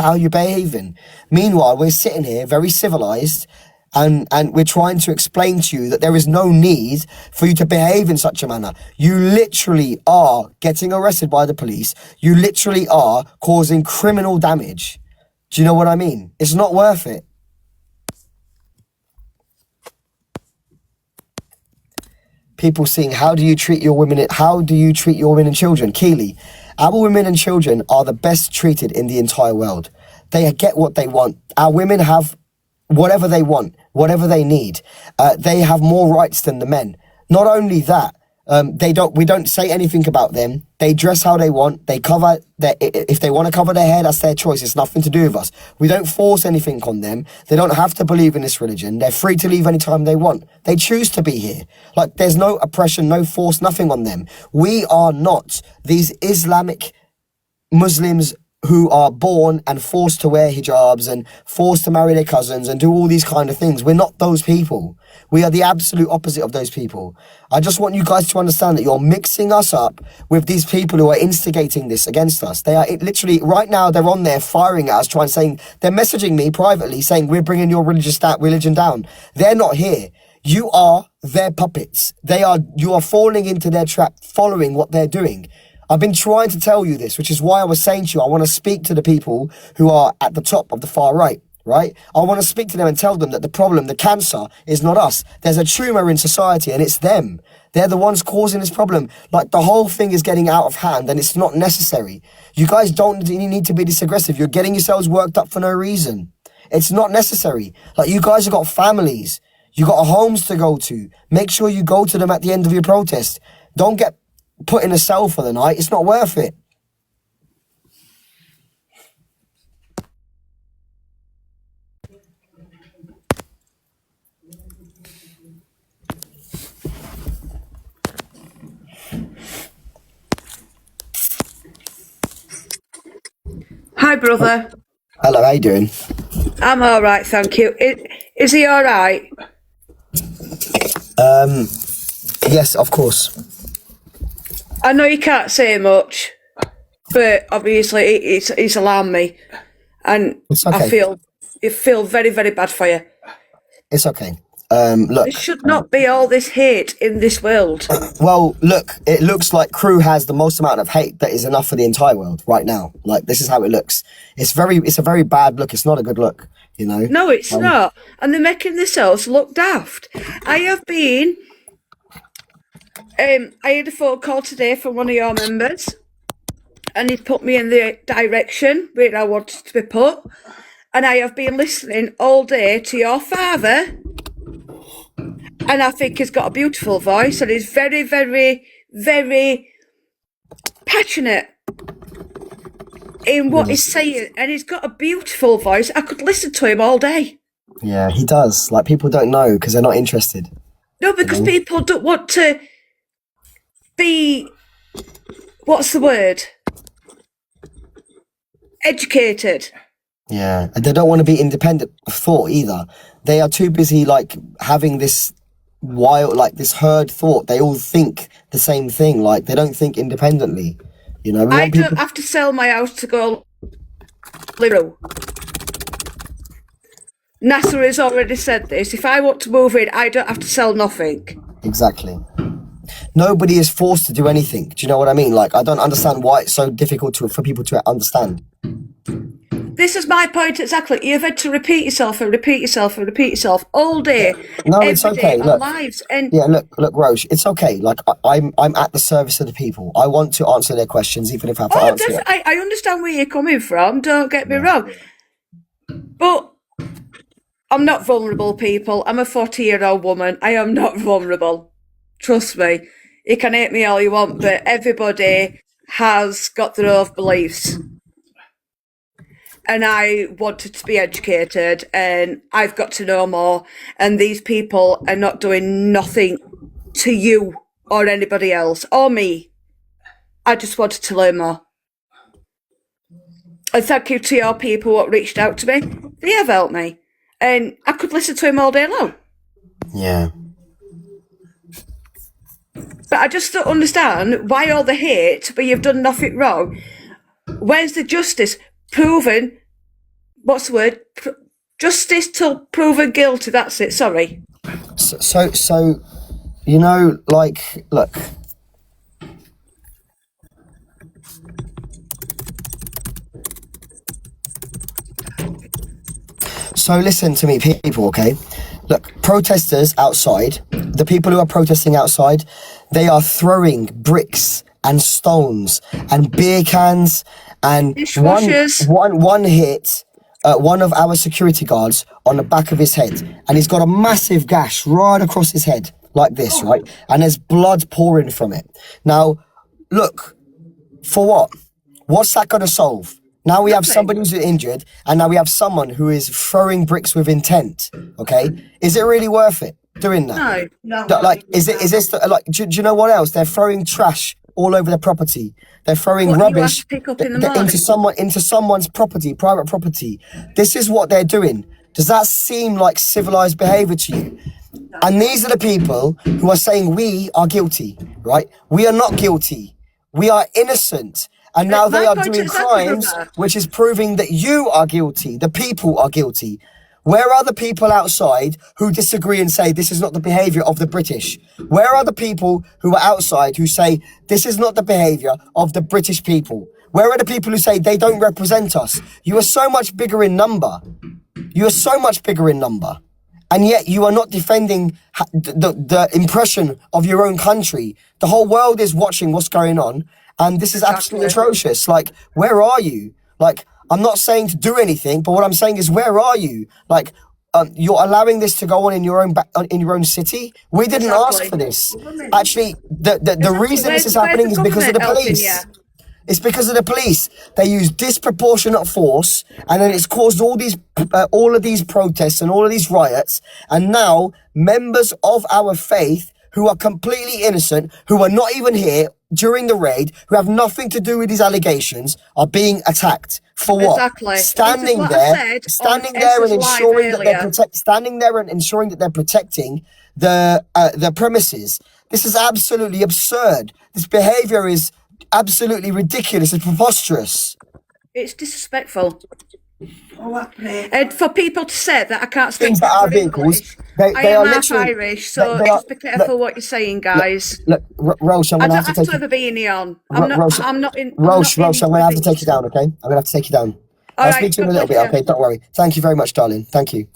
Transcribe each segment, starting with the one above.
how you're behaving. Meanwhile, we're sitting here very civilized, and we're trying to explain to you that there is no need for you to behave in such a manner. You literally are getting arrested by the police. You literally are causing criminal damage. Do you know what I mean? It's not worth it. People saying, how do you treat your women and children? Keely, our women and children are the best treated in the entire world. They get what they want. Our women have whatever they want, whatever they need. They have more rights than the men. Not only that, we don't say anything about them. They dress how they want. They cover if they want to cover their hair, that's their choice. It's nothing to do with us. We don't force anything on them. They don't have to believe in this religion. They're free to leave anytime they want. They choose to be here. Like, there's no oppression, no force, nothing on them. We are not these Islamic Muslims who are born and forced to wear hijabs and forced to marry their cousins and do all these kind of things. We're not those people. We are the absolute opposite of those people. I just want you guys to understand that you're mixing us up with these people who are instigating this against us. They are literally, right now, they're on there firing at us, they're messaging me privately saying, we're bringing your religion down. They're not here. You are their puppets. You are falling into their trap, following what they're doing. I've been trying to tell you this, which is why I was saying to you, I want to speak to the people who are at the top of the far right, right? I want to speak to them and tell them that the problem, the cancer, is not us. There's a tumor in society and it's them. They're the ones causing this problem. Like, the whole thing is getting out of hand and it's not necessary. You guys don't need to be this aggressive. You're getting yourselves worked up for no reason. It's not necessary. Like, you guys have got families. You got homes to go to. Make sure you go to them at the end of your protest. Don't get put in a cell for the night. It's not worth it. Hi, brother. Hello, how you doing? I'm all right, thank you. Is he all right? Yes, of course. I know you can't say much, but obviously it's alarmed me, and It's okay. I feel very, very bad for you. It's okay. Look. There should not be all this hate in this world. Well, look, it looks like Crew has the most amount of hate that is enough for the entire world right now. Like, this is how it looks. It's a very bad look. It's not a good look, you know? No, it's not. And they're making themselves look daft. I had a phone call today from one of your members, and he put me in the direction where I wanted to be put. And I have been listening all day to your father, and I think he's got a beautiful voice, and he's very, very, very passionate in what he's saying, and he's got a beautiful voice. I could listen to him all day. Yeah, he does. Like, people don't know because they're not interested. No, because people don't want to be, what's the word? Educated. Yeah, and they don't want to be independent of thought either. They are too busy, like, having this wild, like, this herd thought. They all think the same thing. Like, they don't think independently. You know, I don't have to sell my house to go liberal. Nasser has already said this. If I want to move in, I don't have to sell nothing. Exactly. Nobody is forced to do anything. Do you know what I mean? Like, I don't understand why it's so difficult for people to understand. This is my point exactly. You've had to repeat yourself and repeat yourself and repeat yourself all day. No, it's okay. Look, lives. And yeah, look, Roche, it's okay. Like, I'm at the service of the people. I want to answer their questions, even if I have to answer it. I understand where you're coming from. Don't get me wrong. But I'm not vulnerable, people. I'm a 40-year-old woman. I am not vulnerable. Trust me. You can hate me all you want, but everybody has got their own beliefs. And I wanted to be educated, and I've got to know more. And these people are not doing nothing to you or anybody else or me. I just wanted to learn more. And thank you to your people who reached out to me. They have helped me. And I could listen to him all day long. Yeah. But I just don't understand why all the hate, but you've done nothing wrong. Where's the justice? Proven what's the word? Justice till proven guilty. That's it. Sorry. So, you know, like, look. So listen to me, people, okay? Look, protesters outside, the people who are protesting outside, they are throwing bricks and stones and beer cans and Dishwashers. one hit one of our security guards on the back of his head, and he's got a massive gash right across his head like this, right? And there's blood pouring from it. Now, look, for what? What's that going to solve? Now we have Nothing. somebody who's injured, and now we have someone who is throwing bricks with intent. Okay, is it really worth it doing that? No. Like, is this like? Do you know what else? They're throwing trash all over the property. They're throwing What you have rubbish to pick up in the morning. into someone's property, private property. This is what they're doing. Does that seem like civilized behavior to you? And these are the people who are saying we are guilty, right? We are not guilty. We are innocent. And now My they are point doing is that, crimes, brother. which is proving that you are guilty. The people are guilty. Where are the people outside who disagree and say this is not the behavior of the British? Where are the people who are outside who say this is not the behavior of the British people? Where are the people who say they don't represent us? You are so much bigger in number. You are so much bigger in number. And yet you are not defending the impression of your own country. The whole world is watching what's going on. And this is absolutely atrocious. Like, where are you? Like, I'm not saying to do anything, but what I'm saying is, where are you? Like, you're allowing this to go on in your own city. We didn't ask for this. Actually, the reason this is happening is because of the police. It's because of the police. They use disproportionate force, and then it's caused all of these protests and all of these riots. And now members of our faith who are completely innocent, who are not even here during the raid, who have nothing to do with these allegations, are being attacked. For what? Exactly. Standing This is what there, I said standing on there and Esther's live ensuring that they're earlier. standing there and ensuring that they're protecting the premises. This is absolutely absurd. This behaviour is absolutely ridiculous and preposterous. It's disrespectful. And for people to say that I can't speak Things that are proper vehicles, English, they I are am half literally Irish, so they are- just be careful what you're saying, guys. Look, Roche, I'm I gonna don't have to have take to have a beanie on. Roche, I'm not in. Roche, I'm gonna have to take you down. down, okay? I'm gonna have to take you down. All I'll right, speak to you in a God little bit, bless you. okay? Don't worry. Thank you very much, darling. Thank you.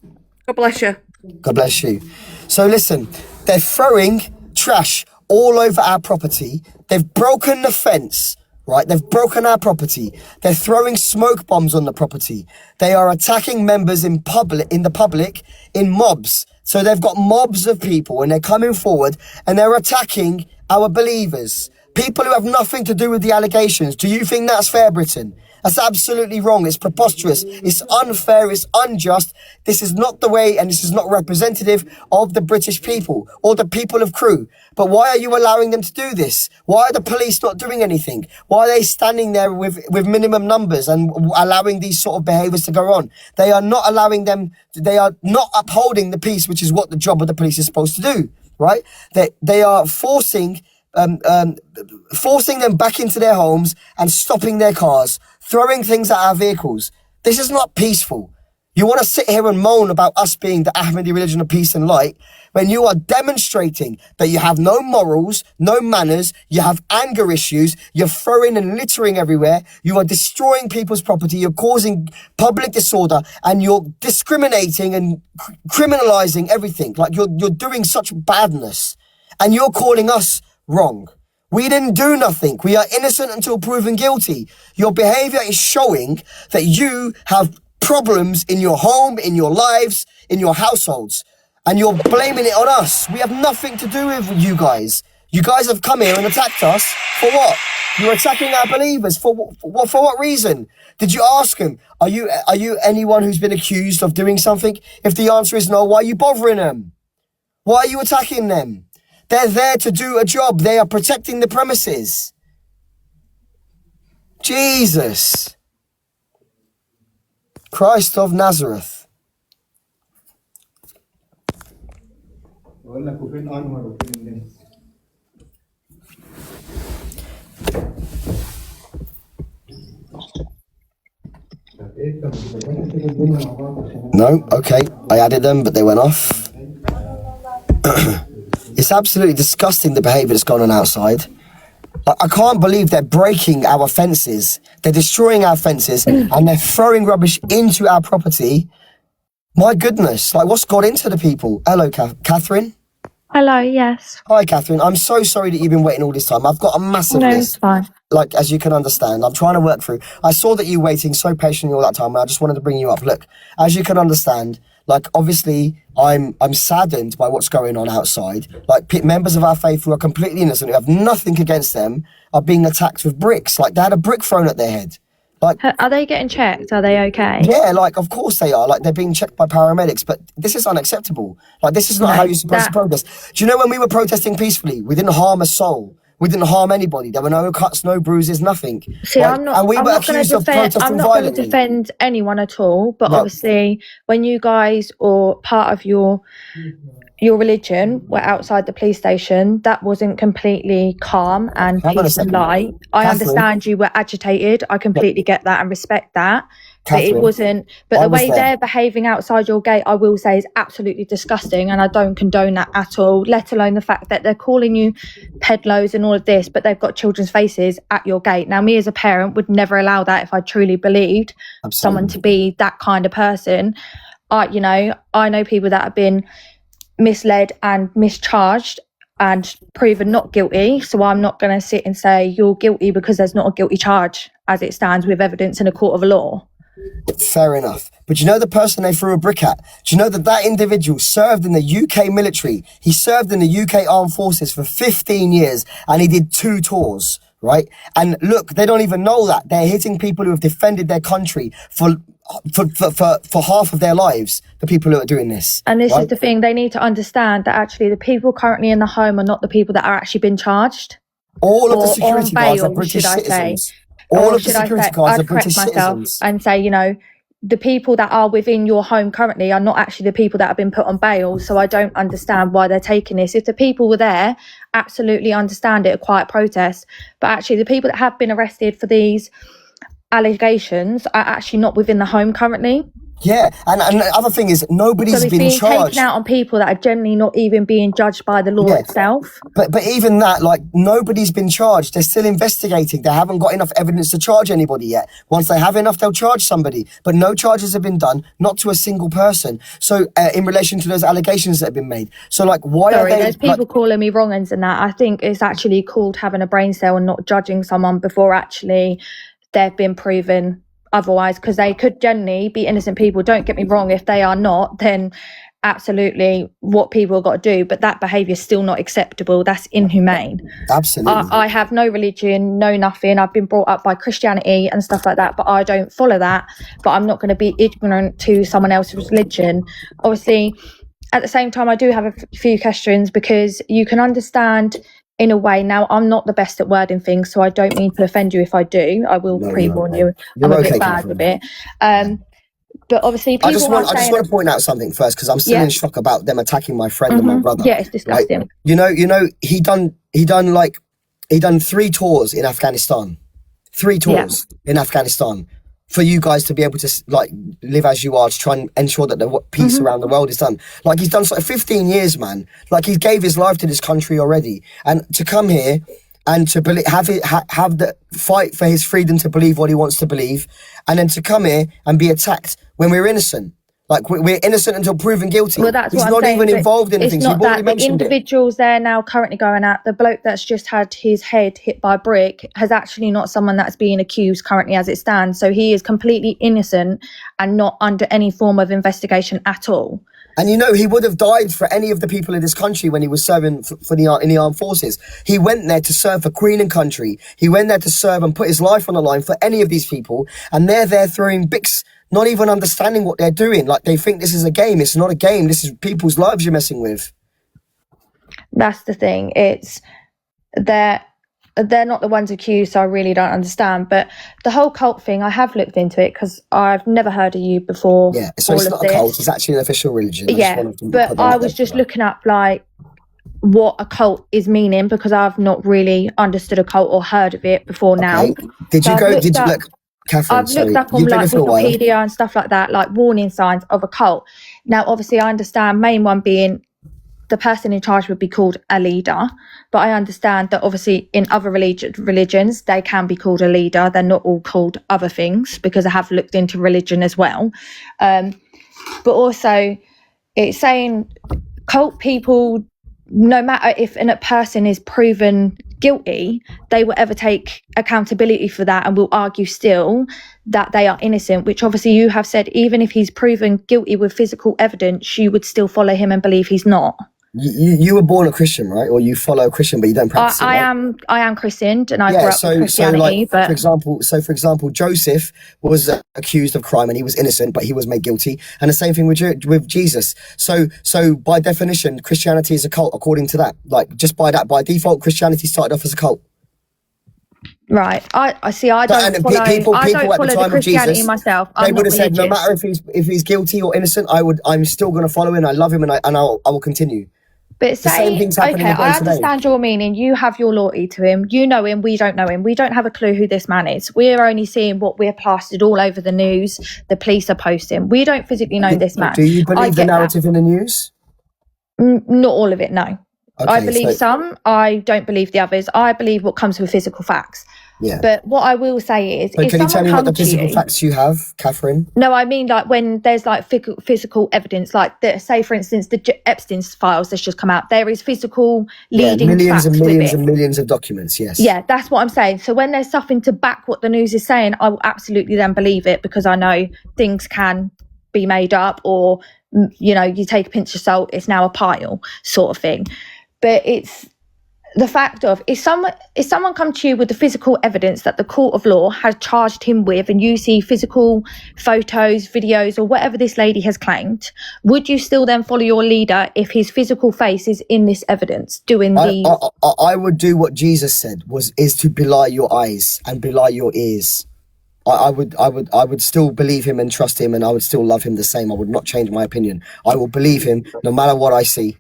God bless you. God bless you. So listen, they're throwing trash all over our property. They've broken the fence, right? They've broken our property. They're throwing smoke bombs on the property. They are attacking members in the public, in mobs. So they've got mobs of people and they're coming forward and they're attacking our believers. People who have nothing to do with the allegations. Do you think that's fair, Britain? That's absolutely wrong. It's preposterous. It's unfair. It's unjust. This is not the way, and this is not representative of the British people or the people of Crewe. But why are you allowing them to do this? Why are the police not doing anything? Why are they standing there with minimum numbers and allowing these sort of behaviours to go on? They are not allowing them. They are not upholding the peace, which is what the job of the police is supposed to do, right? They are forcing them back into their homes and stopping their cars, throwing things at our vehicles. This is not peaceful. You want to sit here and moan about us being the Ahmadi religion of peace and light when you are demonstrating that you have no morals, no manners, you have anger issues, you're throwing and littering everywhere, you are destroying people's property, you're causing public disorder, and you're discriminating and criminalizing everything. Like you're doing such badness, and you're calling us wrong. We didn't do nothing. We are innocent until proven guilty. Your behavior is showing that you have problems in your home, in your lives, in your households, and you're blaming it on us. We have nothing to do with you guys. You guys have come here and attacked us for what? You're attacking our believers for what reason? Did you ask them? Are you anyone who's been accused of doing something? If the answer is no, why are you bothering them? Why are you attacking them? They're there to do a job. They are protecting the premises. Jesus. Christ of Nazareth. No? Okay. I added them, but they went off. It's absolutely disgusting, the behaviour that's gone on outside. I can't believe they're breaking our fences. They're destroying our fences and they're throwing rubbish into our property. My goodness, like what's got into the people? Hello, Catherine. Hello, yes. Hi, Catherine. I'm so sorry that you've been waiting all this time. I've got a massive No, list. it's fine. Like, as you can understand, I'm trying to work through. I saw that you were waiting so patiently all that time, and I just wanted to bring you up. Look, as you can understand, like, obviously, I'm saddened by what's going on outside. Like, members of our faith who are completely innocent, who have nothing against them, are being attacked with bricks. Like, they had a brick thrown at their head. Like, Are they getting checked? Are they okay? yeah, like, of course they are. Like, they're being checked by paramedics, but this is unacceptable. Like, this is not how you're supposed to protest. Do you know when we were protesting peacefully, we didn't harm a soul. We didn't harm anybody. There were no cuts, no bruises, nothing. See, Like, I'm not. and we I'm were not going accused to of defend. protesting I'm not going to violently. defend anyone at all. But No. obviously, when you guys or part of your religion were outside the police station, that wasn't completely calm and Hang on a peace and second. light. I Catherine. understand you were agitated. I completely get that and respect that. But it Catherine, wasn't. But I the was way there. they're behaving outside your gate, I will say, is absolutely disgusting, and I don't condone that at all. Let alone the fact that they're calling you pedlos and all of this, but they've got children's faces at your gate. Now, me as a parent would never allow that if I truly believed someone to be that kind of person. I know people that have been misled and mischarged and proven not guilty. So I'm not going to sit and say you're guilty because there's not a guilty charge as it stands with evidence in a court of law. Fair enough. But you know the person they threw a brick at? Do you know that individual served in the UK military? He served in the UK Armed Forces for 15 years and he did 2 tours, right? And look, they don't even know that. They're hitting people who have defended their country for half of their lives, the people who are doing this. And this right? is the thing, they need to understand that actually the people currently in the home are not the people that are actually being charged. All of the or security on guards are bail, British should I say. citizens. All Or of the should I security say, guards are I'd correct British myself citizens. and say, the people that are within your home currently are not actually the people that have been put on bail. So I don't understand why they're taking this. If the people were there, absolutely understand it, a quiet protest. But actually the people that have been arrested for these allegations are actually not within the home currently. Yeah, and the other thing is nobody's So it's been being charged. taken out on people that are generally not even being judged by the law Yeah. itself. But even that, like, nobody's been charged. They're still investigating. They haven't got enough evidence to charge anybody yet. Once they have enough, they'll charge somebody. But no charges have been done, not to a single person. So in relation to those allegations that have been made. So, like, why Sorry, are they... there's people calling me wrong and that. I think it's actually called having a brain cell and not judging someone before actually they've been proven otherwise, because they could generally be innocent people. Don't get me wrong, if they are not, then absolutely what people have got to do, but that behaviour is still not acceptable. That's inhumane. Absolutely. I have no religion, no nothing. I've been brought up by Christianity and stuff like that, but I don't follow that. But I'm not going to be ignorant to someone else's religion. Obviously, at the same time, I do have a few questions, because you can understand in a way. Now, I'm not the best at wording things, so I don't mean to offend you if I do. I will pre-warn you. I'm a bit bad with it. But obviously, people I just want to point out something first, because I'm still in shock about them attacking my friend and my brother. Yeah, it's disgusting. Right? You know, he done 3 tours in Afghanistan. 3 tours in Afghanistan for you guys to be able to like live as you are, to try and ensure that the peace around the world is done. Like, he's done 15 years, man. Like, he gave his life to this country already, and to come here and to have the fight for his freedom to believe what he wants to believe, and then to come here and be attacked when we're innocent. Like, we're innocent until proven guilty. Well, that's He's what I'm not saying, even but involved in anything. It's So not you've already that the mentioned it. individuals they're now currently going at, the bloke that's just had his head hit by a brick has actually not someone that's being accused currently as it stands. So he is completely innocent and not under any form of investigation at all. And he would have died for any of the people in this country when he was serving in the armed forces. He went there to serve for Queen and country. He went there to serve and put his life on the line for any of these people. And they're there throwing bricks, not even understanding what they're doing. Like, they think this is a game. It's not a game. This is people's lives you're messing with. That's the thing. It's they're not the ones accused, so I really don't understand. But the whole cult thing, I have looked into it, because I've never heard of you before. Yeah, so it's not a cult. It's actually an official religion. But I was just looking up like what a cult is meaning, because I've not really understood a cult or heard of it before now. Did you go? Catherine, I've sorry, looked up on you've been like here for a while. Wikipedia and stuff like that, like warning signs of a cult. Now, obviously, I understand main one being the person in charge would be called a leader, but I understand that obviously in other religions they can be called a leader. They're not all called other things, because I have looked into religion as well. But also, it's saying cult people, no matter if a person is proven guilty, they will ever take accountability for that and will argue still that they are innocent, which obviously you have said, even if he's proven guilty with physical evidence, you would still follow him and believe he's not. You were born a Christian, right? Or you follow a Christian, but you don't practice it, right? I am christened, and I grew up with Christianity. For example, Joseph was accused of crime and he was innocent, but he was made guilty. And the same thing with Jesus. So by definition, Christianity is a cult according to that. Like, just by default, Christianity started off as a cult. Right. I see. I don't follow the Christianity myself. They would have said, no matter if he's guilty or innocent, I'm still going to follow him. I love him, and I will continue. But say, okay, I understand your meaning. You have your loyalty to him. You know him. We don't know him. We don't have a clue who this man is. We're only seeing what we're plastered all over the news. The police are posting. We don't physically know this man. Do you believe the narrative in the news? Not all of it, no. Okay, I believe some. I don't believe the others. I believe what comes with physical facts. Yeah. But what I will say is, so can you tell me what the physical facts you have, Catherine? No, I mean like when there's like physical evidence, like say for instance the Epstein's files that's just come out. There is physical leading millions facts and millions with it. and millions of documents. Yes. Yeah, that's what I'm saying. So when there's something to back what the news is saying, I will absolutely then believe it, because I know things can be made up, or you take a pinch of salt, it's now a pile sort of thing. But it's the fact of, if someone come to you with the physical evidence that the court of law has charged him with, and you see physical photos, videos, or whatever this lady has claimed, would you still then follow your leader if his physical face is in this evidence doing these? I would do what Jesus said is to belie your eyes and belie your ears. I would still believe him and trust him, and I would still love him the same. I would not change my opinion. I will believe him no matter what I see.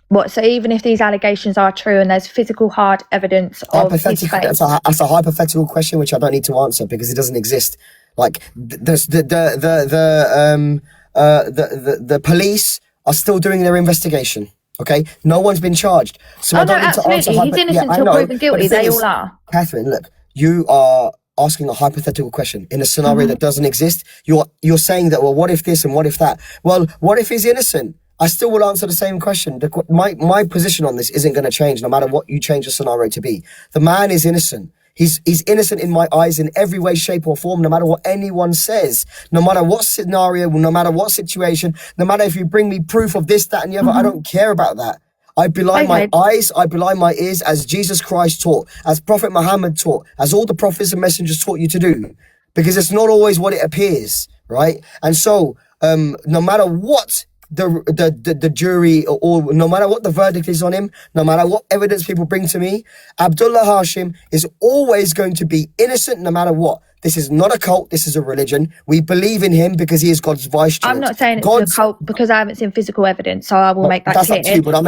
What? So even if these allegations are true and there's physical hard evidence of his face? That's a hypothetical question which I don't need to answer because it doesn't exist. Like the police are still doing their investigation. Okay, no one's been charged. So I don't need to answer. He's innocent until proven guilty. They all are. Catherine, look, you are asking a hypothetical question in a scenario that doesn't exist. You're saying that, well, what if this and what if that? Well, what if he's innocent? I still will answer the same question. My position on this isn't going to change no matter what you change the scenario to be. The man is innocent. He's innocent in my eyes in every way, shape or form, no matter what anyone says, no matter what scenario, no matter what situation, no matter if you bring me proof of this, that and the other, I don't care about that. I belie my eyes, I belie my ears, as Jesus Christ taught, as Prophet Muhammad taught, as all the prophets and messengers taught you to do, because it's not always what it appears, right? And so, no matter what the jury or no matter what the verdict is on him, no matter what evidence people bring to me, Abdullah Hashim is always going to be innocent no matter what. This is not a cult. This is a religion. We believe in him because he is God's vice-steward. I'm not saying it's a cult because I haven't seen physical evidence, so I will make that clear. That's up to you, but I'm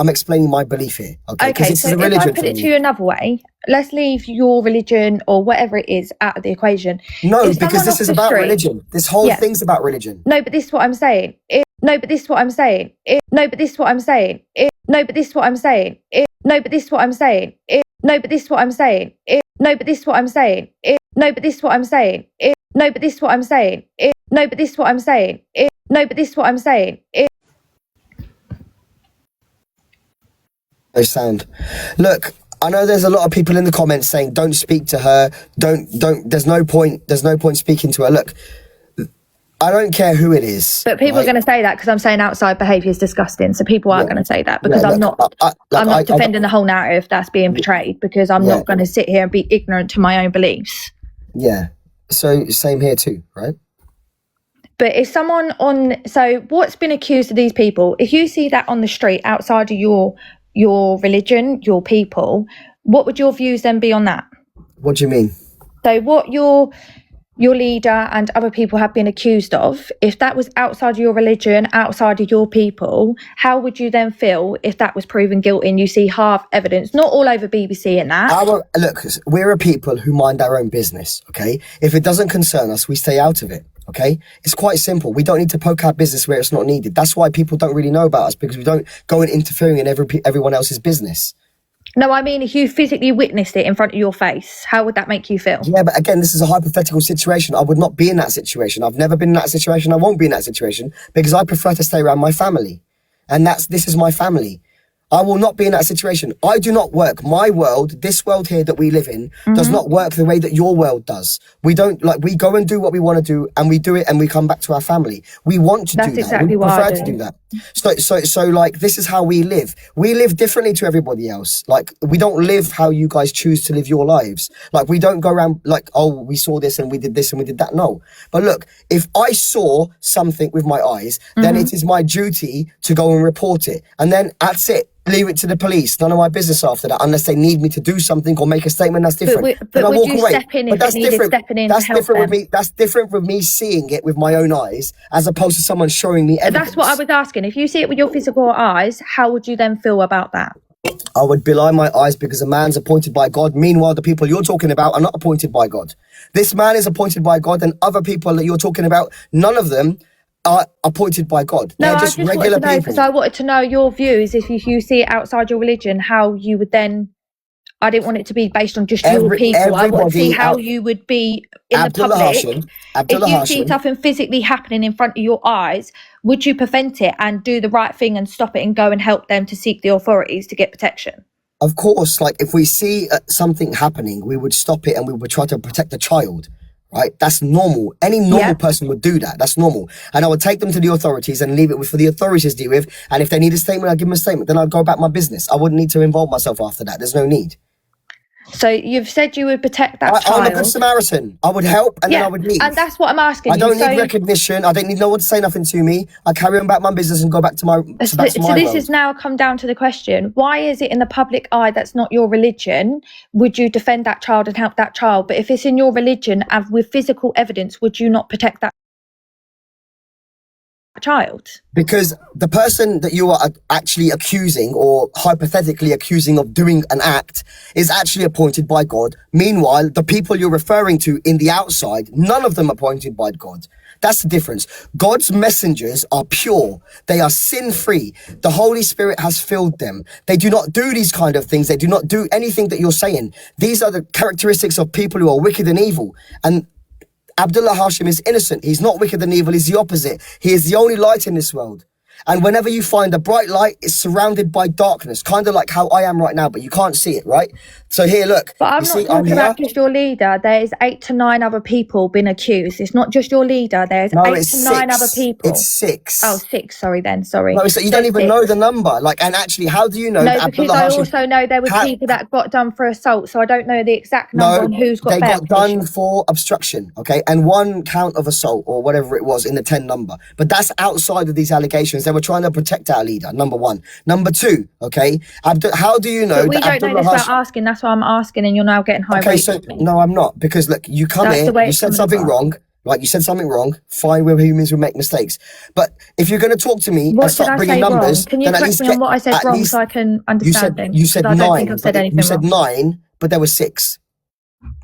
explaining my belief here. Okay, so if I put it to you another way, let's leave your religion or whatever it is out of the equation. No, because this is about religion. This whole thing's about religion. No, but this is what I'm saying. No, but this is what I'm saying. No, but this is what I'm saying. No, but this is what I'm saying. No, but this is what I'm saying. No, but this is what I'm saying. No, but this is what I'm saying. No, but this is what I'm saying. No, but this is what I'm saying. No, but this is what I'm saying. No, but this is what I'm saying. No sound. Look, I know there's a lot of people in the comments saying don't speak to her. Don't. There's no point speaking to her. Look, I don't care who it is. But people are going to say that because I'm saying outside behaviour is disgusting. So people are going to say that because I'm not defending the whole narrative that's being portrayed, because I'm not going to sit here and be ignorant to my own beliefs. Yeah. So same here too, right? But if someone so what's been accused of these people, if you see that on the street outside of your religion, your people, what would your views then be on that? What do you mean? So what your leader and other people have been accused of, if that was outside of your religion, outside of your people, how would you then feel if that was proven guilty and you see half evidence, not all over BBC and that? Look, we're a people who mind our own business, okay? If it doesn't concern us, we stay out of it, okay? It's quite simple. We don't need to poke our business where it's not needed. That's why people don't really know about us, because we don't go and interfering in everyone else's business. No, I mean, if you physically witnessed it in front of your face, how would that make you feel? Yeah, but again, this is a hypothetical situation. I would not be in that situation. I've never been in that situation. I won't be in that situation because I prefer to stay around my family. And this is my family. I will not be in that situation. I do not work. My world, this world here that we live in, does not work the way that your world does. We don't, we go and do what we want to do, and we do it, and we come back to our family. We want to do that. That's exactly We what I prefer to do. do that. So this is how we live. We live differently to everybody else. We don't live how you guys choose to live your lives. We don't go around oh, we saw this and we did this and we did that. No. But look, if I saw something with my eyes, then it is my duty to go and report it. And then that's it. Leave it to the police. None of my business after that, unless they need me to do something or make a statement. That's different. But I would walk you away. step in But if that's it needed different. stepping in That's to help different with them? me. That's different with me seeing it with my own eyes, as opposed to someone showing me evidence. That's what I was asking. If you see it with your physical eyes, how would you then feel about that? I would belie my eyes because a man's appointed by God. Meanwhile, the people you're talking about are not appointed by God. This man is appointed by God, and other people that you're talking about, none of them are appointed by God. No, They're I just just regular wanted to know, because people. I wanted to know your views. If you see it outside your religion, how you would then... I didn't want it to be based on just your people. I want to see how you would be in the Abdullah public. Hashim, If you see Hashim. something physically happening in front of your eyes, would you prevent it and do the right thing and stop it and go and help them to seek the authorities to get protection? Of course, if we see something happening, we would stop it and we would try to protect the child, right? That's normal. Any normal person would do that. That's normal. And I would take them to the authorities and leave it for the authorities to deal with. And if they need a statement, I'd give them a statement. Then I'd go about my business. I wouldn't need to involve myself after that. There's no need. So you've said you would protect that I'm child. a good Samaritan. I would help and then I would leave. And that's what I'm asking I you. don't need recognition. I don't need no one to say nothing to me. I carry on about my business and go back to my So this world. has now come down to the question, why is it in the public eye that's not your religion, would you defend that child and help that child? But if it's in your religion and with physical evidence, would you not protect that child? Because the person that you are actually accusing or hypothetically accusing of doing an act is actually appointed by God. Meanwhile, the people you're referring to in the outside, none of them are appointed by God. That's the difference. God's messengers are pure. They are sin-free. The Holy Spirit has filled them. They do not do these kind of things. They do not do anything that you're saying. These are the characteristics of people who are wicked and evil. And Abdullah Hashim is innocent. He's not wicked and evil. He's the opposite. He is the only light in this world. And whenever you find a bright light, it's surrounded by darkness, kind of like how I am right now, but you can't see it, right? So here, look. But I'm not talking about just your leader. There's 8 to 9 other people been accused. It's not just your leader. There's 8 to 9 other people. It's 6. Oh, 6. Sorry then. Sorry. No, you don't even know the number. And actually, how do you know that because Abdullah I Hashim... also know there were people that got done for assault, so I don't know the exact number on who's got they bail got done for obstruction, okay? And 1 count of assault or whatever it was in the 10 number. But that's outside of these allegations. They were trying to protect our leader, number 1. Number 2, okay? How do you know but we that don't know Abdullah this without asking. That's why I'm asking, and you're now getting high Okay, so no, I'm not, because look, you come in, you said something wrong, right? You said something wrong. Fine, we're humans, we make mistakes. But if you're going to talk to me and start bringing numbers, can you correct me on what I said wrong so I can understand things? You said 9. I don't think I've said anything you said wrong. 9, but there were 6.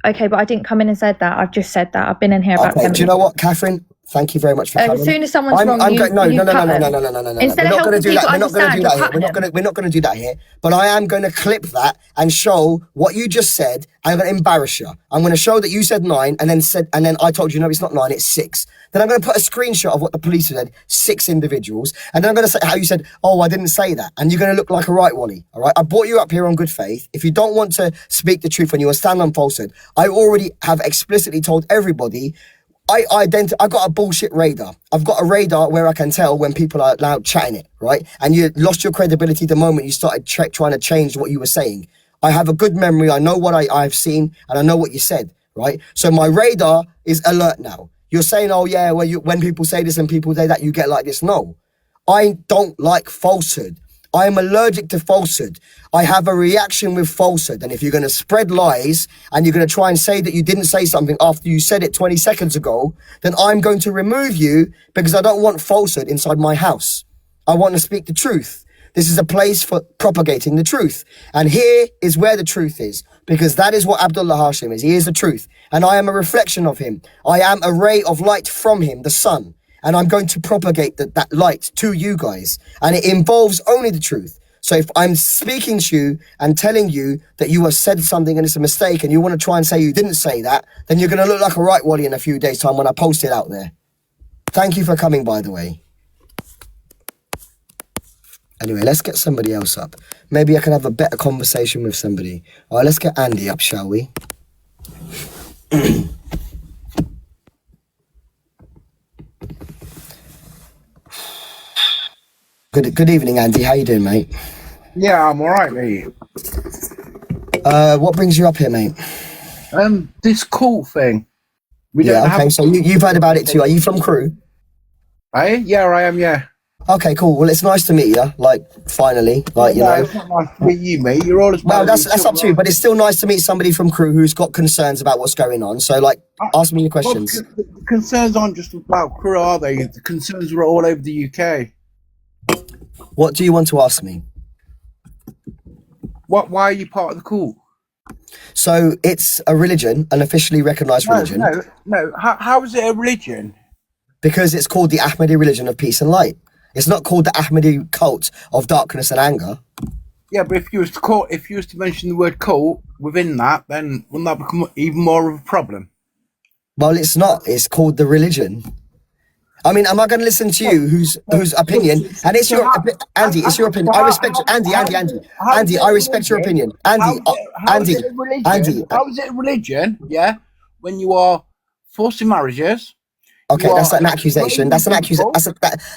Okay, but I didn't come in and said that. I've just said that. I've been in here about 10 minutes. Do you know what, Catherine? Thank you very much for coming. As soon as someone's wrong, No. you Instead we're not going to do that. We're not going to do that here. We're not going to do that here. But I am going to clip that and show what you just said. I'm going to embarrass you. I'm going to show that you said 9 and then I told you no, it's not 9, it's 6. Then I'm going to put a screenshot of what the police said, 6 individuals, and then I'm going to say how you said, oh, I didn't say that, and you're going to look like a right wally. All right, I brought you up here on good faith. If you don't want to speak the truth and you want to stand on falsehood, I already have explicitly told everybody. I got a bullshit radar. I've got a radar where I can tell when people are now chatting it, right? And you lost your credibility the moment you started trying to change what you were saying. I have a good memory. I know what I've seen and I know what you said, right? So my radar is alert now. You're saying, oh yeah, when people say this and people say that, you get like this. No, I don't like falsehood. I am allergic to falsehood. I have a reaction with falsehood. And if you're going to spread lies and you're going to try and say that you didn't say something after you said it 20 seconds ago, then I'm going to remove you because I don't want falsehood inside my house. I want to speak the truth. This is a place for propagating the truth. And here is where the truth is, because that is what Abdullah Hashim is. He is the truth. And I am a reflection of him. I am a ray of light from him, the sun. And I'm going to propagate that light to you guys. And it involves only the truth. So if I'm speaking to you and telling you that you have said something and it's a mistake and you want to try and say you didn't say that, then you're going to look like a right wally in a few days' time when I post it out there. Thank you for coming, by the way. Anyway, let's get somebody else up. Maybe I can have a better conversation with somebody. All right, let's get Andy up, shall we? Good evening, Andy. How you doing, mate? Yeah, I'm alright, mate. What brings you up here, mate? This cult thing. We Yeah, don't okay, have. so you've heard about it too. Are you from Crewe? Yeah, I am. Yeah. Okay, cool. Well, it's nice to meet you. Like, finally, like, you No, know. it's not nice to meet you, mate. You're always. Well, bad that's with up to you, each but it's still nice to meet somebody from Crewe who's got concerns about what's going on. So, like, ask me your other. questions. The concerns aren't just about Crewe, are they? The concerns are all over the UK. What do you want to ask me? Why are you part of the cult? So, it's a religion, an officially recognised religion, No. How is it a religion? because it's called the Ahmadi religion of peace and light. It's not called the Ahmadi cult of darkness and anger. Yeah, but if you was to mention the word cult within that, then wouldn't that become even more of a problem? Well, it's not. It's called the religion. I mean, am I going to listen to you, whose opinion? And it's your Andy. It's your opinion. I respect you, Andy. I respect your opinion, Andy. How is it a religion? How is it a religion? Yeah, when you are forcing marriages. Okay, that's an accusation. That's an accusation.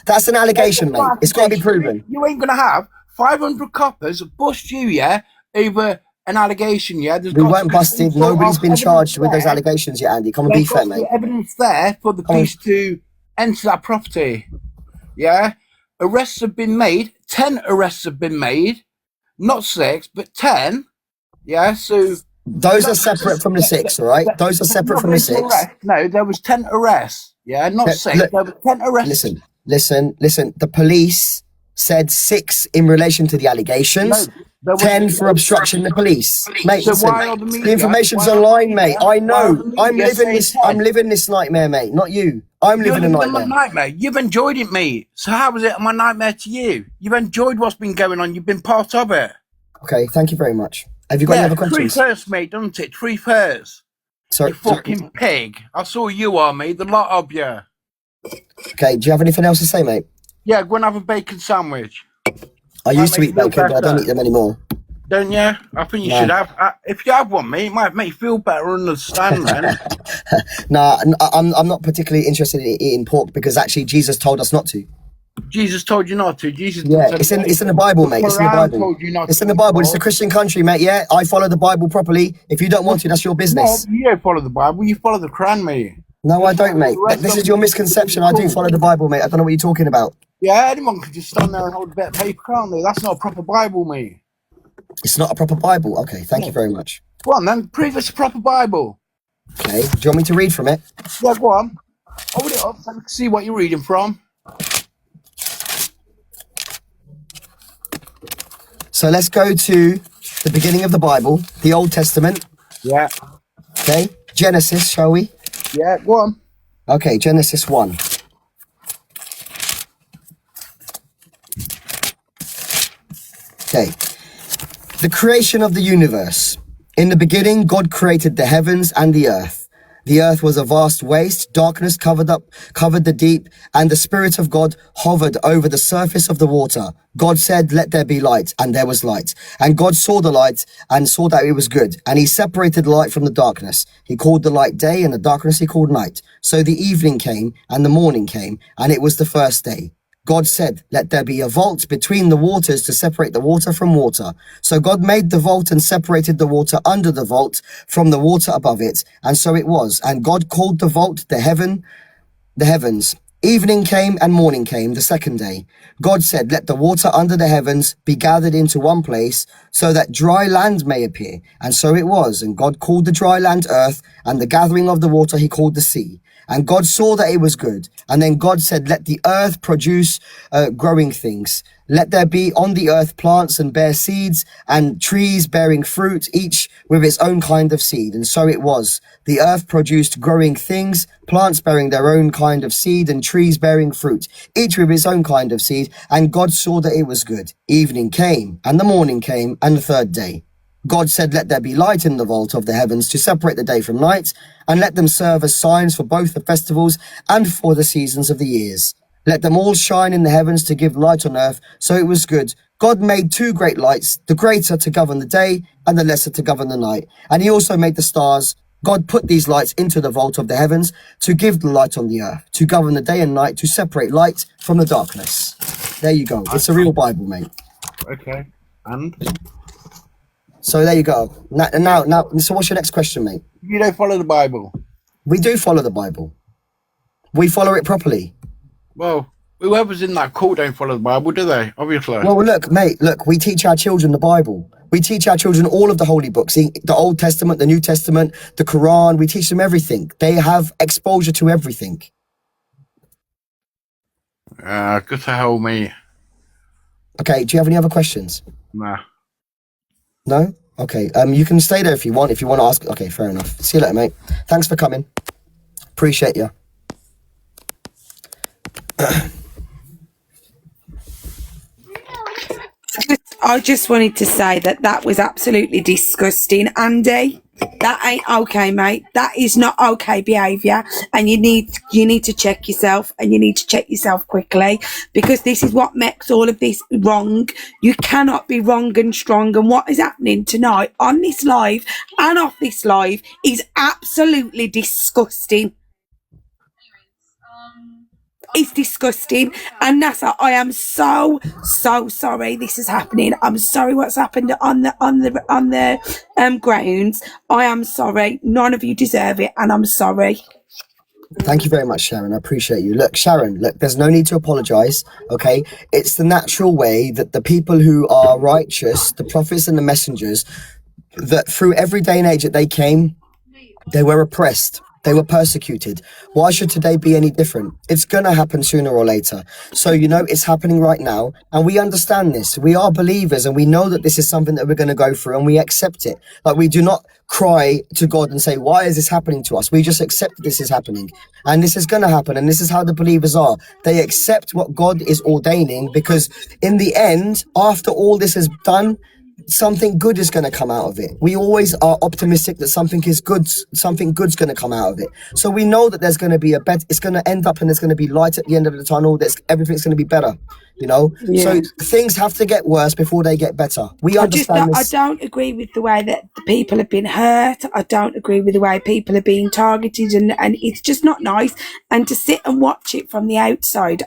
That's an allegation, mate. It's got to be proven. You ain't gonna have 500 coppers bust you, yeah, over an allegation, yeah. We weren't busted. Nobody's been charged with those allegations yet, Andy. Come and be fair, mate. Evidence there for the police to enter that property. Yeah, arrests have been made. 10 arrests have been made, not 6, but 10. Yeah, so those are separate from the 6, all right? Those are separate from the 6. No, there was 10 arrests. Yeah, not 6. Look, there were 10 arrests. Listen. The police said 6 in relation to the allegations. No, 10 for obstruction the police, mate. So Listen, why are the media- the information's why are online, the mate. media- I why are know. the media I'm saying living this nightmare, mate. Not you. I'm You're living a living nightmare. my nightmare. You've enjoyed it, mate. So how was it my nightmare to you? You've enjoyed what's been going on. You've been part of it. Okay, thank you very much. Have you got any other 3 questions? pairs, mate, doesn't it? 3 pairs. Sorry. You fucking pig. I saw you are, mate. The lot of you. Okay, do you have anything else to say, mate? Yeah, go and have a bacon sandwich. I used to make eat you feel bacon, but I don't better. eat them anymore. Don't you? I think you No. should have. If you have one, mate, it might make you feel better and understand, man. Nah, I'm not particularly interested in eating pork because actually Jesus told us not to. Jesus told you not to. Jesus Yeah, said it's in the Bible, mate. It's in the Quran Bible. told you not It's to in the eat Bible. It's a pork. Christian country, mate. Yeah, I follow the Bible properly. If you don't want to, that's your No, business. you don't follow the Bible. You follow the Quran, mate. No, I don't, mate. This is your misconception. I do follow the Bible, mate. I don't know what you're talking about. Yeah, anyone can just stand there and hold a bit of paper, can't they? That's not a proper Bible, mate. It's not a proper Bible. Okay, thank you very much. Go on, then. Prove it's a proper Bible. Okay, do you want me to read from it? Yeah, go on. Hold it up so we can see what you're reading from. So let's go to the beginning of the Bible, the Old Testament. Yeah. Okay, Genesis, shall we? Yeah, go on. Okay, Genesis 1. Okay. The creation of the universe. In the beginning, God created the heavens and the earth. The earth was a vast waste, darkness covered the deep, and the Spirit of God hovered over the surface of the water. God said, "Let there be light," and there was light. And God saw the light and saw that it was good. And he separated the light from the darkness. He called the light day, and the darkness he called night. So the evening came, and the morning came, and it was the first day. God said, "Let there be a vault between the waters to separate the water from water." So God made the vault and separated the water under the vault from the water above it. And so it was. And God called the vault the heavens. Evening came and morning came the second day. God said, let the water under the heavens be gathered into one place, so that dry land may appear. And so it was. And God called the dry land earth, and the gathering of the water he called the sea. And God saw that it was good. And then God said, let the earth produce growing things. Let there be on the earth plants and bear seeds, and trees bearing fruit, each with its own kind of seed. And so it was. The earth produced growing things, plants bearing their own kind of seed, and trees bearing fruit, each with its own kind of seed. And God saw that it was good. Evening came, and the morning came, and the third day. God said, let there be light in the vault of the heavens to separate the day from night, and let them serve as signs for both the festivals and for the seasons of the years. Let them all shine in the heavens to give light on earth. So it was good. God made two great lights, the greater to govern the day and the lesser to govern the night. And he also made the stars. God put these lights into the vault of the heavens to give the light on the earth, to govern the day and night, to separate light from the darkness. There you go. It's a real Bible, mate. Okay. And So there you go. Now, so what's your next question, mate? you don't follow the Bible. We do follow the Bible. We follow it properly. Well, whoever's in that cult don't follow the Bible, do they? Obviously. Well, look, mate, we teach our children the Bible. We teach our children all of the holy books, the Old Testament, the New Testament, the Quran. We teach them everything. They have exposure to everything. Good to hell, me. Okay, do you have any other questions? Nah. No? Okay, you can stay there if you want to ask. Okay, fair enough. See you later, mate. Thanks for coming. Appreciate you. I just wanted to say that was absolutely disgusting, Andy. That ain't okay, mate. That is not okay behaviour, and you need to check yourself, and you need to check yourself quickly, because this is what makes all of this wrong. You cannot be wrong and strong, and what is happening tonight on this live and off this live is absolutely disgusting. It's disgusting. And Nasa, I am so sorry this is happening. I'm sorry what's happened on the grounds. I am sorry. None of you deserve it, and I'm sorry. Thank you very much, Sharon. I appreciate you. Look, Sharon, there's no need to apologize, okay? It's the natural way that the people who are righteous, the prophets and the messengers, that through every day and age that they came, they were oppressed. They were persecuted. Why should today be any different? It's going to happen sooner or later. So, it's happening right now. And we understand this. We are believers, and we know that this is something that we're going to go through, and we accept it. Like, we do not cry to God and say, why is this happening to us? We just accept that this is happening. And this is going to happen. And this is how the believers are. They accept what God is ordaining, because in the end, after all this is done, something good is going to come out of it. We always are optimistic that something good's going to come out of it. So we know that there's going to be it's going to end up, and there's going to be light at the end of the tunnel. Everything's going to be better, Yeah. So things have to get worse before they get better. We understand this. I don't agree with the way that the people have been hurt. I don't agree with the way people are being targeted, and it's just not nice. And to sit and watch it from the outside,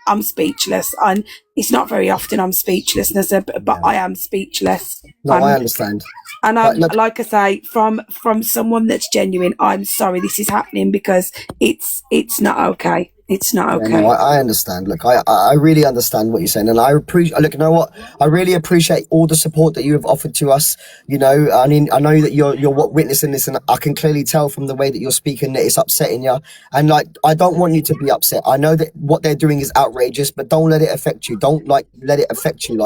I'm speechless, and it's not very often I'm speechless, but I am speechless. No, I understand. And like I say, from someone that's genuine, I'm sorry this is happening, because it's not okay. It's not okay. Yeah, no, I understand. Look, I really understand what you're saying, and I appreciate. Look, you know what? I really appreciate all the support that you have offered to us. I mean, I know that you're witnessing this, and I can clearly tell from the way that you're speaking that it's upsetting you. And I don't want you to be upset. I know that what they're doing is outrageous, but don't let it affect you. Don't let it affect you.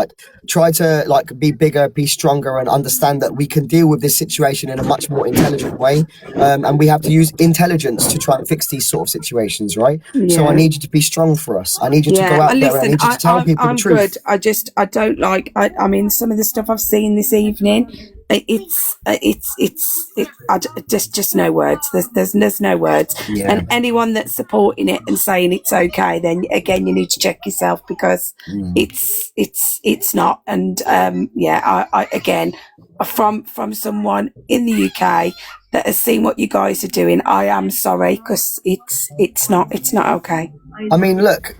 Try to be bigger, be stronger, and understand that we can deal with this situation in a much more intelligent way. And we have to use intelligence to try and fix these sort of situations, right? Yeah. So I need you to be strong for us. I need you to go out there, and I need you to tell people the truth. Good. I don't like. I mean, some of the stuff I've seen this evening. It's just no words. There's no words. Yeah. And anyone that's supporting it and saying it's okay, then again you need to check yourself, because it's not. And I again, from someone in the UK that has seen what you guys are doing, I am sorry, because it's not okay. I mean, look,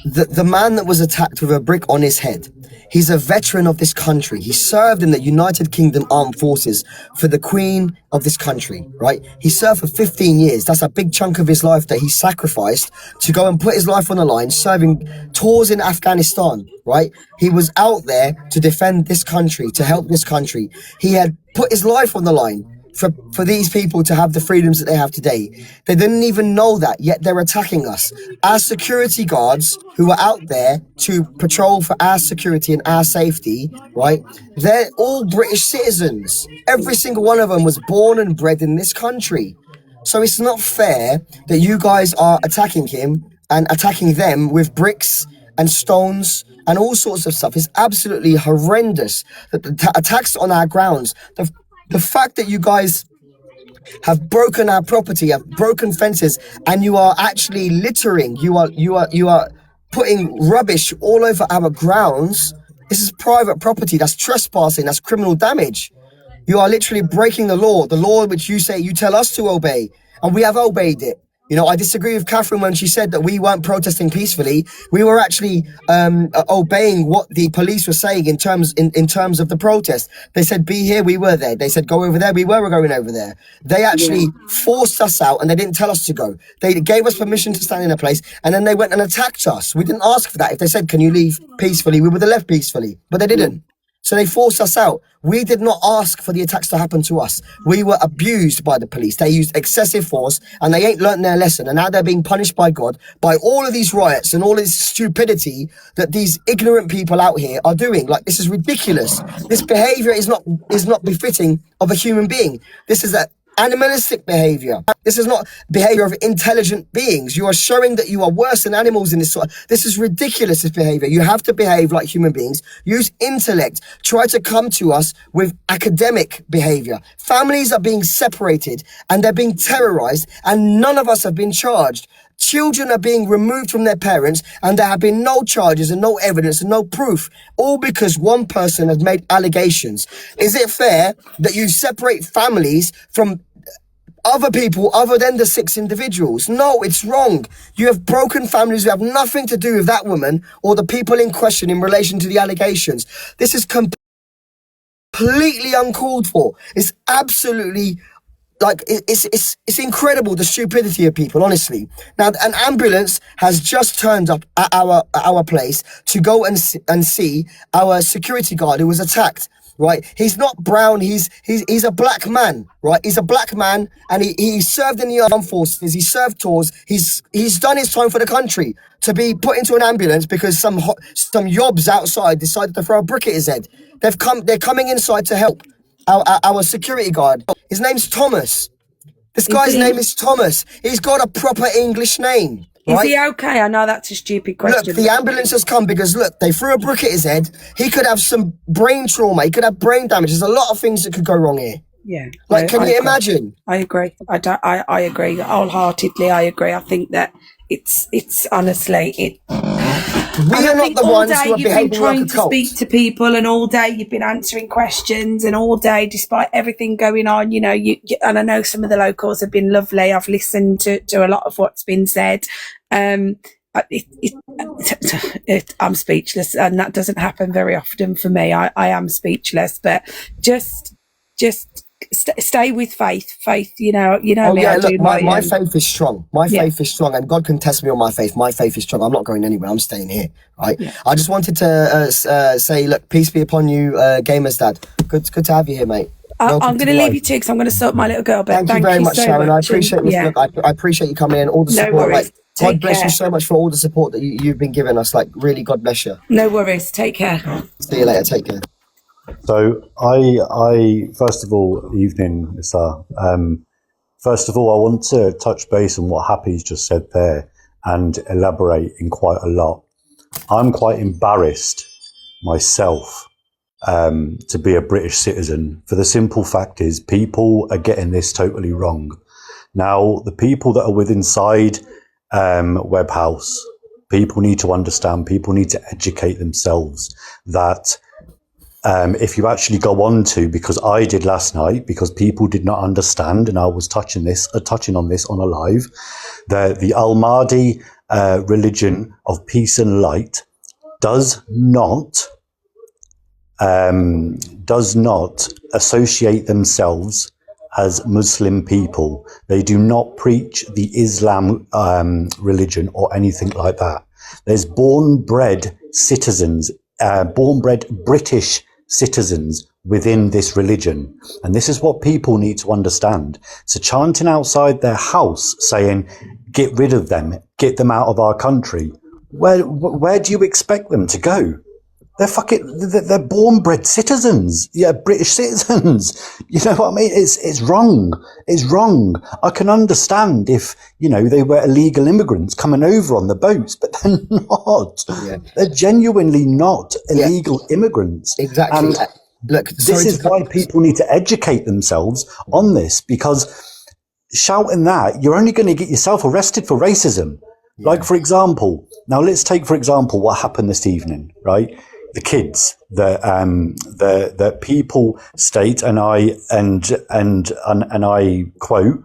the man that was attacked with a brick on his head, he's a veteran of this country. He served in the United Kingdom Armed Forces for the Queen of this country, right? He served for 15 years. That's a big chunk of his life that he sacrificed to go and put his life on the line, serving tours in Afghanistan, right? He was out there to defend this country, to help this country. He had put his life on the line for these people to have the freedoms that they have today. They didn't even know that, yet they're attacking us. Our security guards who are out there to patrol for our security and our safety, right? They're all British citizens. Every single one of them was born and bred in this country. So it's not fair that you guys are attacking him and attacking them with bricks and stones and all sorts of stuff. It's absolutely horrendous that the attacks on our grounds, the fact that you guys have broken our property, have broken fences, and you are actually littering, you are putting rubbish all over our grounds. This is private property. That's trespassing. That's criminal damage. You are literally breaking the law which you tell us to obey, and we have obeyed it. You know, I disagree with Catherine when she said that we weren't protesting peacefully. We were actually obeying what the police were saying in terms of the protest. They said, be here, we were there. They said, go over there, we were going over there. They actually forced us out and they didn't tell us to go. They gave us permission to stand in a place and then they went and attacked us. We didn't ask for that. If they said, can you leave peacefully, we would have left peacefully, but they didn't. So they forced us out. We did not ask for the attacks to happen to us. We were abused by the police. They used excessive force and they ain't learned their lesson. And now they're being punished by God by all of these riots and all this stupidity that these ignorant people out here are doing. Like, this is ridiculous. This behavior is not befitting of a human being. This is animalistic behavior. This is not behavior of intelligent beings. You are showing that you are worse than animals in this sort. This is ridiculous, this behavior. You have to behave like human beings. Use intellect. Try to come to us with academic behavior. Families are being separated and they're being terrorized and none of us have been charged. Children are being removed from their parents and there have been no charges and no evidence and no proof, all because one person has made allegations. Is it fair that you separate families from other people other than the 6 individuals? No, it's wrong. You have broken families who have nothing to do with that woman or the people in question in relation to the allegations. This is completely uncalled for. It's absolutely it's incredible, the stupidity of people, honestly. Now, an ambulance has just turned up at our place to go and see our security guard who was attacked. Right, he's not brown. He's a black man. Right, he's a black man, and he served in the armed forces. He served tours. He's done his time for the country. To be put into an ambulance because some yobs outside decided to throw a brick at his head. They're coming inside to help our security guard. His name's Thomas. This guy's name is Thomas. He's got a proper English name. Is right? he okay? I know that's a stupid question. Look, the ambulance has come because, look, they threw a brick at his head. He could have some brain trauma. He could have brain damage. There's a lot of things that could go wrong here. Yeah. Like, can you imagine? I agree. I agree wholeheartedly. I agree. I think that it's honestly We are not the ones who are behaving like a cult. You've been trying to speak to people, and all day you've been answering questions, and all day, despite everything going on, you know, and I know some of the locals have been lovely. I've listened to a lot of what's been said. I'm speechless, and that doesn't happen very often for me. I am speechless, but just stay with faith. You know me. Yeah, look, my faith is strong. My faith is strong, and God can test me on my faith. My faith is strong. I'm not going anywhere. I'm staying here, right? Yeah. I just wanted to say, look, peace be upon you, Gamers Dad. Good to have you here, mate. I'm going to leave you too, because I'm going to sort my little girl. But thank you very much, Sharon. I appreciate this. Look, I appreciate you coming in, all the support. No worries. God bless you so much for all the support that you've been giving us. Like, really, God bless you. No worries. Take care. See you later. Take care. So I first of all, evening, Nissa. First of all, I want to touch base on what Happy's just said there and elaborate in quite a lot. I'm quite embarrassed myself to be a British citizen, for the simple fact is people are getting this totally wrong. Now, the people that are with inside Webb House, people need to understand, people need to educate themselves that if you actually go on to, because I did last night, because people did not understand, and I was touching on this on a live, the Al Mahdi religion of peace and light does not associate themselves as Muslim people. They do not preach the Islam religion or anything like that. There's born-bred citizens, born-bred British citizens within this religion. And this is what people need to understand. So chanting outside their house saying, get rid of them, get them out of our country. Where do you expect them to go? They're born-bred citizens. Yeah, British citizens. You know what I mean? It's wrong. It's wrong. I can understand if, they were illegal immigrants coming over on the boats, but they're not. Yeah. They're genuinely not illegal immigrants. Exactly. And look, this is why people need to educate themselves on this, because shouting that, you're only going to get yourself arrested for racism. Yeah. Like, for example, now let's take, for example, what happened this evening, right? The kids, the people state, and I quote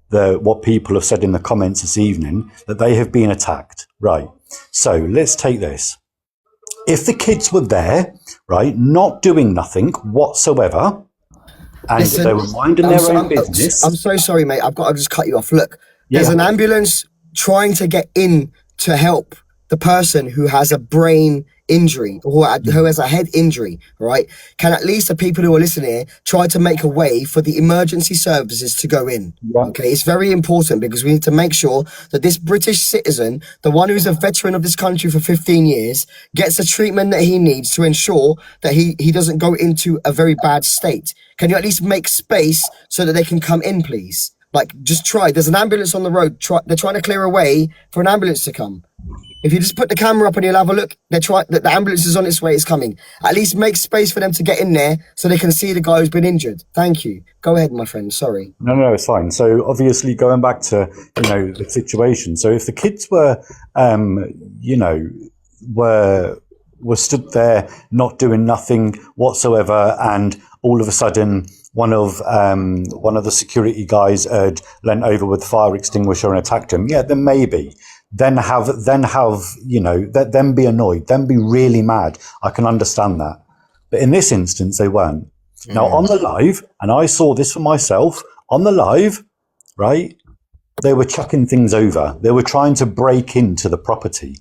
what people have said in the comments this evening, that they have been attacked. Right. So let's take this. If the kids were there, right, not doing nothing whatsoever, and listen, they were minding their own business. I'm so sorry, mate. I've got to just cut you off. Look, there's an ambulance trying to get in to help the person who has a brain injury or who has a head injury, right? Can at least the people who are listening here try to make a way for the emergency services to go in? Yeah. Okay, it's very important because we need to make sure that this British citizen, the one who's a veteran of this country for 15 years, gets the treatment that he needs to ensure that he doesn't go into a very bad state. Can you at least make space so that they can come in, please? Like, just try. There's an ambulance on the road. They're trying to clear a way for an ambulance to come. If you just put the camera up and you'll have a look, the ambulance is on its way, it's coming. At least make space for them to get in there so they can see the guy who's been injured. Thank you. Go ahead, my friend. Sorry. No, it's fine. So obviously going back to, the situation. So if the kids were, were stood there not doing nothing whatsoever, and all of a sudden one of the security guys had leant over with the fire extinguisher and attacked him, then maybe. Then be annoyed, then be really mad. I can understand that. But in this instance, they weren't. Now, on the live, and I saw this for myself, on the live, right, they were chucking things over. They were trying to break into the property.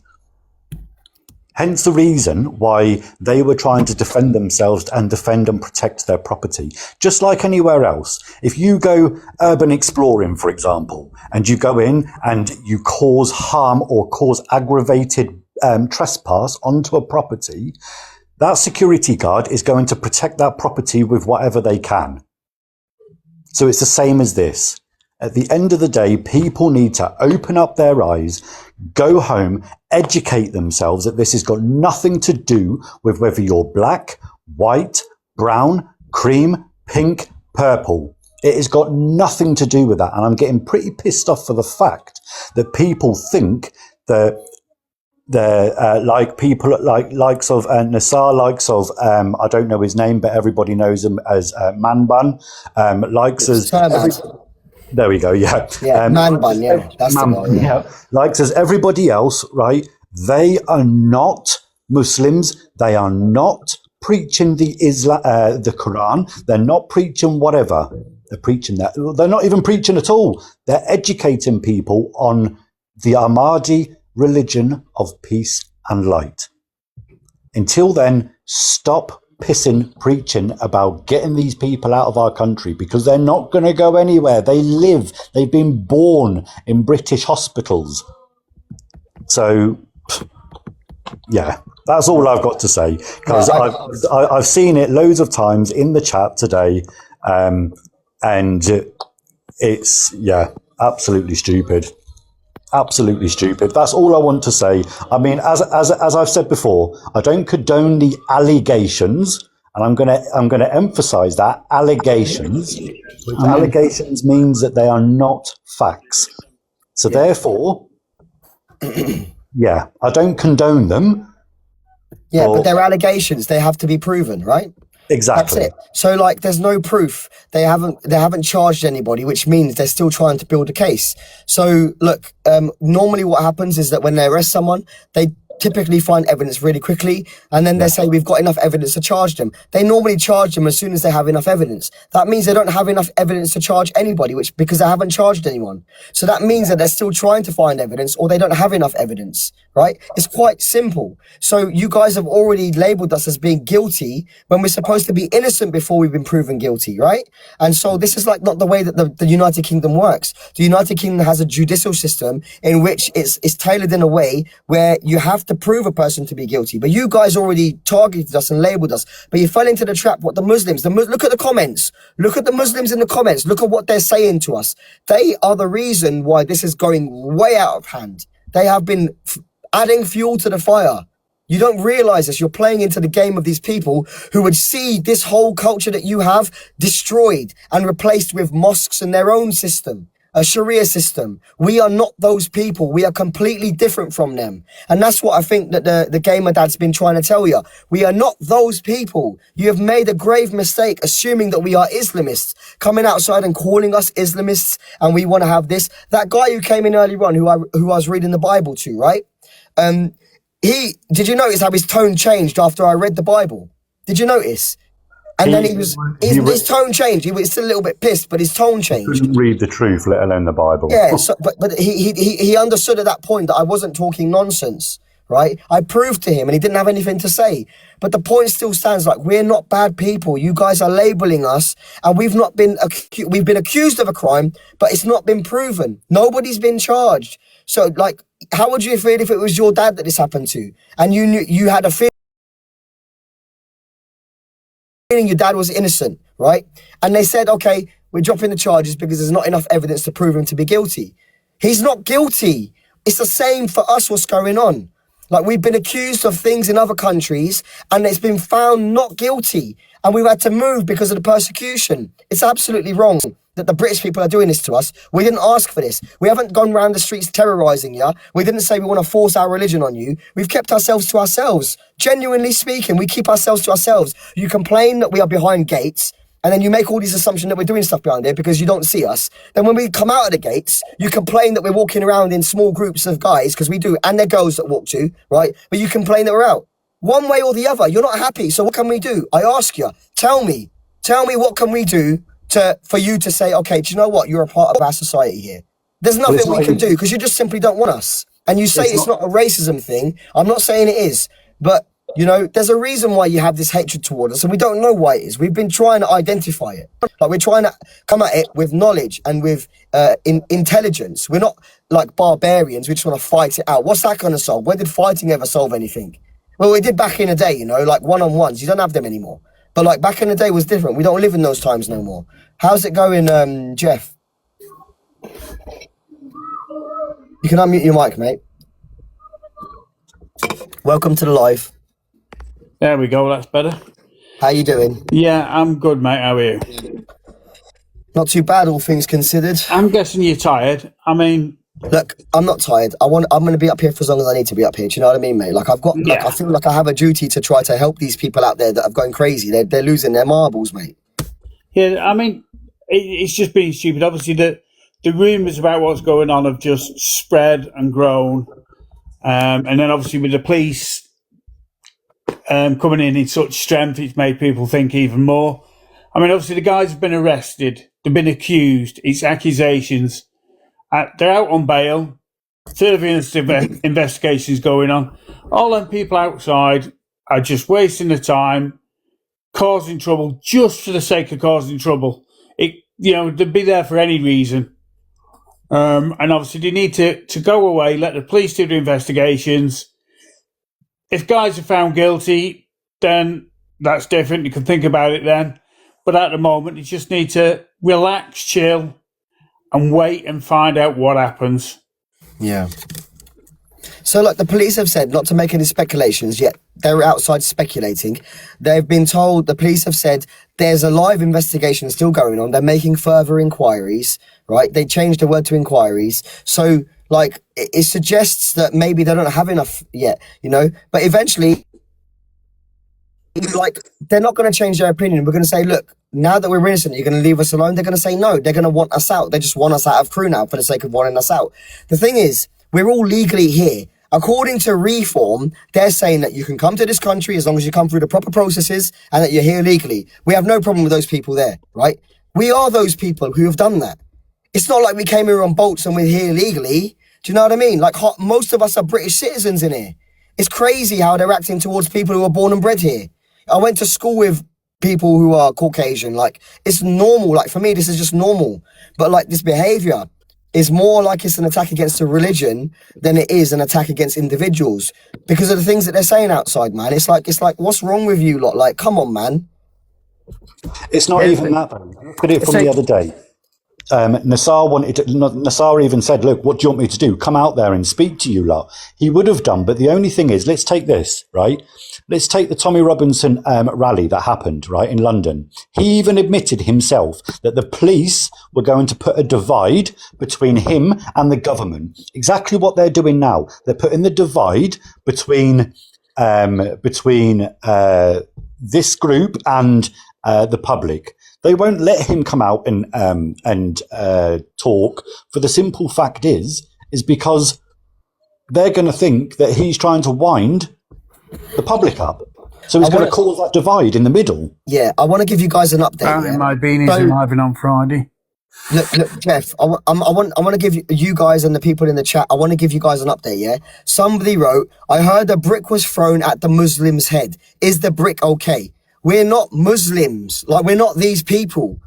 Hence the reason why they were trying to defend themselves and defend and protect their property. Just like anywhere else. If you go urban exploring, for example, and you go in and you cause harm or cause aggravated trespass onto a property, that security guard is going to protect that property with whatever they can. So it's the same as this. At the end of the day, people need to open up their eyes, go home, educate themselves that this has got nothing to do with whether you're black, white, brown, cream, pink, purple. It has got nothing to do with that. And I'm getting pretty pissed off for the fact that people think that like people likes of Nassar, likes of I don't know his name, but everybody knows him as Man Bun, likes as there we go, yeah. Man Bun, yeah. That's the one, yeah. Likes as everybody else, right? They are not Muslims. They are not preaching the Quran. They're not preaching whatever. They're preaching that. They're not even preaching at all. They're educating people on the Ahmadi religion of peace and light. Until then, stop preaching about getting these people out of our country, because they're not going to go anywhere. They've been born in British hospitals. So, yeah, that's all I've got to say, because I've seen it loads of times in the chat today, and it's, absolutely stupid. Absolutely stupid. That's all I want to say. I mean, as I've said before, I don't condone the allegations, and I'm gonna emphasize that allegations. Which allegations means that they are not facts. So therefore, I don't condone them. Yeah, but they're allegations. They have to be proven, right? That's Exactly. it. So like there's no proof. They haven't charged anybody, which means they're still trying to build a case. So look, normally what happens is that when they arrest someone, they typically find evidence really quickly, and then they Yeah. say we've got enough evidence to charge them. They normally charge them as soon as they have enough evidence. That means they don't have enough evidence to charge anybody, which because they haven't charged anyone. So that means that they're still trying to find evidence, or they don't have enough evidence, right? It's quite simple. So you guys have already labeled us as being guilty when we're supposed to be innocent before we've been proven guilty, right? And so this is like not the way that the United Kingdom works. The United Kingdom has a judicial system in which it's tailored in a way where you have to prove a person to be guilty. But you guys already targeted us and labeled us. But you fell into the trap. What the Muslims, look at the comments. Look at the Muslims in the comments. Look at what they're saying to us. They are the reason why this is going way out of hand. They have been adding fuel to the fire. You don't realize this. You're playing into the game of these people who would see this whole culture that you have destroyed and replaced with mosques and their own system, a Sharia system. We are not those people. We are completely different from them. And that's what I think that the gamer dad's been trying to tell you. We are not those people. You have made a grave mistake assuming that we are Islamists, coming outside and calling us Islamists and we want to have this. That guy who came in earlier on, who I was reading the Bible to, right? Did you notice how his tone changed after I read the Bible? Did you notice? And then his tone changed. He was still a little bit pissed, but his tone changed. Couldn't read the truth, let alone the Bible. Yeah, so, but he understood at that point that I wasn't talking nonsense, right? I proved to him and he didn't have anything to say. But the point still stands, like, we're not bad people. You guys are labeling us and we've been accused of a crime, but it's not been proven. Nobody's been charged. So, like, how would you feel if it was your dad that this happened to? And you had a feeling your dad was innocent, right? And they said, okay, we're dropping the charges because there's not enough evidence to prove him to be guilty. He's not guilty. It's the same for us, what's going on. Like, we've been accused of things in other countries and it's been found not guilty. And we've had to move because of the persecution. It's absolutely wrong that the British people are doing this to us. We didn't ask for this. We haven't gone around the streets terrorising you. We didn't say we want to force our religion on you. We've kept ourselves to ourselves. Genuinely speaking, we keep ourselves to ourselves. You complain that we are behind gates, and then you make all these assumptions that we're doing stuff behind there because you don't see us. Then when we come out of the gates, you complain that we're walking around in small groups of guys, because we do, and they're girls that walk too, right? But you complain that we're out. One way or the other, you're not happy. So what can we do? I ask you, tell me what can we do for you to say, okay, do you know what? You're a part of our society here. There's nothing we can do because you just simply don't want us. And you say it's not a racism thing. I'm not saying it is, but you know, there's a reason why you have this hatred toward us, and we don't know why it is. We've been trying to identify it. Like, we're trying to come at it with knowledge and with intelligence. We're not like barbarians. We just want to fight it out. What's that going to solve? Where did fighting ever solve anything? Well, we did back in the day, you know, like one-on-ones. You don't have them anymore. But like back in the day was different. We don't live in those times no more. How's it going, Jeff? You can unmute your mic, mate. Welcome to the live. There we go, that's better. How you doing? Yeah, I'm good, mate. How are you? Not too bad, all things considered. I'm guessing you're tired. I mean, look, I'm not tired. I'm going to be up here for as long as I need to be up here. Do you know what I mean, mate? Like, I feel like I have a duty to try to help these people out there that are going crazy. They're losing their marbles, mate. Yeah, I mean, it's just being stupid. Obviously, the rumours about what's going on have just spread and grown. And then obviously with the police coming in such strength, it's made people think even more. I mean, obviously the guys have been arrested. They've been accused. It's accusations. They're out on bail. Further investigations going on. All them people outside are just wasting the time, causing trouble just for the sake of causing trouble. They'd be there for any reason. And obviously they need to go away, let the police do the investigations. If guys are found guilty, then that's different. You can think about it then. But at the moment, you just need to relax, chill, and wait and find out what happens. Yeah. So, like, the police have said not to make any speculations, yet they're outside speculating. They've been told, the police have said, there's a live investigation still going on. They're making further inquiries, right? They changed the word to inquiries. So, like, it suggests that maybe they don't have enough yet, you know? But eventually, like, they're not going to change their opinion. We're going to say, look, now that we're innocent, you're going to leave us alone. They're going to say no. They're going to want us out. They just want us out of Crewe now for the sake of wanting us out. The thing is, we're all legally here. According to Reform, they're saying that you can come to this country as long as you come through the proper processes and that you're here legally. We have no problem with those people there, right? We are those people who have done that. It's not like we came here on boats and we're here legally. Do you know what I mean? Like, most of us are British citizens in here. It's crazy how they're acting towards people who are born and bred here. I went to school with people who are Caucasian. Like, it's normal. Like, for me, this is just normal. But, like, this behavior is more like it's an attack against a religion than it is an attack against individuals because of the things that they're saying outside, man. It's like, what's wrong with you lot? Like, come on, man. It's not even that, though. Look at it from the other day. Nassar even said, look, what do you want me to do? Come out there and speak to you lot. He would have done, but the only thing is, let's take this, right? Let's take the Tommy Robinson rally that happened, right, in London. He even admitted himself that the police were going to put a divide between him and the government. Exactly what they're doing now. They're putting the divide between this group and the public. They won't let him come out and talk. For the simple fact is because they're going to think that he's trying to wind the public up. So he's going to cause that divide in the middle. Yeah, I want to give you guys an update. Apparently my beanie's arriving on Friday. Look, Jeff, I want to give you guys and the people in the chat, I want to give you guys an update, yeah? Somebody wrote, I heard a brick was thrown at the Muslim's head. Is the brick okay? We're not Muslims. Like, we're not these people.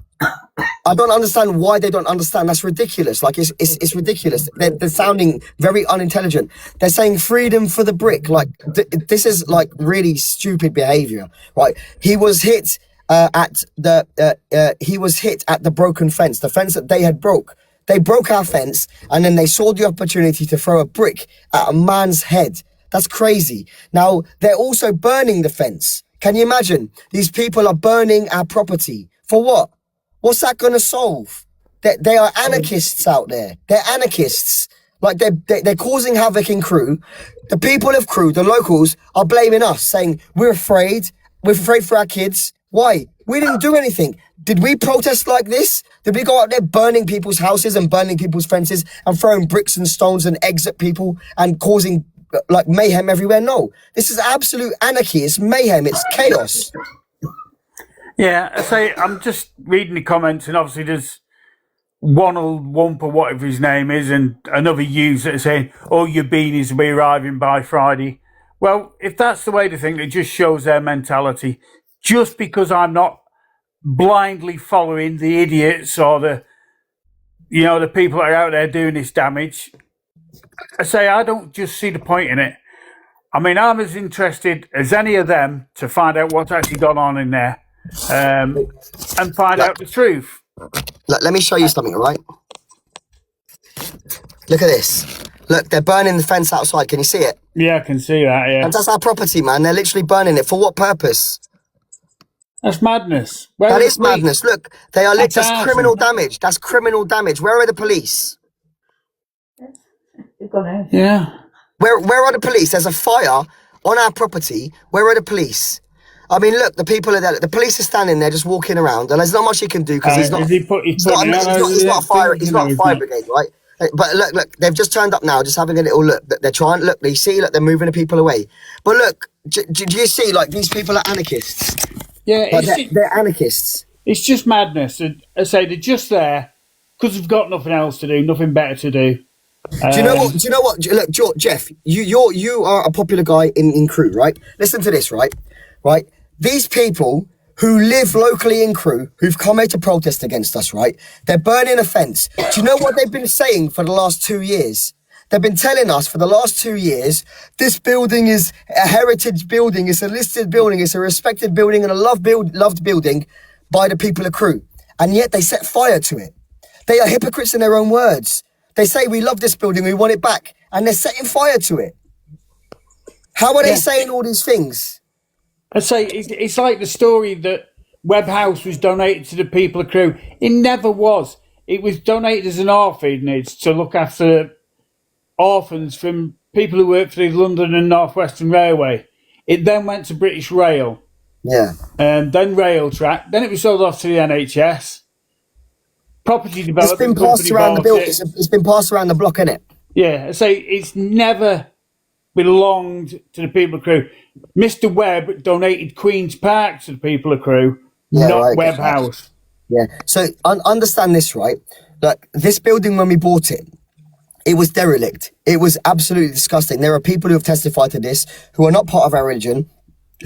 I don't understand why they don't understand. That's ridiculous. Like, it's ridiculous. They're sounding very unintelligent. They're saying freedom for the brick. Like, this is, like, really stupid behavior, right? He was hit at the broken fence, the fence that they had broke. They broke our fence, and then they saw the opportunity to throw a brick at a man's head. That's crazy. Now, they're also burning the fence. Can you imagine? These people are burning our property. For what? What's that going to solve? They are anarchists out there. They're anarchists. Like, they're causing havoc in Crewe. The people of Crewe, the locals, are blaming us, saying, we're afraid. We're afraid for our kids. Why? We didn't do anything. Did we protest like this? Did we go out there burning people's houses and burning people's fences and throwing bricks and stones and eggs at people and causing, like, mayhem everywhere? No. This is absolute anarchy. It's mayhem. It's chaos. Yeah, I say, I'm just reading the comments, and obviously there's Wump or whatever his name is, and another user saying, oh, your beanies will be arriving by Friday. Well, if that's the way to think, it just shows their mentality. Just because I'm not blindly following the idiots or the people that are out there doing this damage, I say I don't just see the point in it. I mean, I'm as interested as any of them to find out what's actually gone on in there and find out the truth. Let me show you something, all right? Look at this. Look, they're burning the fence outside. Can you see it? Yeah, I can see that, yeah. And that's our property, man. They're literally burning it. For what purpose? That's madness. That is madness. Look, they are that's criminal damage. That's criminal damage. Where are the police? Yeah. Where are the police? There's a fire on our property. Where are the police? I mean, look, the people are there. The police are standing there just walking around, and there's not much he can do because he's not a fire brigade, right? But look, they've just turned up now, just having a little look. They're trying, look, they see, look, they're moving the people away. But look, do you see, like, these people are anarchists? Yeah, like they're anarchists. It's just madness. And I say they're just there because they've got nothing else to do, nothing better to do. Do you know what? Look, Jeff, you are a popular guy in Crewe, right? Listen to this, right? Right? These people who live locally in Crewe, who've come here to protest against us, right? They're burning a fence. Do you know what they've been saying for the last 2 years? They've been telling us for the last 2 years, this building is a heritage building, it's a listed building, it's a respected building and a loved building by the people of Crewe. And yet they set fire to it. They are hypocrites in their own words. They say, we love this building, we want it back. And they're setting fire to it. How are they saying all these things? I say, it's like the story that Webb House was donated to the people of Crewe. It never was. It was donated as an orphanage to look after orphans from people who work for the London and North Western Railway. It then went to British Rail. Yeah. then rail track, then it was sold off to the NHS. Property It's development been passed company around the bought building. it. It's been passed around the block, innit? Yeah, I say it's never belonged to the people of Crewe. Mr. Webb donated Queen's Park to the people of Crewe, Yeah, not right, Webb get that. House. Yeah. So understand this, right? Like this building, when we bought it, it was derelict. It was absolutely disgusting. There are people who have testified to this who are not part of our religion,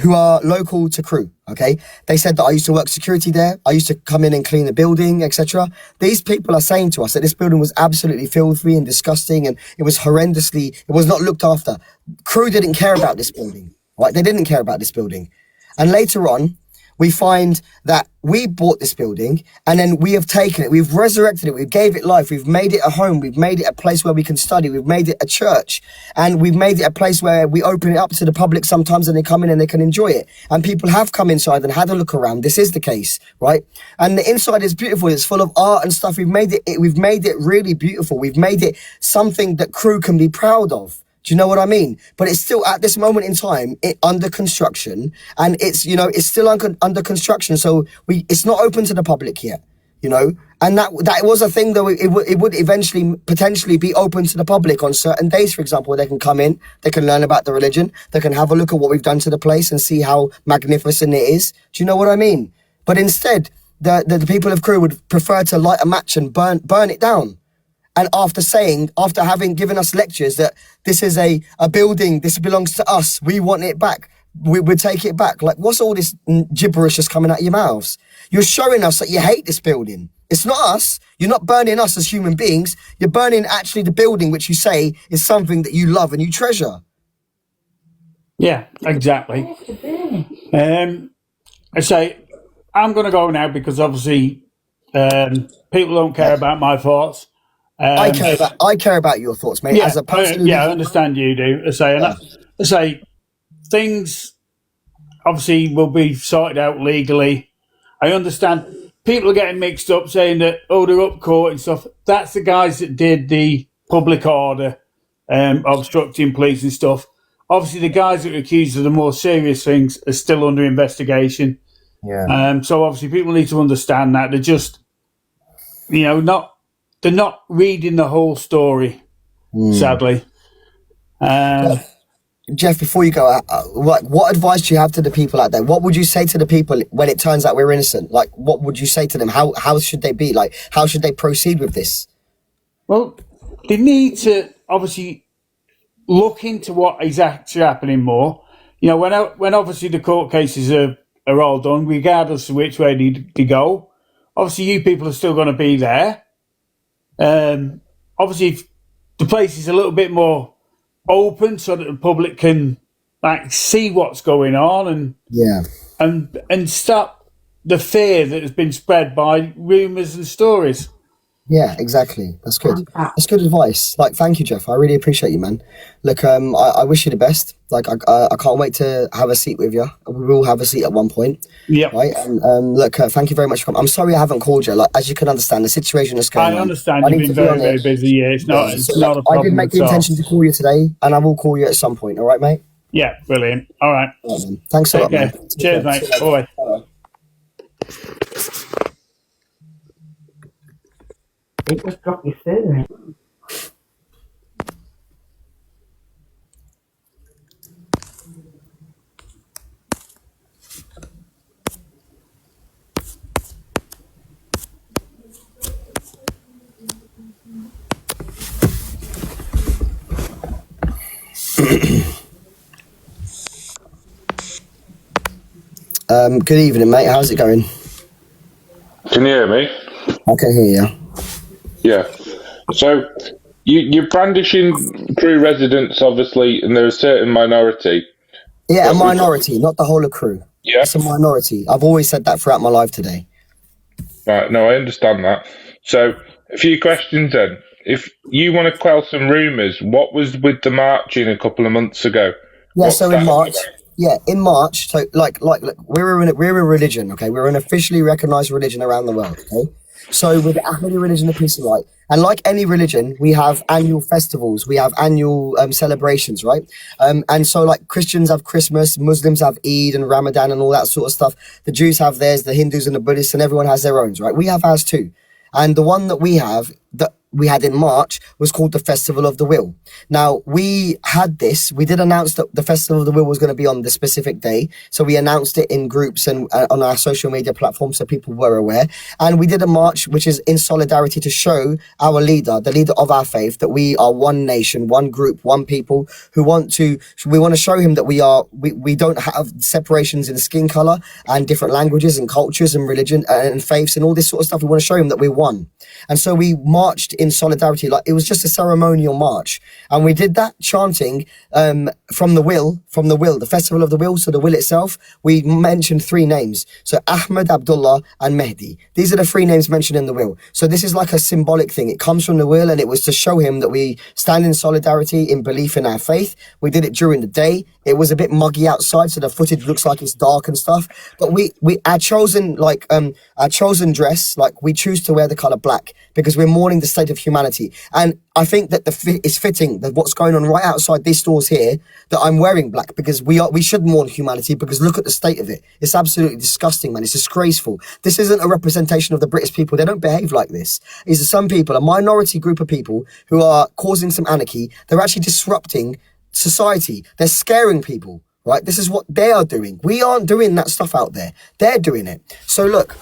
who are local to Crewe, okay? They said that I used to work security there. I used to come in and clean the building, etc. These people are saying to us that this building was absolutely filthy and disgusting, and it was it was not looked after. Crewe didn't care about this building, right? They didn't care about this building. And later on, we find that we bought this building and then we have taken it, we've resurrected it, we gave it life, we've made it a home, we've made it a place where we can study, we've made it a church, and we've made it a place where we open it up to the public sometimes and they come in and they can enjoy it. And people have come inside and had a look around. This is the case, right? And the inside is beautiful, it's full of art and stuff. We've made it really beautiful. We've made it something that Crewe can be proud of. Do you know what I mean? But it's still at this moment in time under construction, and it's still under construction. So it's not open to the public yet, And that was a thing though. It would eventually potentially be open to the public on certain days, for example, where they can come in, they can learn about the religion, they can have a look at what we've done to the place and see how magnificent it is. Do you know what I mean? But instead, the people of Crewe would prefer to light a match and burn it down. And after having given us lectures that this is a building, this belongs to us, we want it back, we'll take it back. Like, what's all this gibberish that's coming out of your mouths? You're showing us that you hate this building. It's not us. You're not burning us as human beings. You're burning actually the building, which you say is something that you love and you treasure. Yeah, exactly. I say, I'm going to go now because obviously people don't care about my thoughts. I care about your thoughts, mate. Yeah, as a person, I understand you do. I say things obviously will be sorted out legally. I understand people are getting mixed up, saying that they're up court and stuff. That's the guys that did the public order, obstructing police and stuff. Obviously, the guys that are accused of the more serious things are still under investigation. Yeah. So obviously, people need to understand that they're just, they're not reading the whole story, sadly. Jeff, before you go, what advice do you have to the people out there? What would you say to the people when it turns out we're innocent? Like, what would you say to them? How should they be? Like, how should they proceed with this? Well, they need to obviously look into what is actually happening more. When obviously the court cases are all done, regardless of which way they go, obviously you people are still going to be there. Obviously, if the place is a little bit more open so that the public can see what's going on and stop the fear that has been spread by rumours and stories. Yeah, exactly. That's good. That's good advice. Like, thank you, Jeff. I really appreciate you, man. Look, I wish you the best. Like, I can't wait to have a seat with you. We will have a seat at one point. Yeah. Right. And look, thank you very much for coming. I'm sorry I haven't called you. Like, as you can understand, the situation is going on. I understand you've been very, very busy. Yeah, it's not a problem. I did make the intention to call you today, and I will call you at some point. All right, mate? Yeah, brilliant. All right. Thanks a lot, man. Cheers, mate. Bye. Just drop your phone. Good evening, mate. How's it going? Can you hear me? I can hear you. Yeah. So you're brandishing Crewe residents, obviously, and they're a certain minority. Yeah, a minority, not the whole of Crewe. Yeah. It's a minority. I've always said that throughout my life today. Right. No, I understand that. So a few questions then. If you want to quell some rumours, what was with the marching a couple of months ago? Yeah, so in March. Yeah, in March. So, look, we're a religion, okay? We're an officially recognised religion around the world, okay? So with the Ahmadi religion, the peace and light, and like any religion, we have annual festivals, we have annual celebrations, right? And so like Christians have Christmas, Muslims have Eid and Ramadan and all that sort of stuff. The Jews have theirs, the Hindus and the Buddhists, and everyone has their own, right? We have ours too. And the one that we had in March was called the Festival of the Wheel. Now, we did announce that the Festival of the Wheel was going to be on the specific day. So we announced it in groups and on our social media platforms so people were aware. And we did a march, which is in solidarity to show our leader, the leader of our faith, that we are one nation, one group, one people we want to show him that we don't have separations in skin color and different languages and cultures and religion and faiths and all this sort of stuff. We want to show him that we're one. And so we marched in solidarity, like it was just a ceremonial march, and we did that chanting from the wheel, the Festival of the Wheel. So the wheel itself, we mentioned 3 names, so Ahmed, Abdullah and Mehdi. These are the 3 names mentioned in the wheel. So this is like a symbolic thing. It comes from the wheel, and it was to show him that we stand in solidarity, in belief in our faith. We did it during the day. It was a bit muggy outside, so the footage looks like it's dark and stuff, but our chosen dress, like we choose to wear the color black because we're mourning the state of humanity. And I think that it's fitting that what's going on right outside these stores here, that I'm wearing black, because we should mourn humanity, because look at the state of it. It's absolutely disgusting, man. It's disgraceful. This isn't a representation of the British people. They don't behave like this. It's some people, a minority group of people who are causing some anarchy. They're actually disrupting society. They're scaring people, right? This is what they are doing. We aren't doing that stuff out there. They're doing it. So look,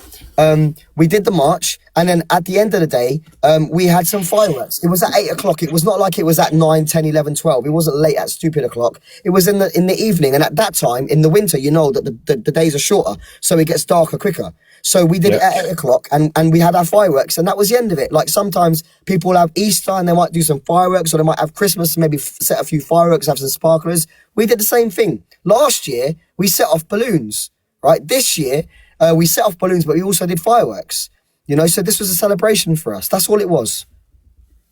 we did the march, and then at the end of the day, we had some fireworks. It was at 8 o'clock. It was not like it was at 9, 10, 11, 12. It wasn't late at stupid o'clock. It was in the evening. And at that time, in the winter, you know that the days are shorter, so it gets darker quicker. So we did it at 8 o'clock, and we had our fireworks, and that was the end of it. Like sometimes people have Easter and they might do some fireworks, or they might have Christmas, maybe set a few fireworks, have some sparklers. We did the same thing. Last year, we set off balloons, right? This year, we set off balloons, but we also did fireworks. You know, so this was a celebration for us. That's all it was.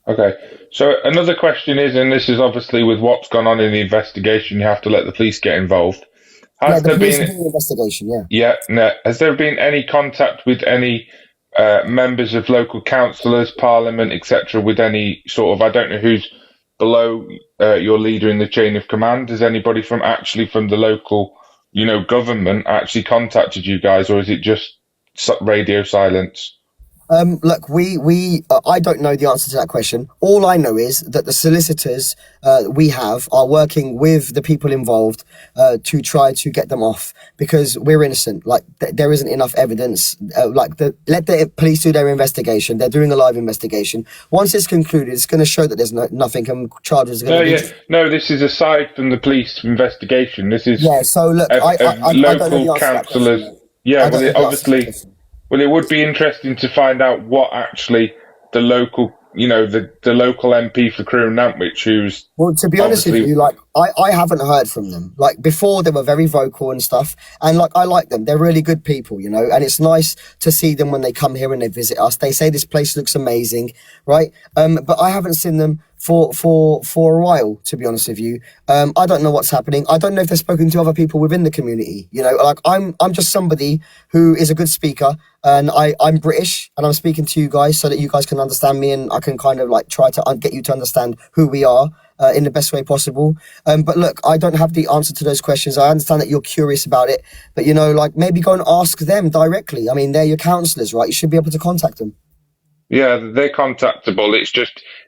Okay. So another question is, and this is obviously with what's gone on in the investigation, you have to let the police get involved. Has the there police been are doing an investigation? Yeah. Yeah. No. Has there been any contact with any members of local councillors, parliament, etc., with any sort of, I don't know who's below your leader in the chain of command? Has anybody from the local, government actually contacted you guys, or is it just radio silence? Look, I don't know the answer to that question. All I know is that the solicitors we have are working with the people involved to try to get them off, because we're innocent. Like there isn't enough evidence. Let the police do their investigation. They're doing a live investigation. Once it's concluded, it's going to show that there's nothing, and charges are going to be. No, this is aside from the police investigation. This is So look, I don't know the local answer to that councillors. question. Yeah, I don't know well, the answer to that obviously. question. Well, it would be interesting to find out what actually the local, the local MP for Crewe and Nantwich, who's... Well, to be honest with you, like, I haven't heard from them. Like, before, they were very vocal and stuff, and, like, I like them. They're really good people, and it's nice to see them when they come here and they visit us. They say this place looks amazing, right? But I haven't seen them for a while, to be honest with you. I don't know what's happening. I don't know if they've spoken to other people within the community, like, I'm just somebody who is a good speaker, and I'm British, and I'm speaking to you guys so that you guys can understand me, and I can kind of like try to get you to understand who we are in the best way possible. But look, I don't have the answer to those questions. I understand that you're curious about it, but like maybe go and ask them directly. I mean, they're your counsellors, right? You should be able to contact them. Yeah, they're contactable.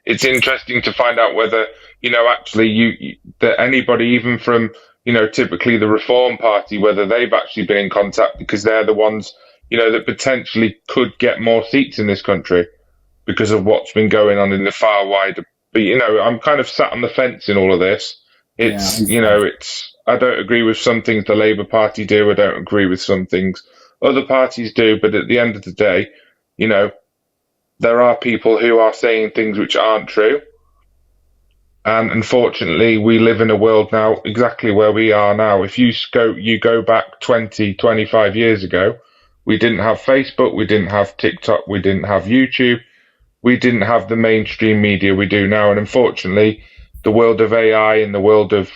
It's interesting to find out whether, actually that anybody, even from, typically the Reform Party, whether they've actually been in contact, because they're the ones, that potentially could get more seats in this country because of what's been going on in the far wider. But, I'm kind of sat on the fence in all of this. I don't agree with some things the Labour Party do. I don't agree with some things other parties do. But at the end of the day, there are people who are saying things which aren't true. And unfortunately, we live in a world now exactly where we are now. If you go back 20, 25 years ago, we didn't have Facebook, we didn't have TikTok, we didn't have YouTube, we didn't have the mainstream media we do now. And unfortunately, the world of AI and the world of,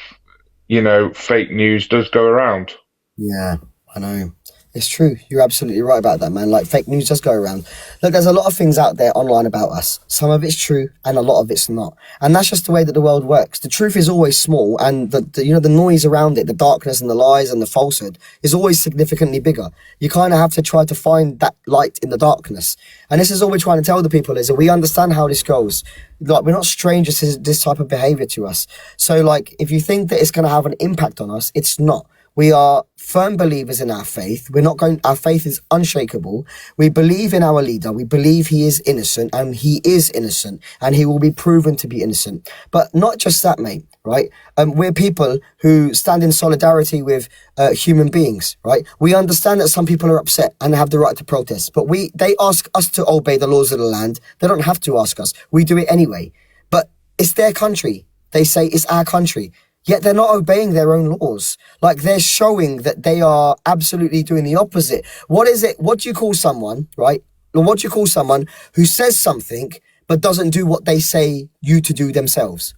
fake news does go around. Yeah, I know. It's true. You're absolutely right about that, man. Like, fake news does go around. Look, there's a lot of things out there online about us. Some of it's true and a lot of it's not. And that's just the way that the world works. The truth is always small, and the noise around it, the darkness and the lies and the falsehood is always significantly bigger. You kind of have to try to find that light in the darkness. And this is all we're trying to tell the people, is that we understand how this goes. Like, we're not strangers to this type of behavior to us. So, like, if you think that it's going to have an impact on us, it's not. We are firm believers in our faith. Our faith is unshakable. We believe in our leader. We believe he is innocent, and he is innocent, and he will be proven to be innocent. But not just that, mate, right? We're people who stand in solidarity with human beings, right? We understand that some people are upset and have the right to protest, but they ask us to obey the laws of the land. They don't have to ask us. We do it anyway. But it's their country. They say it's our country. Yet they're not obeying their own laws. Like, they're showing that they are absolutely doing the opposite. What is it? What do you call someone, right? What do you call someone who says something but doesn't do what they say you to do themselves?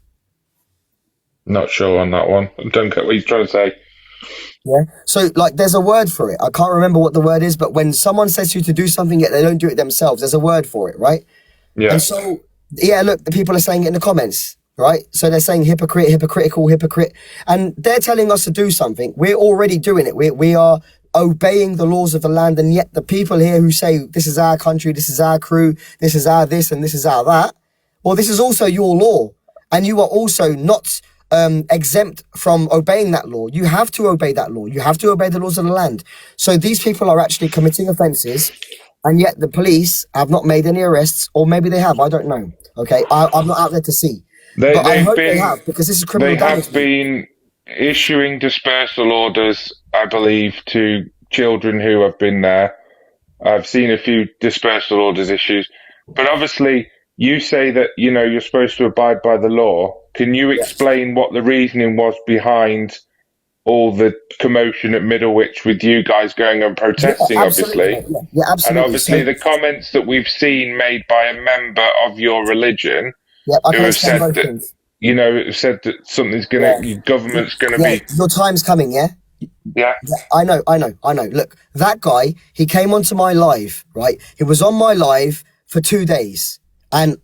Not sure on that one. I don't get what he's trying to say. Yeah. So, like, there's a word for it. I can't remember what the word is, but when someone says to you to do something yet they don't do it themselves, there's a word for it, right? Yeah. And so, yeah, look, the people are saying it in the comments. Right? So they're saying hypocrite, hypocritical, hypocrite. And they're telling us to do something. We're already doing it. We are obeying the laws of the land. And yet the people here who say, this is our country, this is our crew, this is our this, and this is our that. Well, this is also your law. And you are also not exempt from obeying that law. You have to obey that law. You have to obey the laws of the land. So these people are actually committing offences. And yet the police have not made any arrests, or maybe they have. I don't know. Okay. I'm not out there to see. But I hope they have, because this is criminal damage. They have been issuing dispersal orders, I believe, to children who have been there. I've seen a few dispersal orders issued. But obviously, you say that, you're supposed to abide by the law. Can you explain what the reasoning was behind all the commotion at Middlewich with you guys going and protesting, obviously? Yeah, absolutely. And obviously, the comments that we've seen made by a member of your religion, I who have said that, said that something's government's gonna be. Your time's coming, yeah? Yeah. I know. Look, that guy, he came onto my live, right? He was on my live for 2 days, and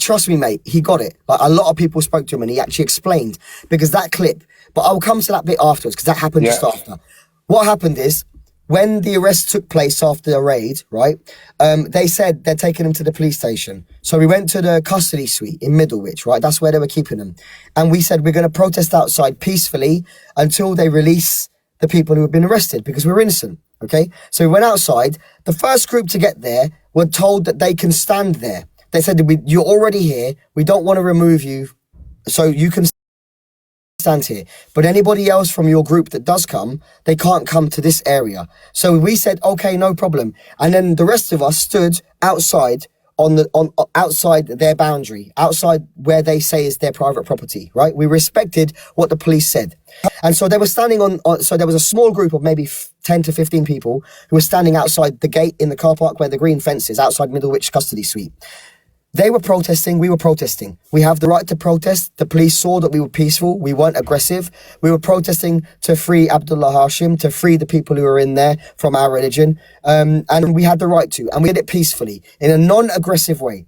trust me, mate, he got it. Like, a lot of people spoke to him, and he actually explained, because that clip, but I'll come to that bit afterwards, because that happened just after. What happened is, when the arrest took place after the raid, right, they said they're taking him to the police station. So we went to the custody suite in Middlewich, right? That's where they were keeping him. And we said, we're going to protest outside peacefully until they release the people who have been arrested, because we're innocent, okay? So we went outside. The first group to get there were told that they can stand there. They said, you're already here. We don't want to remove you, so you can stand here. But anybody else from your group that does come, they can't come to this area. So we said, okay, no problem. And then the rest of us stood outside outside their boundary, outside where they say is their private property, right? We respected what the police said. And so they were standing so there was a small group of maybe 10 to 15 people who were standing outside the gate in the car park where the green fence is, outside Middlewich custody suite. They were protesting, we were protesting. We have the right to protest. The police saw that we were peaceful, we weren't aggressive. We were protesting to free Abdullah Hashim, to free the people who were in there from our religion. And we had the right to, and we did it peacefully, in a non-aggressive way.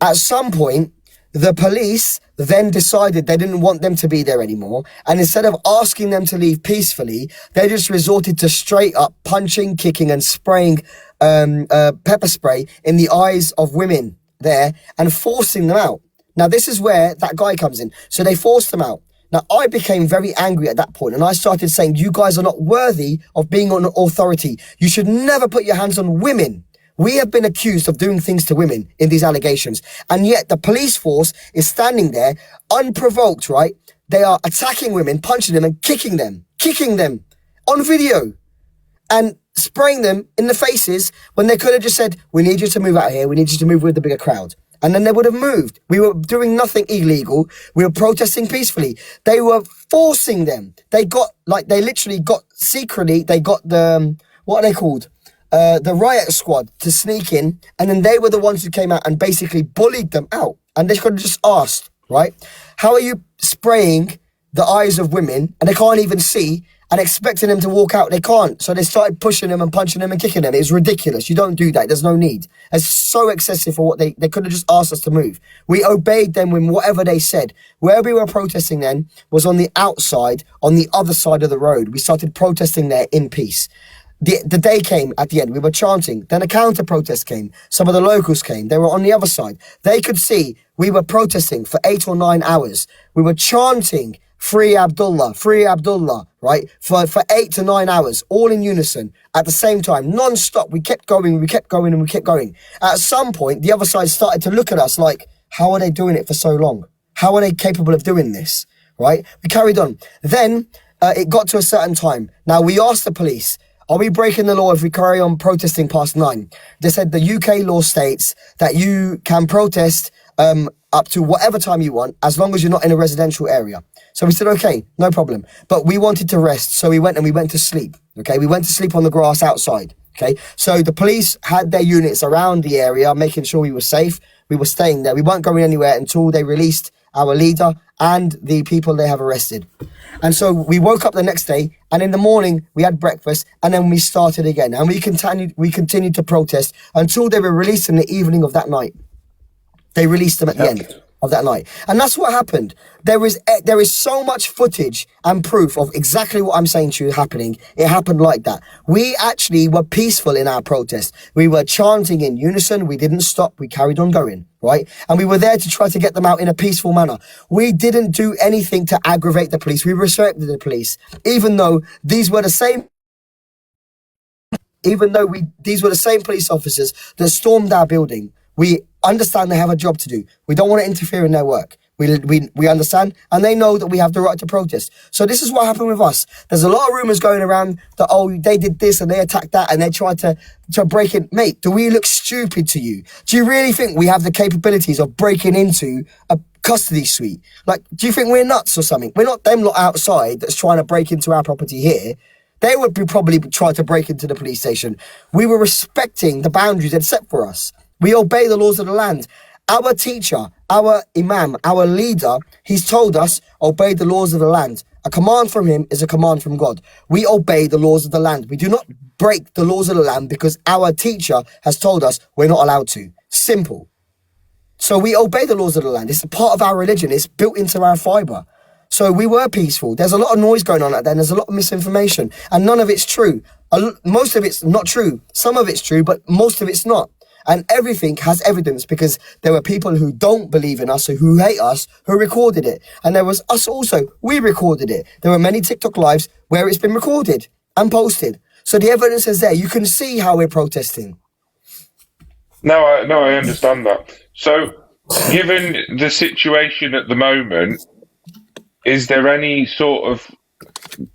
At some point, the police then decided they didn't want them to be there anymore. And instead of asking them to leave peacefully, they just resorted to straight up punching, kicking, and spraying pepper spray in the eyes of women there and forcing them out. Now, this is where that guy comes in. So they forced them out. Now, I became very angry at that point, and I started saying, you guys are not worthy of being on authority. You should never put your hands on women. We have been accused of doing things to women in these allegations, and yet the police force is standing there unprovoked, right? They are attacking women, punching them and kicking them on video and spraying them in the faces when they could have just said, we need you to move out here. We need you to move with the bigger crowd. And then they would have moved. We were doing nothing illegal. We were protesting peacefully. They were forcing them. They got the, what are they called? The riot squad to sneak in. And then they were the ones who came out and basically bullied them out. And they could have just asked, right? How are you spraying the eyes of women, and they can't even see, and expecting them to walk out, they can't. So they started pushing them and punching them and kicking them. It's ridiculous. You don't do that. There's no need. It's so excessive for what they could have just asked us to move. We obeyed them with whatever they said. Where we were protesting then was on the outside, on the other side of the road. We started protesting there in peace. The day came at the end. We were chanting. Then a counter protest came. Some of the locals came. They were on the other side. They could see we were protesting for 8 or 9 hours. We were chanting, free Abdullah, right? For 8 to 9 hours, all in unison at the same time, non-stop. We kept going, and we kept going. At some point, the other side started to look at us like, how are they doing it for so long? How are they capable of doing this, right? We carried on. Then it got to a certain time. Now, we asked the police, are we breaking the law if we carry on protesting past 9? They said the UK law states that you can protest up to whatever time you want, as long as you're not in a residential area. So we said, okay, no problem. But we wanted to rest, so we went to sleep, okay? We went to sleep on the grass outside, okay? So the police had their units around the area, making sure we were safe. We were staying there. We weren't going anywhere until they released our leader and the people they have arrested. And so we woke up the next day, and in the morning we had breakfast, and then we started again. And we continued to protest until they were released in the evening of that night. They released them at the end of that night. And that's what happened. There is so much footage and proof of exactly what I'm saying to you happening. It happened like that. We actually were peaceful in our protest. We were chanting in unison. We didn't stop. We carried on going, right? And we were there to try to get them out in a peaceful manner. We didn't do anything to aggravate the police. We respected the police, even though these were the same police officers that stormed our building. We understand they have a job to do. We don't want to interfere in their work. We understand, and they know that we have the right to protest. So this is what happened with us. There's a lot of rumours going around that, oh, they did this and they attacked that and they tried to break it. Mate, do we look stupid to you? Do you really think we have the capabilities of breaking into a custody suite? Like, do you think we're nuts or something? We're not them lot outside that's trying to break into our property here. They would probably try to break into the police station. We were respecting the boundaries they'd set for us. We obey the laws of the land. Our teacher, our imam, our leader, he's told us, obey the laws of the land. A command from him is a command from God. We obey the laws of the land. We do not break the laws of the land because our teacher has told us we're not allowed to. Simple. So we obey the laws of the land. It's a part of our religion. It's built into our fibre. So we were peaceful. There's a lot of noise going on out there, and there's a lot of misinformation, and none of it's true. Most of it's not true. Some of it's true, but most of it's not. And everything has evidence because there were people who don't believe in us, who hate us, who recorded it. And there was us also. We recorded it. There were many TikTok lives where it's been recorded and posted. So the evidence is there. You can see how we're protesting. No, I understand that. So, given the situation at the moment, is there any sort of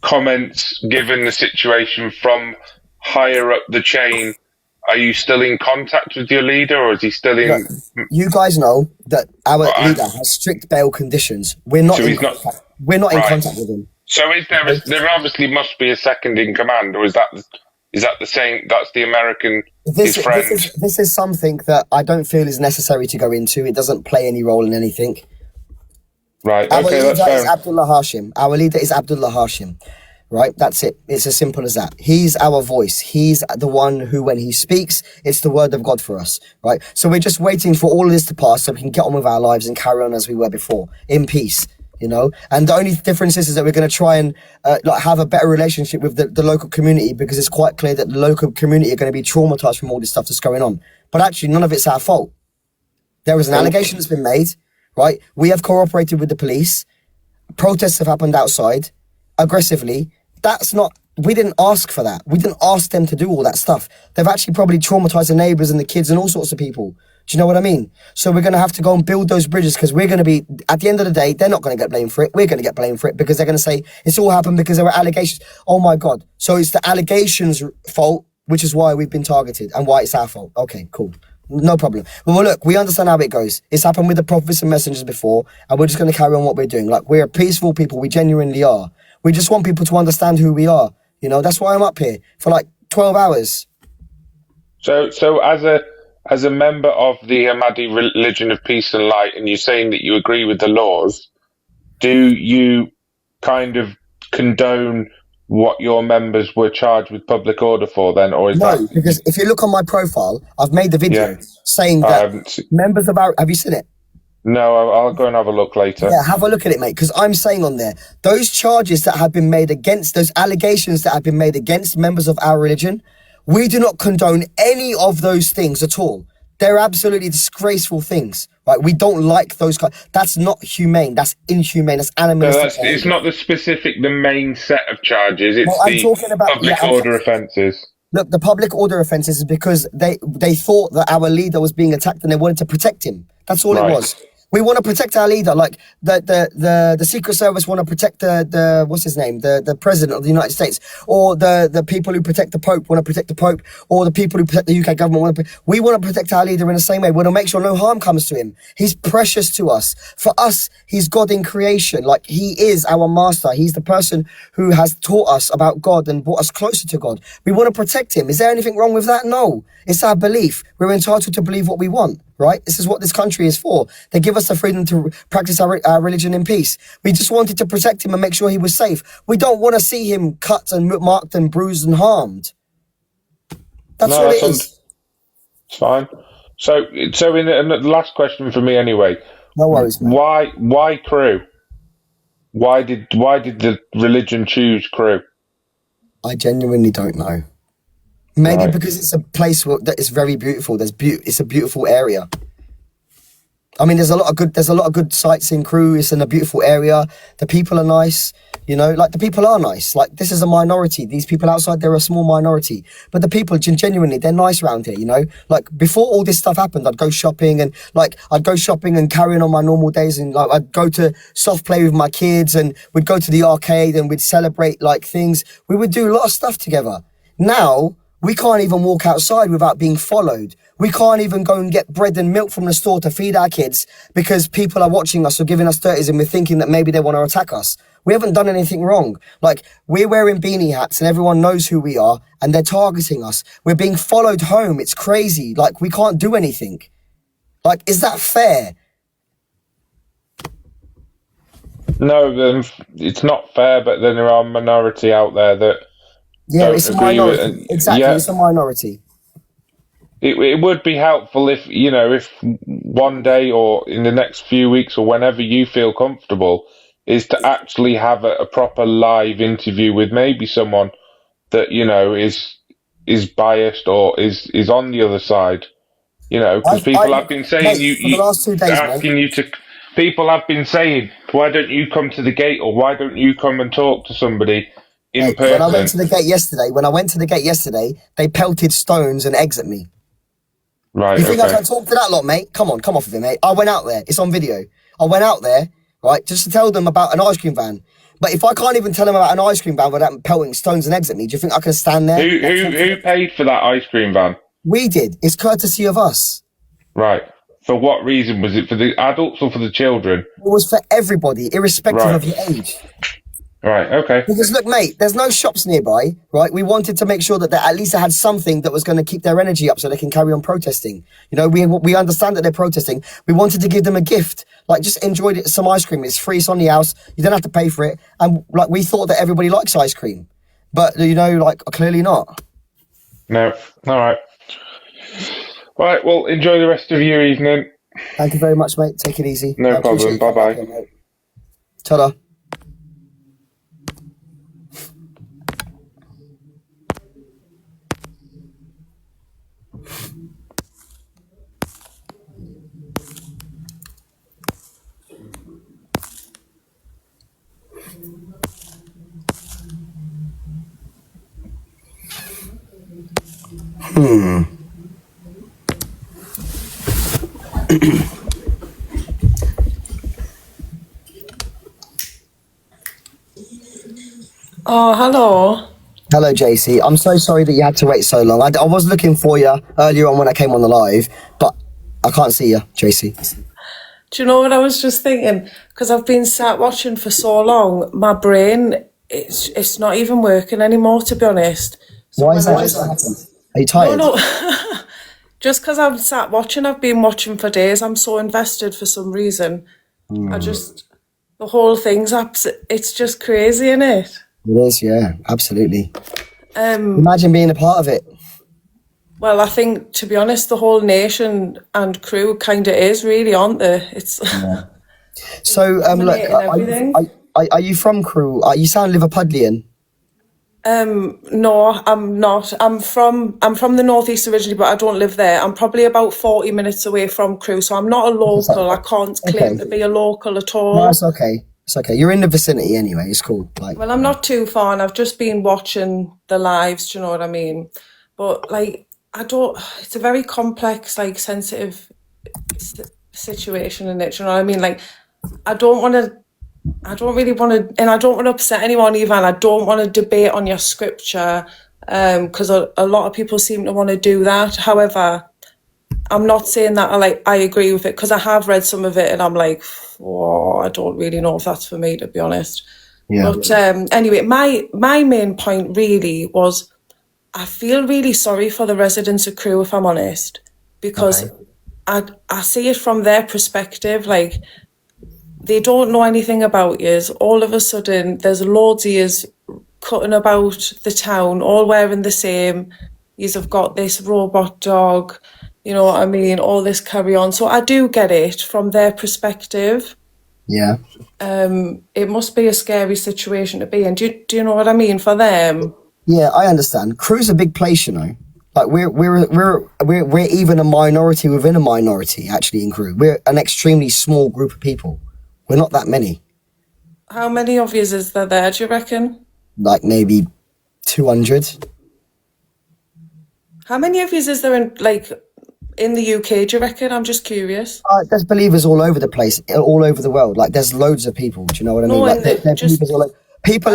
comments given the situation from higher up the chain? Are you still in contact with your leader, or is he still in? Look, you guys know that our leader has strict bail conditions. We're not in contact. We're not in contact with him. So is there? There obviously must be a second in command, or is that the same? That's the American. His friend. This is something that I don't feel is necessary to go into. It doesn't play any role in anything. Right. Our Okay. leader That's fair. is Abdullah Hashim. Our leader is Abdullah Hashim. Right, that's it. It's as simple as that. He's our voice. He's the one who, when he speaks, it's the word of God for us, right? So we're just waiting for all of this to pass so we can get on with our lives and carry on as we were before, in peace, you know? And the only difference is that we're going to try and have a better relationship with the local community, because it's quite clear that the local community are going to be traumatized from all this stuff that's going on. But actually, none of it's our fault. There is an allegation that's been made, right? We have cooperated with the police. Protests have happened outside aggressively. We didn't ask for that. We didn't ask them to do all that stuff. They've actually probably traumatized the neighbors and the kids and all sorts of people. Do you know what I mean? So we're going to have to go and build those bridges, because we're going to be, at the end of the day, they're not going to get blamed for it. We're going to get blamed for it because they're going to say it's all happened because there were allegations. Oh my God. So it's the allegations' fault, which is why we've been targeted and why it's our fault. Okay, cool. No problem. Well, look, we understand how it goes. It's happened with the prophets and messengers before, and we're just going to carry on what we're doing. Like, we're a peaceful people. We genuinely are. We just want people to understand who we are. You know, that's why I'm up here for like 12 hours. So as a member of the Ahmadi religion of peace and light, and you're saying that you agree with the laws, do you kind of condone what your members were charged with public order for then, or is No, that because if you look on my profile, I've made the video Yeah. saying I that haven't members of our. Have you seen it? No, I'll go and have a look later. Yeah, have a look at it, mate. Because I'm saying on there, those charges that have been made against, those allegations that have been made against members of our religion, we do not condone any of those things at all. They're absolutely disgraceful things, right? We don't like those kind. That's not humane. That's inhumane. That's So animalistic. it's not the main set of charges. It's Well, I'm the talking about- public yeah, I'm order talking- offences. Look, the public order offences is because they thought that our leader was being attacked and they wanted to protect him. That's all Right. it was. We want to protect our leader, like the Secret Service want to protect the what's his name, the President of the United States, or the people who protect the Pope want to protect the Pope, or the people who protect the UK government want to. We want to protect our leader in the same way. We want to make sure no harm comes to him. He's precious to us. For us, he's God in creation. Like, he is our master. He's the person who has taught us about God and brought us closer to God. We want to protect him. Is there anything wrong with that? No. It's our belief. We're entitled to believe what we want. Right? This is what this country is for. They give us the freedom to practice our religion in peace. We just wanted to protect him and make sure he was safe. We don't want to see him cut and marked and bruised and harmed. That's all it is. It's fine. So in the last question for me anyway. No worries, man. Why Crewe? Why did the religion choose Crewe? I genuinely don't know. Maybe Right. because it's a place that is very beautiful. It's a beautiful area. I mean, there's a lot of good sites in Crewe. It's in a beautiful area. The people are nice. You know, like, the people are nice. Like, this is a minority. These people outside, they're a small minority. But the people, genuinely, they're nice around here, you know? Like, before all this stuff happened, I'd go shopping and carrying on my normal days, and like, I'd go to soft play with my kids, and we'd go to the arcade and we'd celebrate like things. We would do a lot of stuff together. Now, we can't even walk outside without being followed. We can't even go and get bread and milk from the store to feed our kids because people are watching us or giving us dirties, and we're thinking that maybe they want to attack us. We haven't done anything wrong. Like, we're wearing beanie hats and everyone knows who we are, and they're targeting us. We're being followed home. It's crazy. Like, we can't do anything. Like, is that fair? No, then it's not fair. But then there are a minority out there that Yeah, don't it's a agree with minority. it. Exactly, Yeah. it's a minority. It would be helpful if one day or in the next few weeks or whenever you feel comfortable is to actually have a proper live interview with maybe someone that is biased or is on the other side. Because people have been saying mate, for the last 2 days, asking you to. People have been saying, why don't you come to the gate, or why don't you come and talk to somebody in Mate, person? when I went to the gate yesterday, they pelted stones and eggs at me. Right. You think I Okay. can talk to that lot, mate? Come on, come off of it, mate. I went out there. It's on video. I went out there, right, just to tell them about an ice cream van. But if I can't even tell them about an ice cream van without pelting stones and eggs at me, do you think I can stand there? Who paid for that ice cream van? We did. It's courtesy of us. Right. For what reason? Was it for the adults or for the children? It was for everybody, irrespective Right. of your age. Right. Okay. Because look, mate, there's no shops nearby, right? We wanted to make sure that they at least had something that was going to keep their energy up so they can carry on protesting. We understand that they're protesting. We wanted to give them a gift, like, just enjoy some ice cream. It's free, it's on the house. You don't have to pay for it. And like, we thought that everybody likes ice cream, but clearly not. No. All right. Right. Well, enjoy the rest of your evening. Thank you very much, mate. Take it easy. No I appreciate problem. it. Bye-bye. Ta-da. Oh, hello. Hello, JC. I'm so sorry that you had to wait so long. I was looking for you earlier on when I came on the live, but I can't see you, JC. Do you know what I was just thinking? Because I've been sat watching for so long, my brain, it's not even working anymore, to be honest. So Why is when that? I What's happened? Are you tired? No. Just because I'm sat watching, I've been watching for days. I'm so invested for some reason. The whole thing's it's just crazy, isn't it? It is, yeah, absolutely. Um, Imagine being a part of it. well, I think, to be honest, the whole nation and crew kind of is really, aren't they? It's So, look, dominating everything. are you from Crewe? You sound Liverpudlian. No, I'm not. I'm from the northeast originally, but I don't live there. I'm probably about 40 minutes away from Crewe, so I'm not a local. I can't claim to be a local at all. No, it's okay. It's okay. You're in the vicinity anyway. It's cool. Like, Well, I'm not too far, and I've just been watching the lives. Do you know what I mean? But like, I don't. It's a very complex, like, sensitive situation in it. Do you know what I mean? Like, I don't really want to, and I don't want to upset anyone either. And I don't want to debate on your scripture, because a lot of people seem to want to do that. However, I'm not saying that I agree with it, because I have read some of it and I'm like, oh, I don't really know if that's for me, to be honest. yeah. But anyway, my main point really was, I feel really sorry for the residents of Crewe, if I'm honest, because I see it from their perspective. Like, they don't know anything about yous. All of a sudden, there's loads of yous cutting about the town, all wearing the same. Yous have got this robot dog, you know what I mean? All this carry on. So I do get it from their perspective. Yeah. It must be a scary situation to be in. Do you know what I mean for them? Yeah, I understand. Crewe's a big place, you know. Like we're even a minority within a minority, actually, in Crewe. We're an extremely small group of people. We're not that many. How many of yous is there, do you reckon? Like maybe 200. How many of yous is there in the UK, do you reckon? I'm just curious. There's believers all over the place, all over the world. Like there's loads of people. Do you know what I mean? No, Like and there are just believers all over.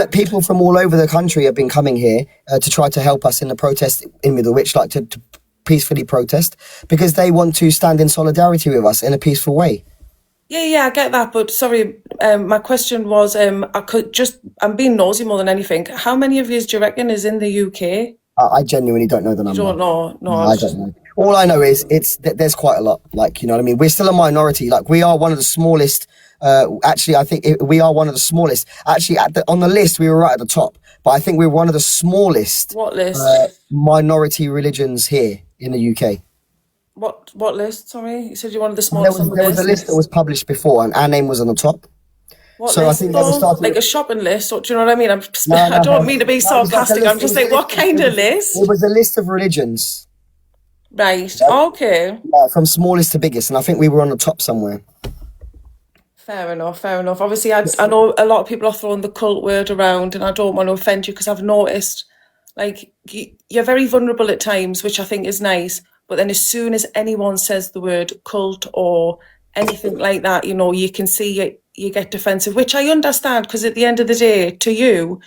People from all over the country have been coming here to try to help us in the protest in Middlewich, like to peacefully protest, because they want to stand in solidarity with us in a peaceful way. Yeah, I get that, but sorry, my question was, I'm being nosy more than anything. How many of yous do you reckon is in the UK? I genuinely don't know the number. You don't know? No, I don't know. All I know is there's quite a lot. Like, you know what I mean? We're still a minority. Like, we are one of the smallest. Actually, I think we are one of the smallest. Actually, on the list, we were right at the top. But I think we're one of the smallest What list? minority religions here in the UK. What list? Sorry, you said you're one of the There smallest on the was a list that was published before, and our name was on the top. What So I list think that was though? started. Like a shopping list? Or, do you know what I mean? No, I no, don't no. mean to be That was like a sarcastic. list. I'm just like, what kind of list? It was a list of religions, Right. Okay. from smallest to biggest, and I think we were on the top somewhere. Fair enough. Obviously, I know a lot of people are throwing the cult word around, and I don't want to offend you, because I've noticed, like, you're very vulnerable at times, which I think is nice. But then as soon as anyone says the word cult or anything like that, you know, you can see you get defensive, which I understand, because at the end of the day, to you,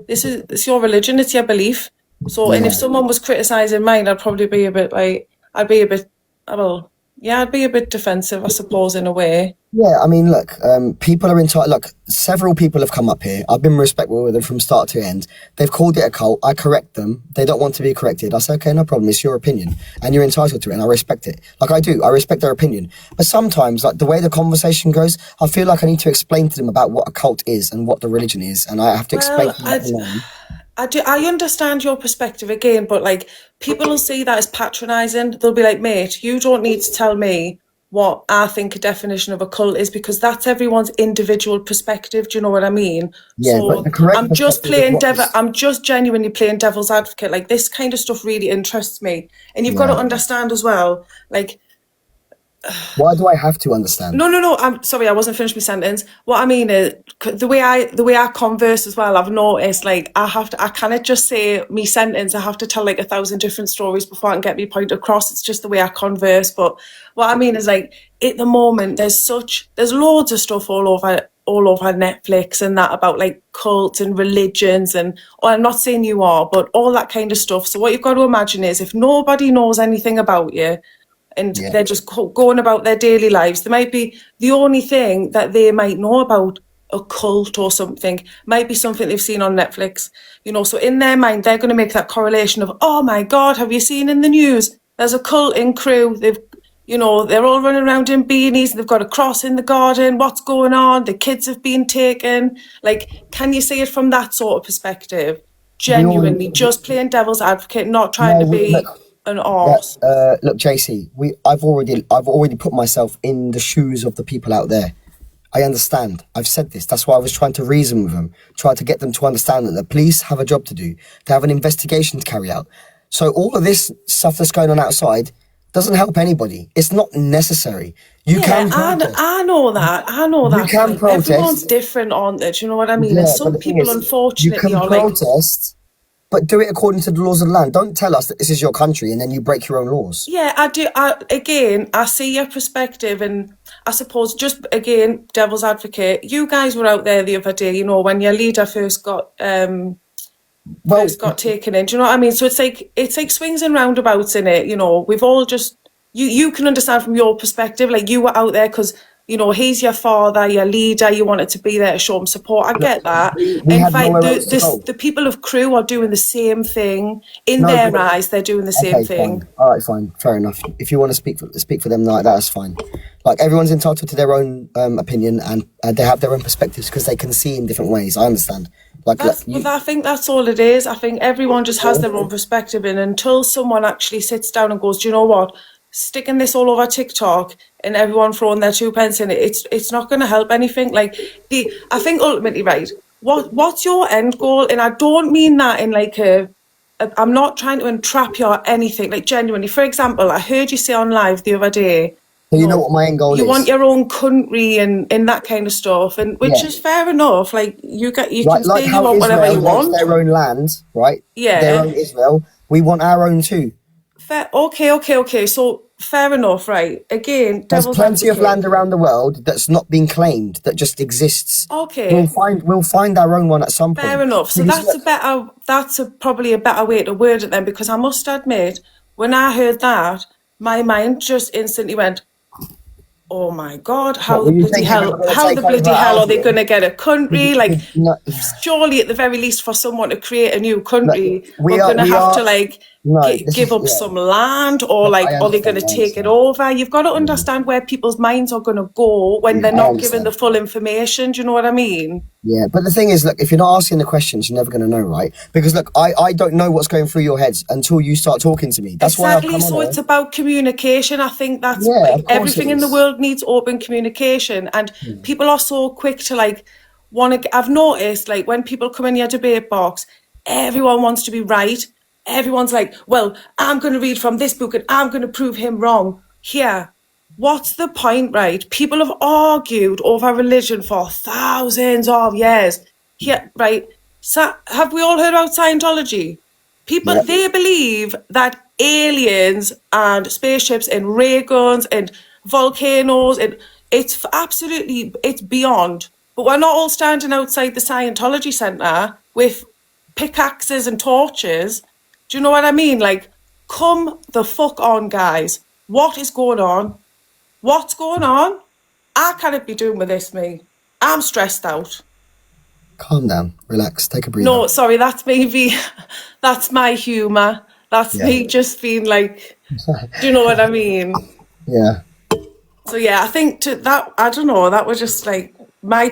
it's your religion, it's your belief. So, and if someone was criticising mine, I'd probably be a bit like, I'd be a bit defensive, I suppose, in a way. Yeah, I mean, look, people are entitled. Look, several people have come up here. I've been respectful with them from start to end. They've called it a cult. I correct them. They don't want to be corrected. I say, okay, no problem. It's your opinion, and you're entitled to it, and I respect it. Like I do, I respect their opinion. But sometimes, like the way the conversation goes, I feel like I need to explain to them about what a cult is and what the religion is, and I have to explain to them. I understand your perspective again, but like, people will see that as patronising. They'll be like, mate, you don't need to tell me what I think a definition of a cult is, because that's everyone's individual perspective. Do you know what I mean? Yeah, So but the correct I'm just perspective is playing I'm just genuinely playing devil's advocate. Like, this kind of stuff really interests me, and you've got to understand as well. Like, why do I have to understand? No. I'm sorry, I wasn't finished my sentence. What I mean is, the way I converse as well, I've noticed, like, I cannot just say me sentence. I have to tell like 1,000 different stories before I can get my point across. It's just the way I converse. But what I mean is, like, at the moment, there's loads of stuff all over Netflix and that about like cults and religions, and I'm not saying you are, but all that kind of stuff. So what you've got to imagine is, if nobody knows anything about you, and they're just going about their daily lives, there might be the only thing that they might know about a cult or something might be something they've seen on Netflix, you know. So in their mind, they're going to make that correlation of, oh my God, have you seen in the news? There's a cult in Crewe. You know, they're all running around in beanies. They've got a cross in the garden. What's going on? The kids have been taken. Like, can you see it from that sort of perspective? Genuinely, just playing devil's advocate, not trying to be an arse. Look, JC, I've already put myself in the shoes of the people out there. I understand. I've said this. That's why I was trying to reason with them, try to get them to understand that the police have a job to do. They have an investigation to carry out. So all of this stuff that's going on outside doesn't help anybody. It's not necessary. You can protest. I know that. You can like, protest. Everyone's different, aren't they? Do you know what I mean? Yeah, And but some the thing people, is, unfortunately, you are can like, protest, but do it according to the laws of the land. Don't tell us that this is your country and then you break your own laws. yeah, I do. I see your perspective, and I suppose just again, devil's advocate. You guys were out there the other day, you know, when your leader first got taken in. Do you know what I mean? So it's like swings and roundabouts in it. You know, we've all just you can understand from your perspective. Like, you were out there because, you know, he's your father, your leader. You wanted to be there to show him support. I get that. In fact, the people of Crewe are doing the same thing. In their eyes, they're doing the same thing. Fine. All right, fine, fair enough. If you want to speak for them like that, that's fine. Like, everyone's entitled to their own opinion, and they have their own perspectives because they can see in different ways. I understand. Like, But I think that's all it is. I think everyone just has their own perspective, and until someone actually sits down and goes, do you know what? Sticking this all over TikTok and everyone throwing their 2 pence in it, it's not going to help anything. Like, I think ultimately, right, what's your end goal? And I don't mean that in like I'm not trying to entrap you or anything. Like, genuinely, for example, I heard you say on live the other day, so you know what my end goal is. You want your own country and that kind of stuff, and which is fair enough. Like, you can say you want whatever you want. Their own land, right? Yeah. Their own Israel. We want our own too. Fair. Okay. So fair enough, right? Again, there's plenty of land around the world that's not been claimed, that just exists. Okay. We'll find our own one at some point. Fair enough. So that's probably a better way to word it then, because I must admit, when I heard that, my mind just instantly went, oh my God, how the bloody hell are they going to get a country? Like, surely at the very least for someone to create a new country, we're going to have to give up some land, or like, are they going to take it over? You've got to understand where people's minds are going to go when they're not given the full information. Do you know what I mean? Yeah, but the thing is, look, if you're not asking the questions, you're never going to know, right? Because look, I don't know what's going through your heads until you start talking to me. That's why I've come on. So it's about communication. I think that's everything in the world needs open communication, and people are so quick to I've noticed, like, when people come in your debate box, everyone wants to be right. Everyone's like, well, I'm going to read from this book and I'm going to prove him wrong. Here, what's the point, right? People have argued over religion for thousands of years. Here, right? So, have we all heard about Scientology? People, they believe that aliens and spaceships and ray guns and volcanoes, and it's beyond. But we're not all standing outside the Scientology Centre with pickaxes and torches. Do you know what I mean? Like, come the fuck on, guys. What is going on? What's going on? I can't be doing with this, me. I'm stressed out. Calm down, relax, take a breather. No, sorry, that's my humour. That's me just being like, do you know what I mean? Yeah. So yeah, I think I don't know, that was just like I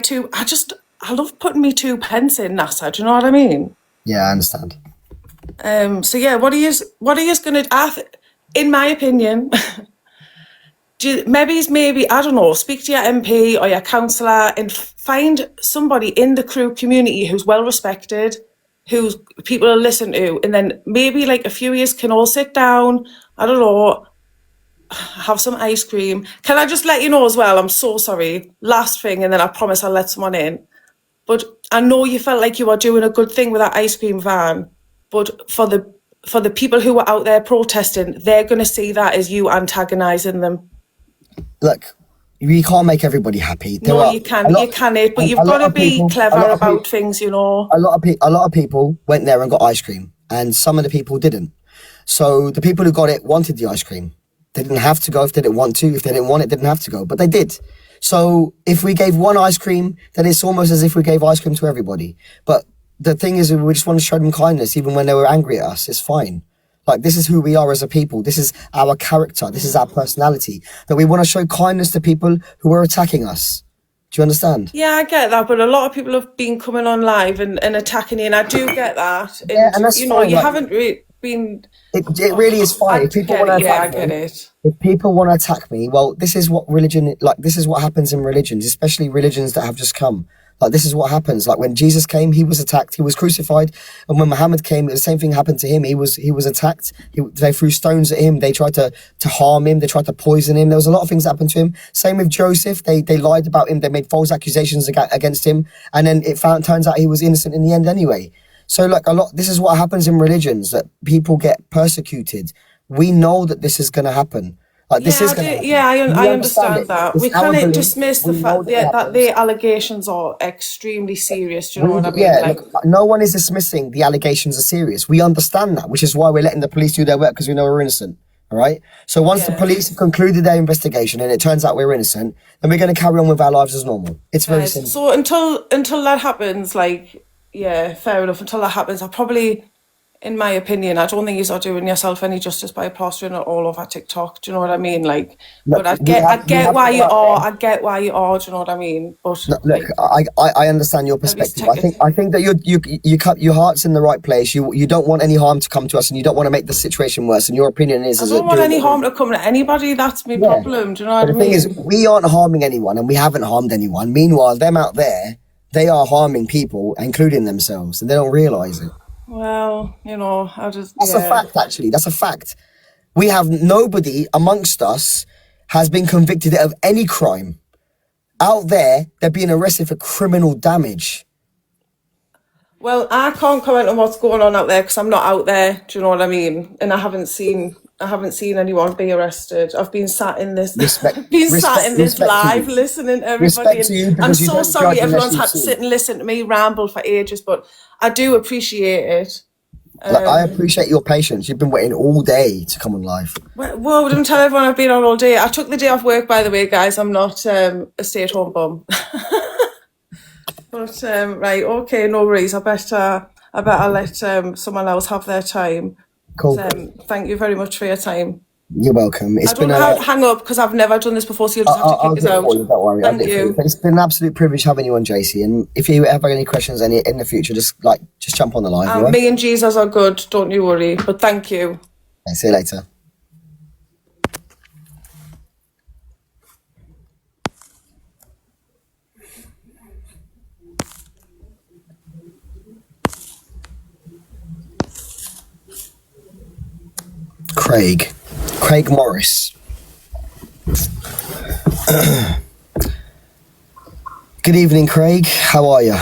love putting me 2 pence in, NASA, do you know what I mean? Yeah, I understand. So yeah, what are you going to, in my opinion, maybe, I don't know, speak to your MP or your councillor and find somebody in the Crewe community who's well respected, who's people will listen to, and then maybe like a few years can all sit down, I don't know, have some ice cream. Can I just let you know as well, I'm so sorry, last thing, and then I promise I'll let someone in, but I know you felt like you were doing a good thing with that ice cream van, but for the people who were out there protesting, they're going to see that as you antagonising them. Look, you can't make everybody happy. You can't, but you've got to be clever about things, you know. A lot of people went there and got ice cream, and some of the people didn't. So the people who got it wanted the ice cream. They didn't have to go if they didn't want to. If they didn't want it, didn't have to go, but they did. So if we gave one ice cream, then it's almost as if we gave ice cream to everybody. But the thing is, we just want to show them kindness, even when they were angry at us. It's fine. Like, this is who we are as a people. This is our character. This is our personality. That we want to show kindness to people who are attacking us. Do you understand? Yeah, I get that, but a lot of people have been coming on live and attacking you, and I do get that. And, Yeah, and that's you know, fine, you like- haven't been. It really is fine. If people want to Yeah, I attack get me, it. if people want to attack me, well, this is what religion, like, this is what happens in religions, especially religions that have just come. Like, this is what happens. Like, when Jesus came, he was attacked, he was crucified, and when Muhammad came, the same thing happened to him. He was attacked. They threw stones at him. They tried to harm him. They tried to poison him. There was a lot of things that happened to him. Same with Joseph. They lied about him. They made false accusations against him, and then turns out he was innocent in the end anyway. So, like, this is what happens in religions, that people get persecuted. We know that this is going to happen. Like, this is going to happen. Yeah, I We understand that. It's We our can't belief. dismiss the We know fact that it that happens. the allegations are extremely serious. Do you know what I mean? Yeah, Like, look, no one is dismissing the allegations are serious. We understand that, which is why we're letting the police do their work, because we know we're innocent. All right. So once the Yeah. police have concluded their investigation and it turns out we're innocent, then we're going to carry on with our lives as normal. It's very simple. so until that happens, like, yeah, fair enough. Until that happens, I probably, in my opinion, I don't think you're doing yourself any justice by plastering it all over TikTok. Do you know what I mean? Like, Look, but I we get have why to you go out are. there. I get why you are. Do you know what I mean? But Look, like, I understand your least perspective. take I think that you cut your heart's in the right place. You don't want any harm to come to us, and you don't want to make the situation worse. And your opinion is, I don't want any harm to come to anybody. That's my problem. Do you know what But I the thing mean? is, we aren't harming anyone, and we haven't harmed anyone. Meanwhile, them out there, they are harming people, including themselves, and they don't realise it. Well, you know, I just That's a fact, actually. That's a fact. We have nobody amongst us has been convicted of any crime. Out there, they're being arrested for criminal damage. Well, I can't comment on what's going on out there because I'm not out there. Do you know what I mean? And I haven't seen anyone be arrested. I've been sat in this, Respect- sat in this respect to live you. listening to Respect everybody. to you, And I'm because you so don't sorry judge unless everyone's you've had to seen. sit and listen to me ramble for ages, but I do appreciate it. Like, I appreciate your patience. You've been waiting all day to come on live. Well, don't tell everyone I've been on all day. I took the day off work, by the way, guys. I'm not a stay-at-home bum. But right, okay, no worries. I bet I'll let someone else have their time. Cool. Thank you very much for your time. You're welcome. It's I don't been know how to hang up because I've never done this before, so you'll just have to I'll kick do us it out. for you, don't worry. I'll Thank do it for you. you. But it's been an absolute privilege having you on, JC. And if you ever have any questions in the future, just jump on the line. And me and Jesus are good, don't you worry. But thank you. Okay, see you later. Craig Morris. Good evening, Craig. How are you?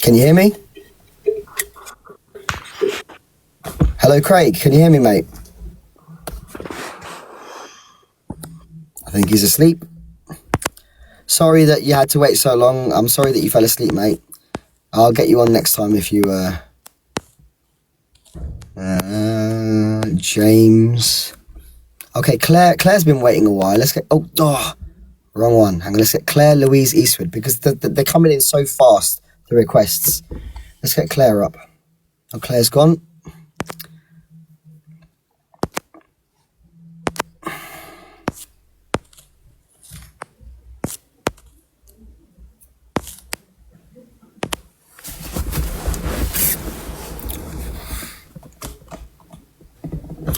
Can you hear me? Hello, Craig. Can you hear me, mate? I think he's asleep. Sorry that you had to wait so long. I'm sorry that you fell asleep, mate. I'll get you on next time if you, James. Okay, Claire's been waiting a while. Let's get, wrong one. Hang on, let's get Claire Louise Eastwood, because they're coming in so fast, the requests. Let's get Claire up. Oh, Claire's gone.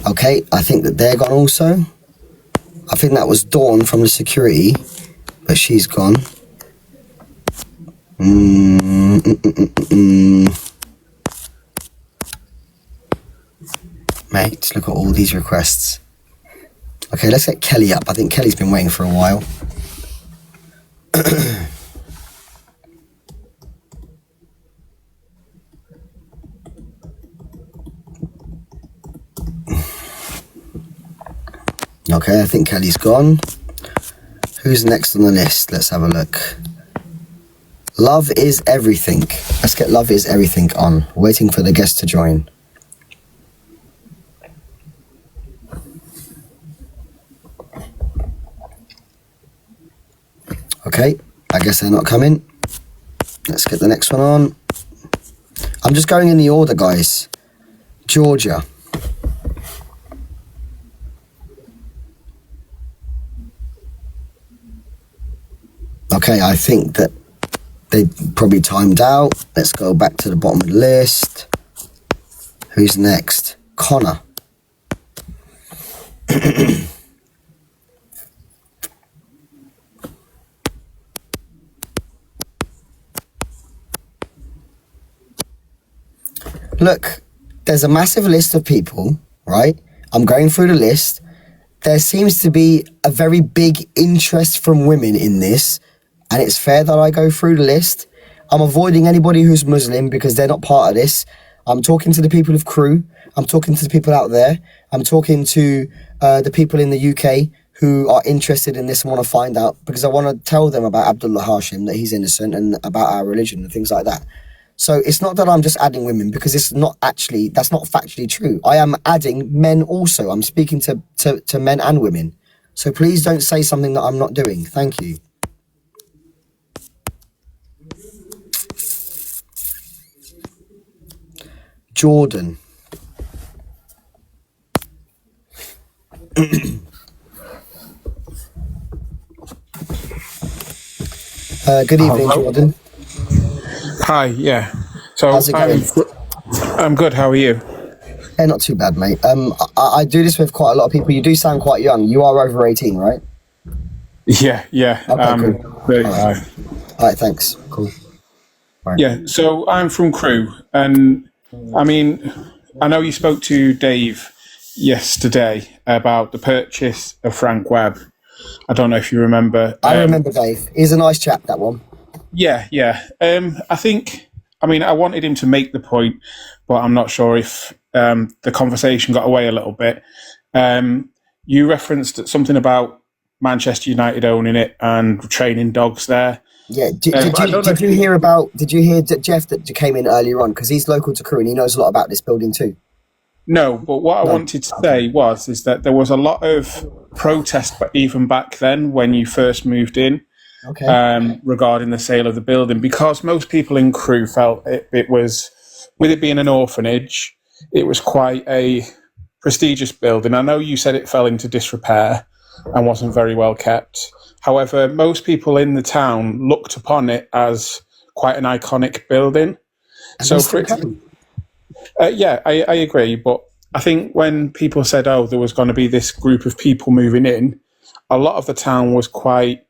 Okay, I think that they're gone also. I think that was Dawn from the security, but she's gone. Mate, look at all these requests. Okay, let's get Kelly up. I think Kelly's been waiting for a while. Okay, I think Kelly's gone. Who's next on the list? Let's have a look. Love is everything. Let's get Love is everything on. Waiting for the guest to join. Okay, I guess they're not coming. Let's get the next one on. I'm just going in the order, guys. Georgia. Okay, I think that they probably timed out. Let's go back to the bottom of the list. Who's next? Connor. Look, there's a massive list of people, right? I'm going through the list. There seems to be a very big interest from women in this, and it's fair that I go through the list. I'm avoiding anybody who's Muslim because they're not part of this. I'm talking to the people of Crewe. I'm talking to the people out there. I'm talking to the people in the UK who are interested in this and want to find out, because I want to tell them about Abdullah Hashim, that he's innocent, and about our religion and things like that. So it's not that I'm just adding women, because it's not actually, that's not factually true. I am adding men also. I'm speaking to men and women. So please don't say something that I'm not doing. Thank you. Jordan. Good evening, Hello. Jordan. Hi, yeah. So How's it going? I'm good. How are you? Yeah, not too bad, mate. I do this with quite a lot of people. You do sound quite young. You are over 18, right? Yeah. Okay, cool. 35. All right, thanks. Cool. Right. Yeah. So I'm from Crewe, and I mean, I know you spoke to Dave yesterday about the purchase of Frank Webb. I don't know if you remember. I remember Dave. He's a nice chap, that one. Yeah. I think. I mean, I wanted him to make the point, but I'm not sure if the conversation got away a little bit. You referenced something about Manchester United owning it and training dogs there. Yeah. Did you hear Jeff that came in earlier on? Because he's local to Crewe and he knows a lot about this building too. No, but what I wanted to say is that there was a lot of protest even back then when you first moved in. Okay. Regarding the sale of the building, because most people in Crewe felt it was, with it being an orphanage, it was quite a prestigious building. I know you said it fell into disrepair and wasn't very well kept. However, most people in the town looked upon it as quite an iconic building. So, for I agree. But I think when people said, "Oh, there was going to be this group of people moving in," a lot of the town was quite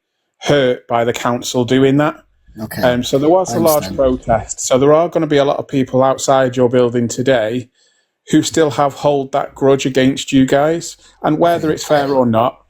hurt by the council doing that. Okay. So there was a large protest. So there are going to be a lot of people outside your building today who still hold that grudge against you guys, and whether it's fair or not,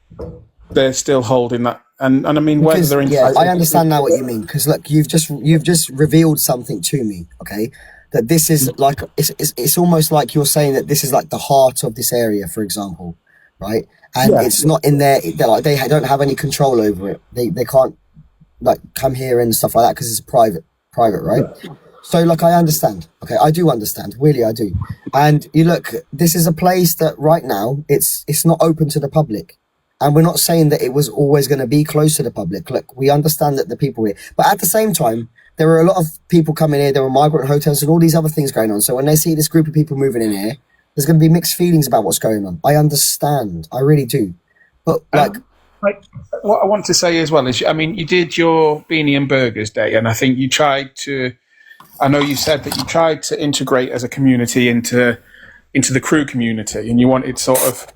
they're still holding that. And I mean, whether they're entitled. I understand now what you mean, because look, you've just revealed something to me. Okay, that this is like it's almost like you're saying that this is like the heart of this area, for example, right? And it's not in there. They don't have any control over it. They can't like come here and stuff like that because it's private, right? Yeah. So like I understand. Okay, I do understand. Really, I do. And you look, this is a place that right now it's not open to the public, and we're not saying that it was always going to be close to the public. Look, we understand that the people here, but at the same time, there were a lot of people coming here. There were migrant hotels and all these other things going on. So when they see this group of people moving in here, there's going to be mixed feelings about what's going on. I understand. I really do. But what I want to say as well is, I mean, you did your Beanie and Burgers Day, and I think you tried to, I know you said that you tried to integrate as a community into the Crewe community, and you wanted sort of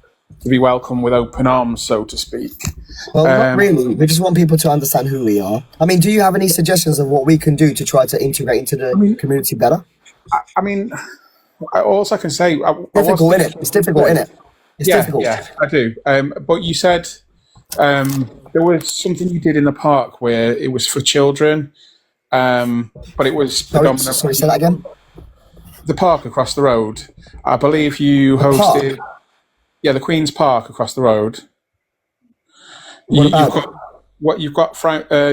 to be welcome with open arms, so to speak. Well, not really. We just want people to understand who we are. I mean, do you have any suggestions of what we can do to try to integrate into the community better? I mean, all I can say... Difficult, innit? It's difficult, innit? It's difficult. Yeah, I do. But you said there was something you did in the park where it was for children, but it was predominantly... Sorry, say that again? The park across the road. I believe you hosted... Yeah, the Queen's Park across the road. You've got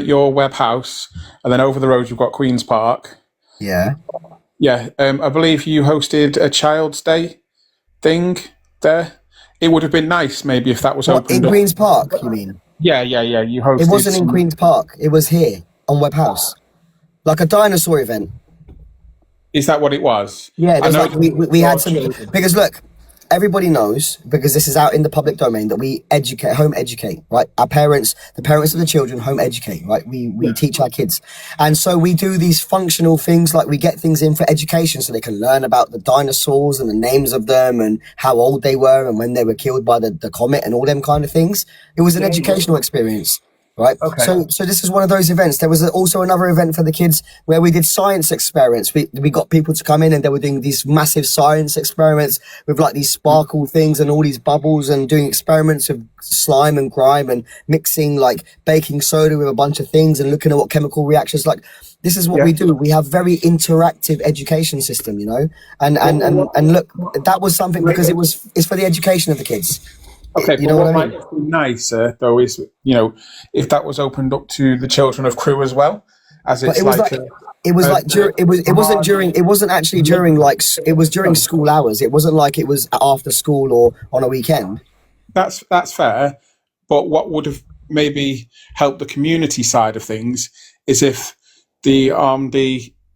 your Webb House, and then over the road you've got Queen's Park. Yeah. Yeah, I believe you hosted a Child's Day thing there. It would have been nice maybe if that was open. In Queen's Park, you mean? Yeah. You hosted. It wasn't in Queen's Park. It was here on Webb House, like a dinosaur event. Is that what it was? Yeah, I there's know like we had some children. because look, everybody knows because this is out in the public domain that we educate, home educate, right? Our parents, the parents of the children, home educate, right? We teach our kids, and so we do these functional things like we get things in for education so they can learn about the dinosaurs and the names of them and how old they were and when they were killed by the comet and all them kind of things. It was an educational experience. Right. Okay. So this is one of those events. There was also another event for the kids where we did science experiments. We got people to come in and they were doing these massive science experiments with like these sparkle things and all these bubbles and doing experiments of slime and grime and mixing like baking soda with a bunch of things and looking at what chemical reactions like. This is what we do. We have very interactive education system, you know, and look, that was something because it's for the education of the kids. Okay, You but know what what I might mean? have been nicer though is, you know, if that was opened up to the children of Crewe as well, as But it's it was like like it was like it wasn't actually during like it was during school hours. It wasn't like it was after school or on a weekend. that's fair. But what would have maybe helped the community side of things is if the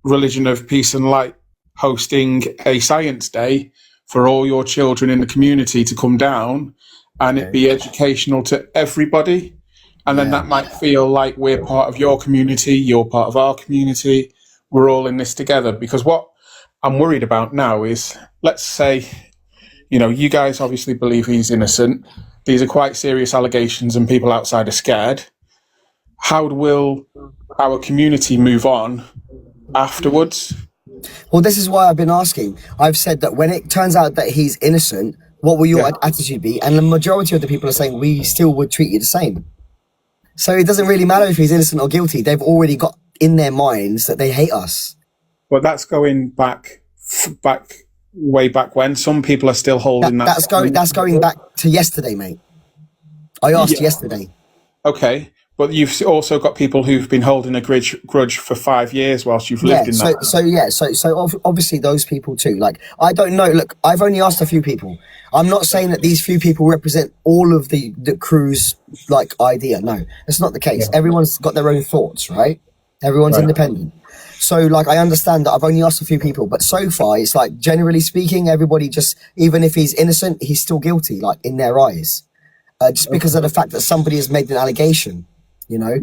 Religion of Peace and Light hosting a science day for all your children in the community to come down and it be educational to everybody. And then that might feel like we're part of your community, you're part of our community, we're all in this together. Because what I'm worried about now is, let's say, you know, you guys obviously believe he's innocent. These are quite serious allegations and people outside are scared. How will our community move on afterwards? Well, this is why I've been asking. I've said that when it turns out that he's innocent, what will your attitude be? And the majority of the people are saying we still would treat you the same. So it doesn't really matter if he's innocent or guilty. They've already got in their minds that they hate us. But that's going back way back when. Some people are still holding that. That's going back to yesterday, mate. I asked yesterday. Okay, but you've also got people who've been holding a grudge for 5 years whilst you've lived in that. So obviously those people too. Like, I don't know. Look, I've only asked a few people. I'm not saying that these few people represent all of the crew's like idea. No, that's not the case. Everyone's got their own thoughts, right? Everyone's independent. So like, I understand that I've only asked a few people, but so far it's like, generally speaking, everybody just, even if he's innocent, he's still guilty, like in their eyes, just because of the fact that somebody has made an allegation. You know,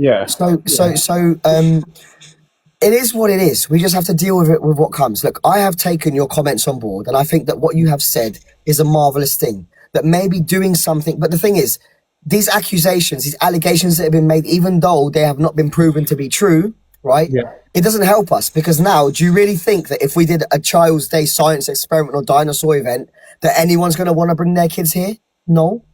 it is what it is. We just have to deal with it with what comes. Look, I have taken your comments on board, and I think that what you have said is a marvelous thing. That maybe doing something, but the thing is, these accusations, these allegations that have been made, even though they have not been proven to be true, right? Yeah. It doesn't help us because now, do you really think that if we did a Child's Day science experiment or dinosaur event, that anyone's going to want to bring their kids here? No.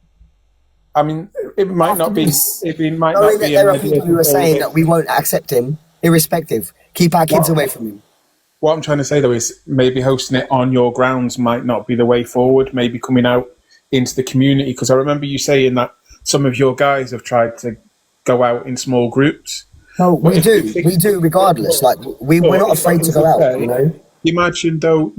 I mean, it might not be. It might not be. There are people who are saying that we won't accept him, irrespective. Keep our kids away from him. What I'm trying to say, though, is maybe hosting it on your grounds might not be the way forward. Maybe coming out into the community, because I remember you saying that some of your guys have tried to go out in small groups. No, we do regardless. Like we're not afraid to go out. You know. Imagine though,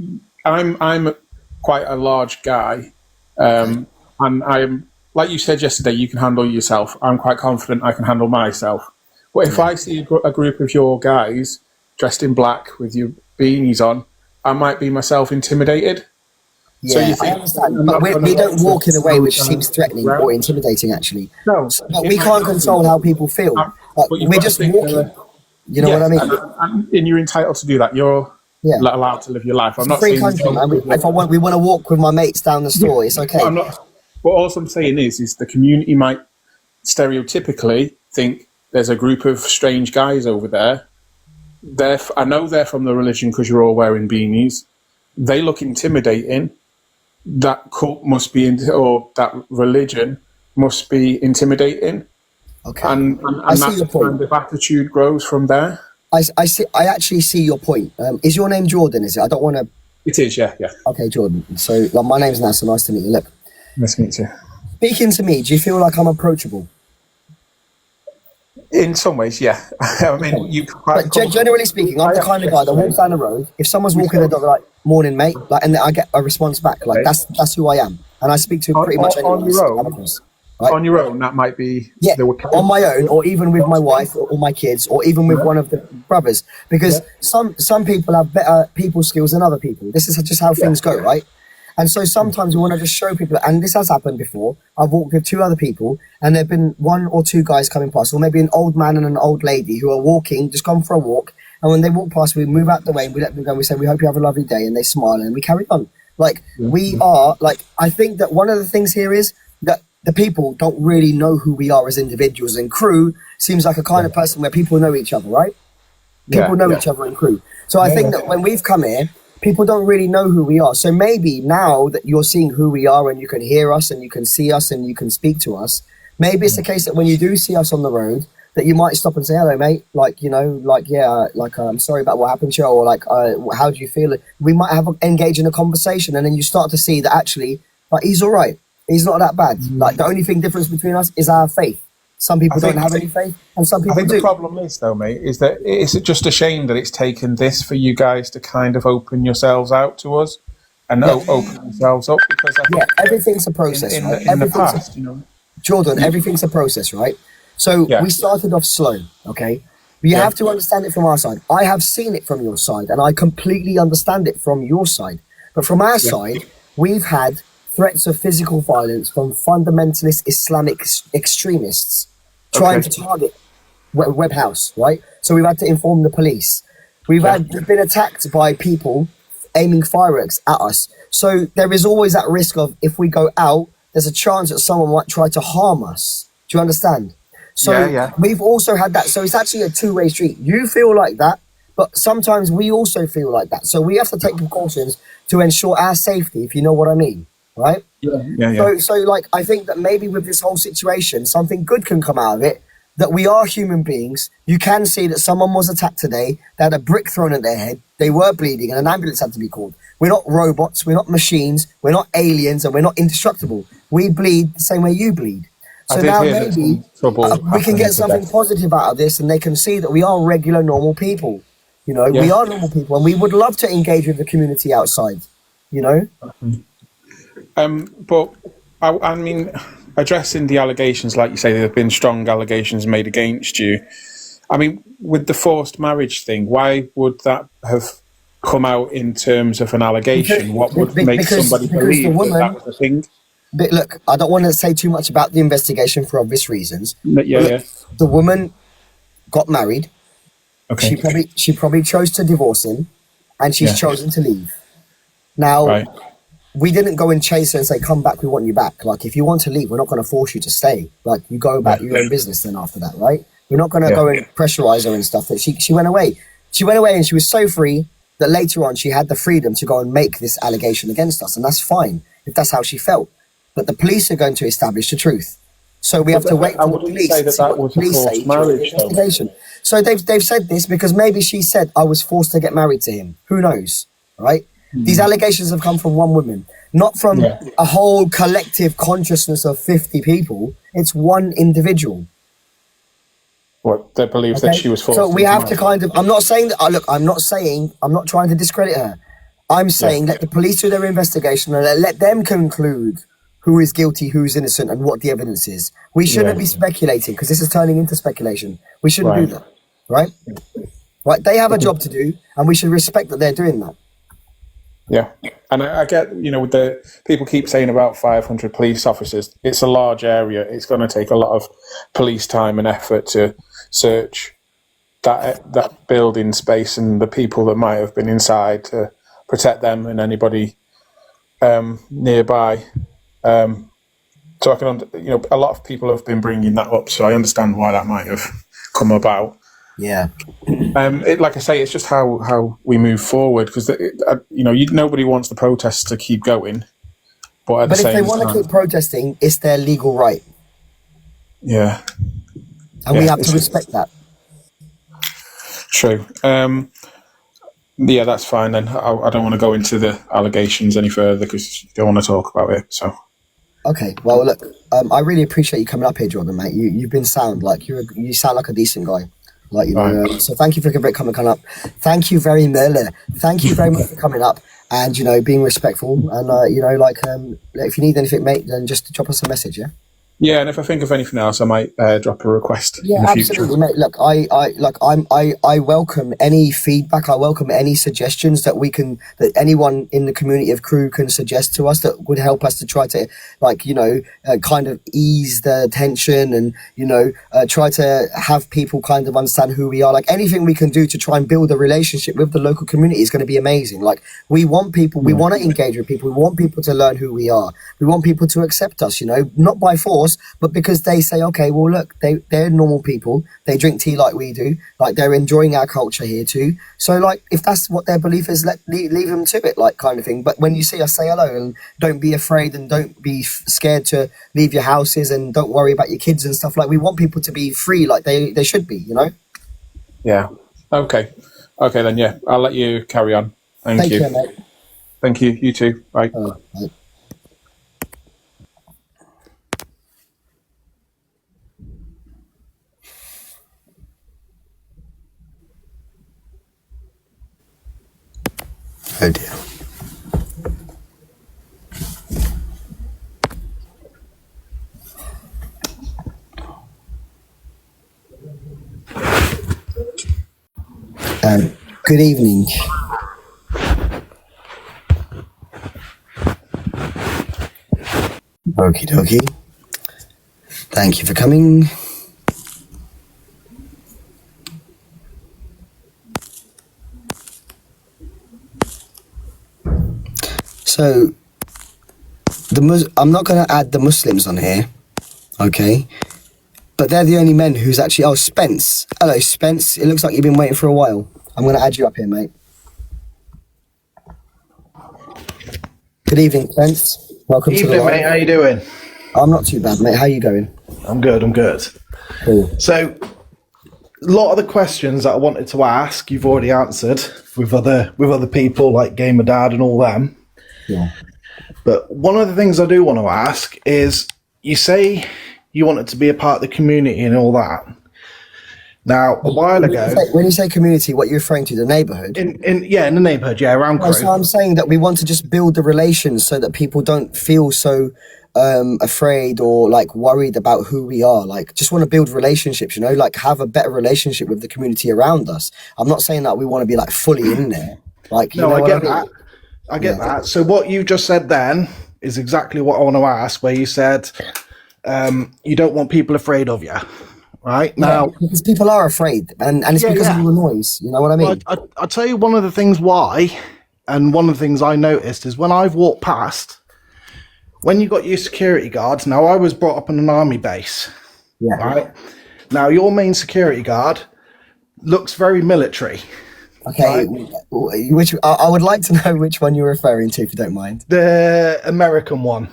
I'm quite a large guy, and I'm. Like you said yesterday, you can handle yourself. I'm quite confident I can handle myself. But if I see a group of your guys dressed in black with your beanies on, I might be myself intimidated. Yeah, so you think, I understand. But we don't walk in a way which seems threatening or intimidating, actually. No. But we can't control how people feel. We're just walking. You know what I mean? And you're entitled to do that. You're allowed to live your life. I'm not free saying... country, man. We want to walk with my mates down the store, it's okay. But all I'm saying is the community might stereotypically think there's a group of strange guys over there. I know they're from the religion because you're all wearing beanies. They look intimidating. That cult must be, or that religion must be intimidating. Okay. And that's the kind of attitude grows from there. I actually see your point. Is your name Jordan, is it? I don't want to... It is, yeah. Okay, Jordan. So my name's Nasser. Nice to meet you. Look. Nice to meet you. Speaking to me, do you feel like I'm approachable? In some ways, yeah. I mean, But generally speaking, I'm the kind of guy that walks down the road. If someone's walking the dog, like, morning, mate, like, and I get a response back, like, that's who I am. And I speak to pretty much anyone on the road. Right? On your own, that might be Yeah, the on my own, or even with my wife or my kids, or even with one of the brothers, because some people have better people skills than other people. This is just how things go, right? And so sometimes we want to just show people, and this has happened before. I've walked with two other people, and there've been one or two guys coming past, or maybe an old man and an old lady who are walking, just gone for a walk. And when they walk past, we move out the way and we let them go. And we say, "We hope you have a lovely day," and they smile and we carry on. Like we are, like I think that one of the things here is that the people don't really know who we are as individuals, and crew seems like a kind of person where people know each other, right? People know each other in crew. So I think that when we've come here, people don't really know who we are. So maybe now that you're seeing who we are and you can hear us and you can see us and you can speak to us, maybe it's the case that when you do see us on the road, that you might stop and say, "Hello, mate. Like, you know, like, yeah, like, I'm sorry about what happened to you," or like, "How do you feel?" We might have engage in a conversation, and then you start to see that actually, like, he's all right. He's not that bad. Like, the only difference between us is our faith. Some people don't have any faith, and some people I think do. the problem is, though, mate, is that it's just a shame that it's taken this for you guys to kind of open yourselves out to us and open yourselves up, because I think everything's a process, right? in the past, you know. Jordan, everything's a process, right? So we started off slow, okay? You have to understand it from our side. I have seen it from your side, and I completely understand it from your side. But from our side, we've had threats of physical violence from fundamentalist Islamic extremists trying to target Webb House, right? So we've had to inform the police. We've been attacked by people aiming fireworks at us. So there is always that risk of, if we go out, there's a chance that someone might try to harm us. Do you understand? So we've also had that. So it's actually a two-way street. You feel like that, but sometimes we also feel like that. So we have to take precautions to ensure our safety, if you know what I mean, right? So like, I think that maybe with this whole situation, something good can come out of it, that we are human beings. You can see that someone was attacked today. They had a brick thrown at their head. They were bleeding and an ambulance had to be called. We're not robots. We're not machines. We're not aliens, and we're not indestructible. We bleed the same way you bleed. So now maybe we can get something positive out of this, and they can see that we are regular, normal people. You know, we are normal people, and we would love to engage with the community outside, you know? But, I mean, addressing the allegations, like you say, there have been strong allegations made against you. I mean, with the forced marriage thing, why would that have come out in terms of an allegation? What would make somebody believe that was the thing? But look, I don't want to say too much about the investigation for obvious reasons. The woman got married. Okay. She probably chose to divorce him, and she's chosen to leave. Now, we didn't go and chase her and say, "Come back, we want you back." Like, if you want to leave, we're not going to force you to stay. Like, you go about your own business then after that, right? We're not going to go and pressurize her and stuff. That she went away. She went away, and she was so free that later on she had the freedom to go and make this allegation against us, and that's fine if that's how she felt. But the police are going to establish the truth. So we have to wait for the police to see what the police say during the investigation. So they've said this because maybe she said, "I was forced to get married to him." Who knows, right? These allegations have come from one woman, not from a whole collective consciousness of 50 people. It's one individual. What, they believe that she was forced? So we have to kind of, I'm not saying that, look, I'm not trying to discredit her. I'm saying let the police do their investigation and let them conclude who is guilty, who's innocent, and what the evidence is. We shouldn't be speculating, because this is turning into speculation. We shouldn't do that, right? Right? They have a job to do, and we should respect that they're doing that. Yeah, and I get, you know, the people keep saying about 500 police officers. It's a large area. It's going to take a lot of police time and effort to search that building space and the people that might have been inside to protect them and anybody nearby. So I can, you know, a lot of people have been bringing that up, so I understand why that might have come about. Yeah. Like I say, it's just how we move forward, because you know, nobody wants the protests to keep going, but if they want to keep protesting, it's their legal right. Yeah. And we have to respect that. True. Yeah, that's fine then. I don't want to go into the allegations any further because you don't want to talk about it. So. Okay. Well, look, I really appreciate you coming up here, Jordan, mate. You've been sound. Like you sound like a decent guy. Like, you know. So thank you for coming up. Thank you very much. Thank you very much for coming up and, you know, being respectful. And you know, like, if you need anything, mate, then just drop us a message. Yeah. Yeah, and if I think of anything else, I might drop a request in Yeah, the future. absolutely, mate. Look, I welcome any feedback. I welcome any suggestions that anyone in the community of crew can suggest to us that would help us to try to, kind of ease the tension and, try to have people kind of understand who we are. Like anything we can do to try and build a relationship with the local community is going to be amazing. Like we want people, we want to engage with people. We want people to learn who we are. We want people to accept us, not by force, but because they say, okay, well, look, they're normal people. They drink tea like we do. Like they're enjoying our culture here too. So like, if that's what their belief is, leave them to it, like kind of thing. But when you see us, say hello and don't be afraid and don't be scared to leave your houses and don't worry about your kids and stuff. Like we want people to be free, like they should be, Yeah. Okay. Okay then. Yeah, I'll let you carry on. Thank you. Take care, mate. Thank you. You too. Bye. Bye. Oh dear. Good evening. Okie dokie. Thank you for coming. So, I'm not going to add the Muslims on here, okay? But they're the only men who's actually... Oh, Spence. Hello, Spence. It looks like you've been waiting for a while. I'm going to add you up here, mate. Good evening, Spence. Welcome to the Evening, live. mate. How you doing? I'm not too bad, mate. How you going? I'm good. I'm good. Cool. So, a lot of the questions that I wanted to ask, you've already answered with other people like Gamer Dad and all them. Yeah. But one of the things I do want to ask is, you say you wanted to be a part of the community and all that. Now, a while ago, When you say community, what you're referring to, the neighbourhood? in the neighbourhood, yeah, around Crewe. So I'm saying that we want to just build the relations so that people don't feel so afraid or like worried about who we are. Like, just want to build relationships, like have a better relationship with the community around us. I'm not saying that we want to be like fully in there. Like, No, I get what mean? that. I get that. So what you just said then is exactly what I want to ask, where you said you don't want people afraid of you, right? Now, because people are afraid, and it's because of the noise. You know what I mean? I'll tell you one of the things why, and one of the things I noticed is when I've walked past, when you got your security guards. Now, I was brought up in an army base, right? Now, your main security guard looks very military. Okay, which I would like to know which one you're referring to, if you don't mind. The American one.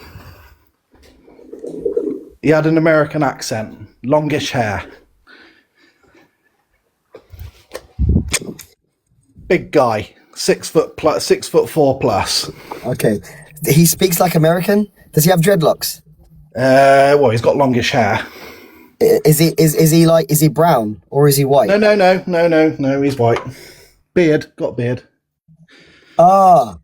He had an American accent, longish hair. Big guy, 6'4" plus. Okay, he speaks like American. Does he have dreadlocks? Well, he's got longish hair. Is he brown or is he white? No, he's white. Beard, got beard. Ah,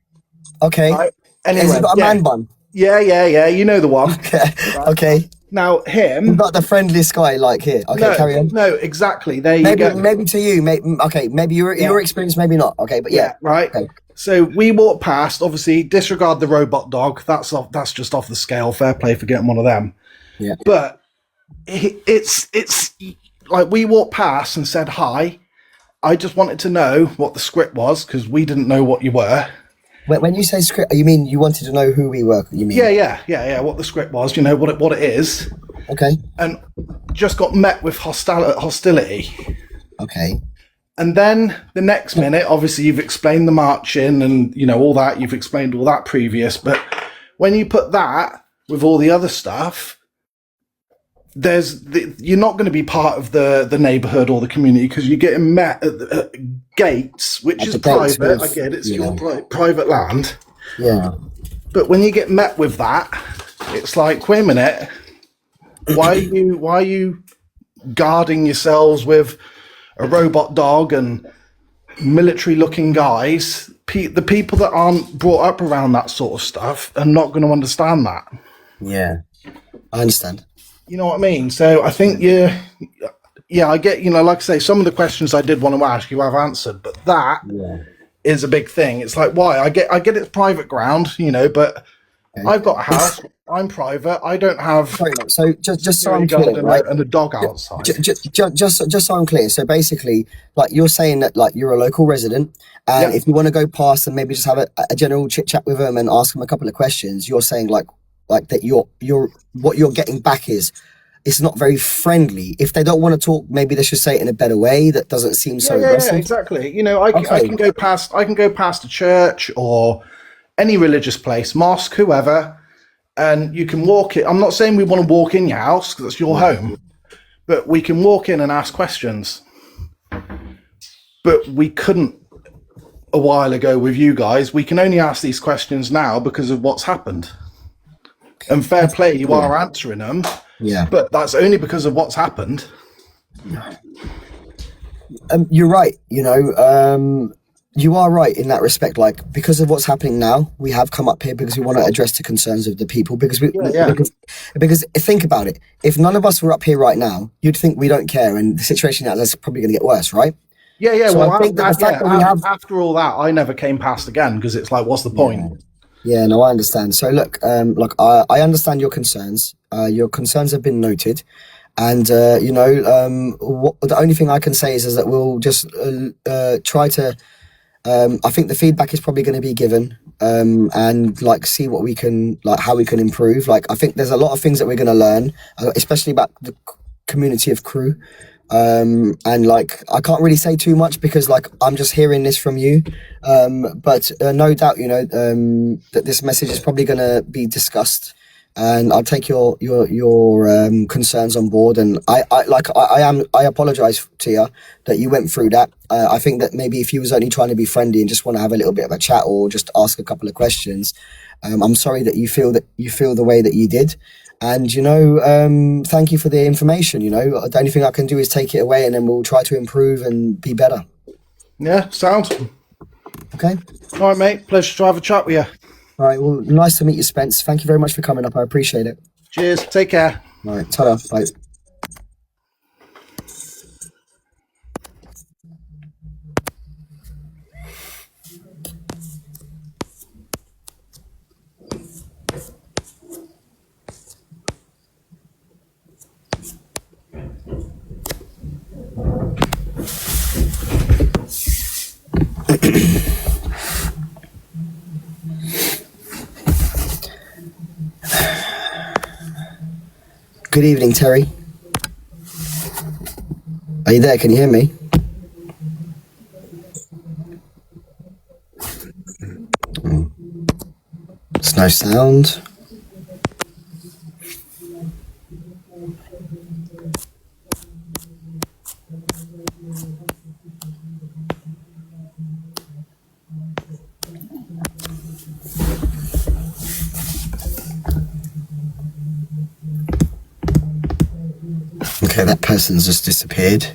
okay. Right. Anyway, Has he got a man bun? Yeah, you know the one. Okay, okay. Now, him... You've got the friendliest guy, like, here. Okay, carry on. No, exactly. There you maybe, go. Maybe to you, maybe your experience, maybe not. Okay, but yeah. Right. Okay. So we walked past, obviously, disregard the robot dog. That's just off the scale. Fair play for getting one of them. Yeah. But it's like we walked past and said hi. I just wanted to know what the script was because we didn't know what you were. When you say script, you mean you wanted to know who we were? You mean? Yeah. What the script was, what it is. Okay. And just got met with hostility. Okay. And then the next minute, obviously, you've explained the marching and all that. You've explained all that previous, but when you put that with all the other stuff, you're not going to be part of the neighbourhood or the community because you're getting met at the gates, which is private. I get it, it's your private land. Yeah. But when you get met with that, it's like, wait a minute, why are you guarding yourselves with a robot dog and military-looking guys? The people that aren't brought up around that sort of stuff are not going to understand that. Yeah, I understand. You know what I mean? So I think yeah, I get, like I say, some of the questions I did want to ask you have answered, but that is a big thing. It's like, why? I get it's private ground, but I've got a house. I'm private. I don't have. Sorry, mate. So just so I'm security clear, guard right? and a dog outside. Just so I'm clear. So basically, like you're saying that like you're a local resident, and if you want to go past and maybe just have a general chit chat with them and ask them a couple of questions, you're saying like that you're what you're getting back is it's not very friendly. If they don't want to talk, maybe they should say it in a better way that doesn't seem so aggressive. Yeah, exactly. I can go past a church or any religious place, mosque, whoever, and you can walk it. I'm not saying we want to walk in your house because it's your home, but we can walk in and ask questions. But we couldn't a while ago with you guys. We can only ask these questions now because of what's happened. And fair play, you are answering them. Yeah. But that's only because of what's happened. You're right. You are right in that respect. Like, because of what's happening now, we have come up here because we want to address the concerns of the people. Because because think about it. If none of us were up here right now, you'd think we don't care, and the situation that's probably going to get worse, right? Yeah. So Well, I think that the fact that we have. after all that, I never came past again because it's like, what's the point? Yeah, no, I understand. So look, I understand your concerns. Your concerns have been noted, and the only thing I can say is that we'll just try to. I think the feedback is probably going to be given, and see what we can how we can improve. I think there's a lot of things that we're going to learn, especially about the community of Crewe. And I can't really say too much because I'm just hearing this from you, but no doubt that this message is probably going to be discussed, and I'll take your concerns on board. And I apologize to you that you went through that. I think that maybe if you was only trying to be friendly and just want to have a little bit of a chat or just ask a couple of questions, I'm sorry that you feel the way that you did. And, thank you for the information. The only thing I can do is take it away, and then we'll try to improve and be better. Yeah, sounds. Okay. All right, mate. Pleasure to have a chat with you. All right. Well, nice to meet you, Spence. Thank you very much for coming up. I appreciate it. Cheers. Take care. All right. Ta-da. Bye. Good evening, Terry. Are you there? Can you hear me? There's no sound. Okay, that person's just disappeared.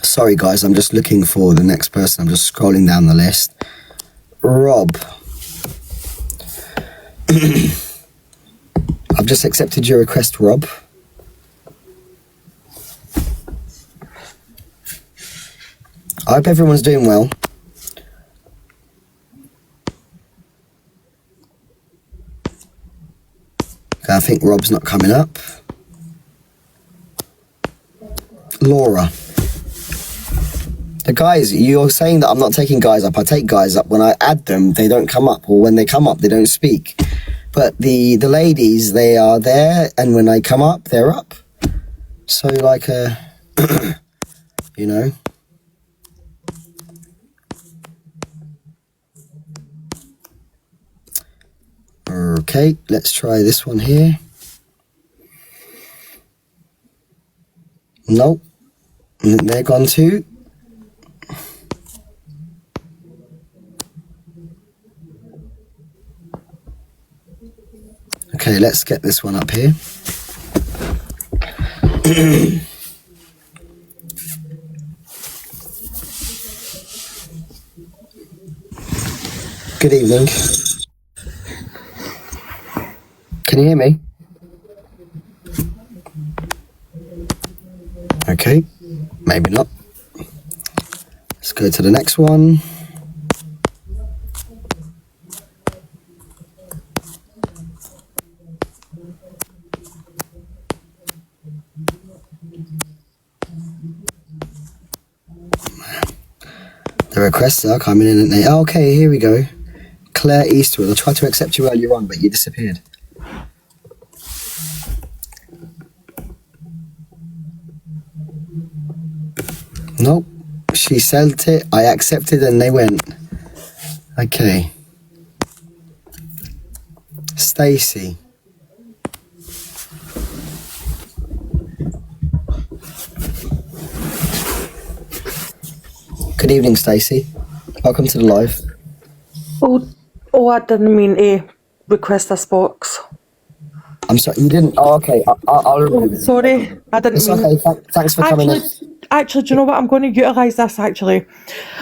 Sorry guys, I'm just looking for the next person. I'm just scrolling down the list. Rob. I've just accepted your request, Rob. I hope everyone's doing well. Okay, I think Rob's not coming up. Laura. The guys, you're saying that I'm not taking guys up. I take guys up. When I add them, they don't come up. Or when they come up, they don't speak. But the ladies, they are there. And when they come up, they're up. So you know. Okay, let's try this one here. Nope. They're gone too. Okay, let's get this one up here. Good evening. Can you hear me? Okay, maybe not. Let's go to the next one. The requests are coming in, and they okay. Here we go. Claire Eastwood. I tried to accept you earlier on, but you disappeared. Nope. She sent it. I accepted, and they went. Okay. Stacy. Good evening, Stacey. Welcome to the live. Oh, I didn't mean to request this box. I'm sorry, you didn't. Oh, okay. I'll remove it. Sorry, I didn't It's mean. okay. Thanks for coming in. Actually, do you know what? I'm going to utilise this. Actually,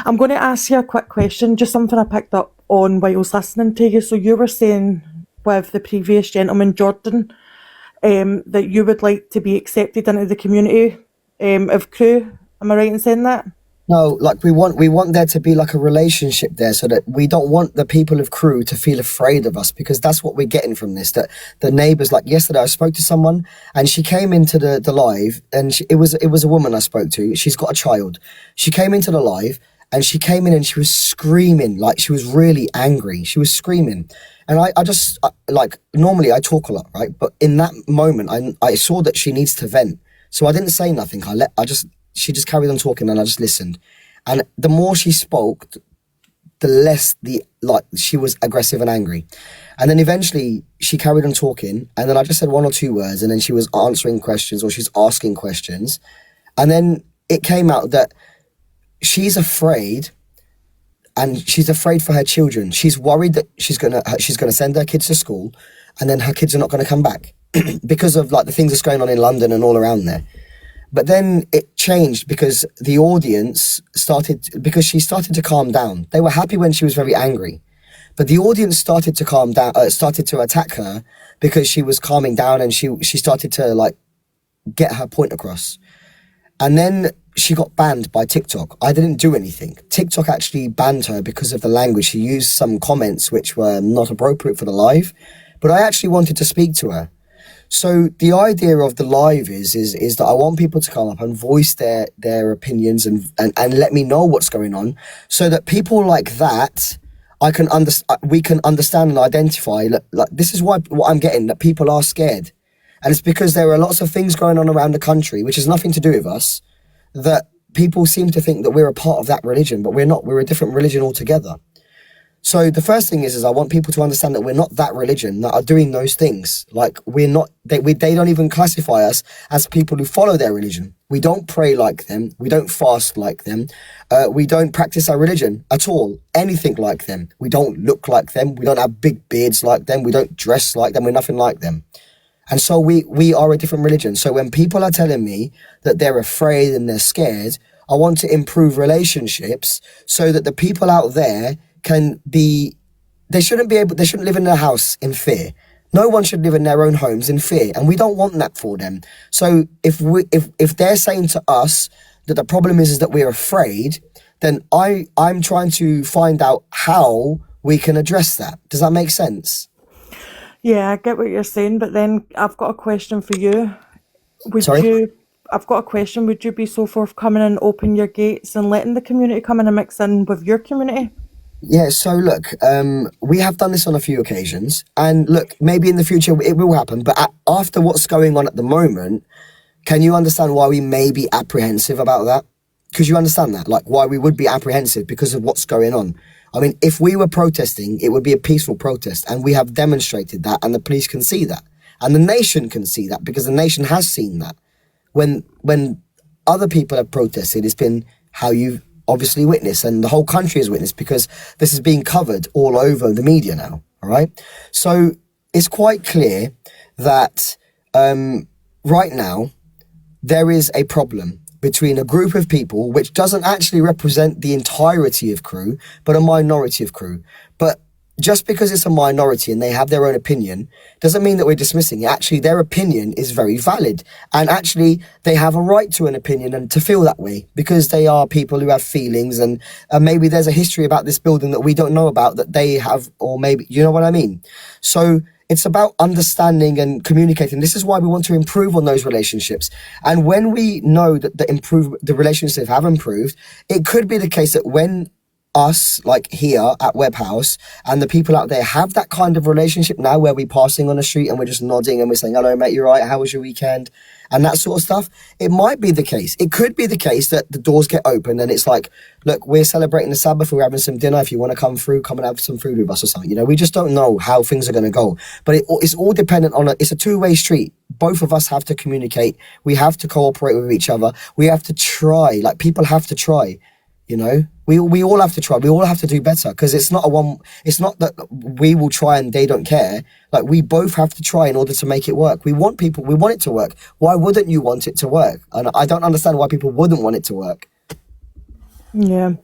I'm going to ask you a quick question. Just something I picked up on while I was listening to you. So you were saying with the previous gentleman, Jordan, that you would like to be accepted into the community of Crew. Am I right in saying that? No, like we want there to be like a relationship there, so that we don't want the people of Crew to feel afraid of us, because that's what we're getting from this. That the neighbours, like yesterday, I spoke to someone and she came into the live, and it was a woman I spoke to. She's got a child. She came into the live and she came in and she was screaming, like she was really angry. She was screaming, and I just like normally I talk a lot, right? But in that moment, I saw that she needs to vent, so I didn't say nothing. She just carried on talking, and I just listened. And the more she spoke, the less she was aggressive and angry. And then eventually she carried on talking, and then I just said one or two words, and then she was answering questions, or she's asking questions. And then it came out that she's afraid, and she's afraid for her children. She's worried that she's gonna send her kids to school, and then her kids are not gonna come back because of like the things that's going on in London and all around there. But then it changed because the audience because she started to calm down. They were happy when she was very angry, but the audience started to calm down, started to attack her because she was calming down, and she started to like get her point across. And then she got banned by TikTok. I didn't do anything. TikTok actually banned her because of the language. She used some comments which were not appropriate for the live, but I actually wanted to speak to her. So the idea of the live is that I want people to come up and voice their opinions and let me know what's going on, so that people like that we can understand and identify. Like this is what I'm getting, that people are scared, and it's because there are lots of things going on around the country which has nothing to do with us, that people seem to think that we're a part of that religion, but we're not. We're a different religion altogether. So the first thing is I want people to understand that we're not that religion that are doing those things. Like we're not, they don't even classify us as people who follow their religion. We don't pray like them. We don't fast like them. We don't practice our religion at all, anything like them. We don't look like them. We don't have big beards like them. We don't dress like them. We're nothing like them. And so we are a different religion. So when people are telling me that they're afraid and they're scared, I want to improve relationships so that the people out there they shouldn't live in their house in fear. No one should live in their own homes in fear, and we don't want that for them. So if they're saying to us that the problem is that we're afraid, then I'm trying to find out how we can address that. Does that make sense? Yeah, I get what you're saying, but then I've got a question for you. I've got a question. Would you be so forthcoming and open your gates and letting the community come in and mix in with your community? Yeah, so look, we have done this on a few occasions, and look, maybe in the future it will happen, but after what's going on at the moment, can you understand why we may be apprehensive about that? Because you understand that, like why we would be apprehensive because of what's going on. I mean, if we were protesting, it would be a peaceful protest, and we have demonstrated that, and the police can see that, and the nation can see that, because the nation has seen that. When other people have protested, it's been how you've obviously witnessed, and the whole country has witnessed, because this is being covered all over the media now, all right? So it's quite clear that right now, there is a problem between a group of people which doesn't actually represent the entirety of Crewe, but a minority of Crewe. But just because it's a minority and they have their own opinion doesn't mean that we're dismissing it. Actually, their opinion is very valid. And actually, they have a right to an opinion and to feel that way because they are people who have feelings and maybe there's a history about this building that we don't know about that they have, or maybe, you know what I mean? So it's about understanding and communicating. This is why we want to improve on those relationships. And when we know that the relationships have improved, it could be the case that when us, like here at Web House, and the people out there have that kind of relationship now where we're passing on the street and we're just nodding and we're saying, hello, mate, you're right, how was your weekend? And that sort of stuff. It might be the case. It could be the case that the doors get open and it's like, look, we're celebrating the Sabbath, we're having some dinner. If you want to come through, come and have some food with us or something. You know, we just don't know how things are going to go. But it's all dependent on it's a two-way street. Both of us have to communicate. We have to cooperate with each other. We have to try. Like, people have to try. You know, we all have to try. We all have to do better because it's not that we will try and they don't care. Like, we both have to try in order to make it work. We want it to work. Why wouldn't you want it to work? And I don't understand why people wouldn't want it to work. Yeah.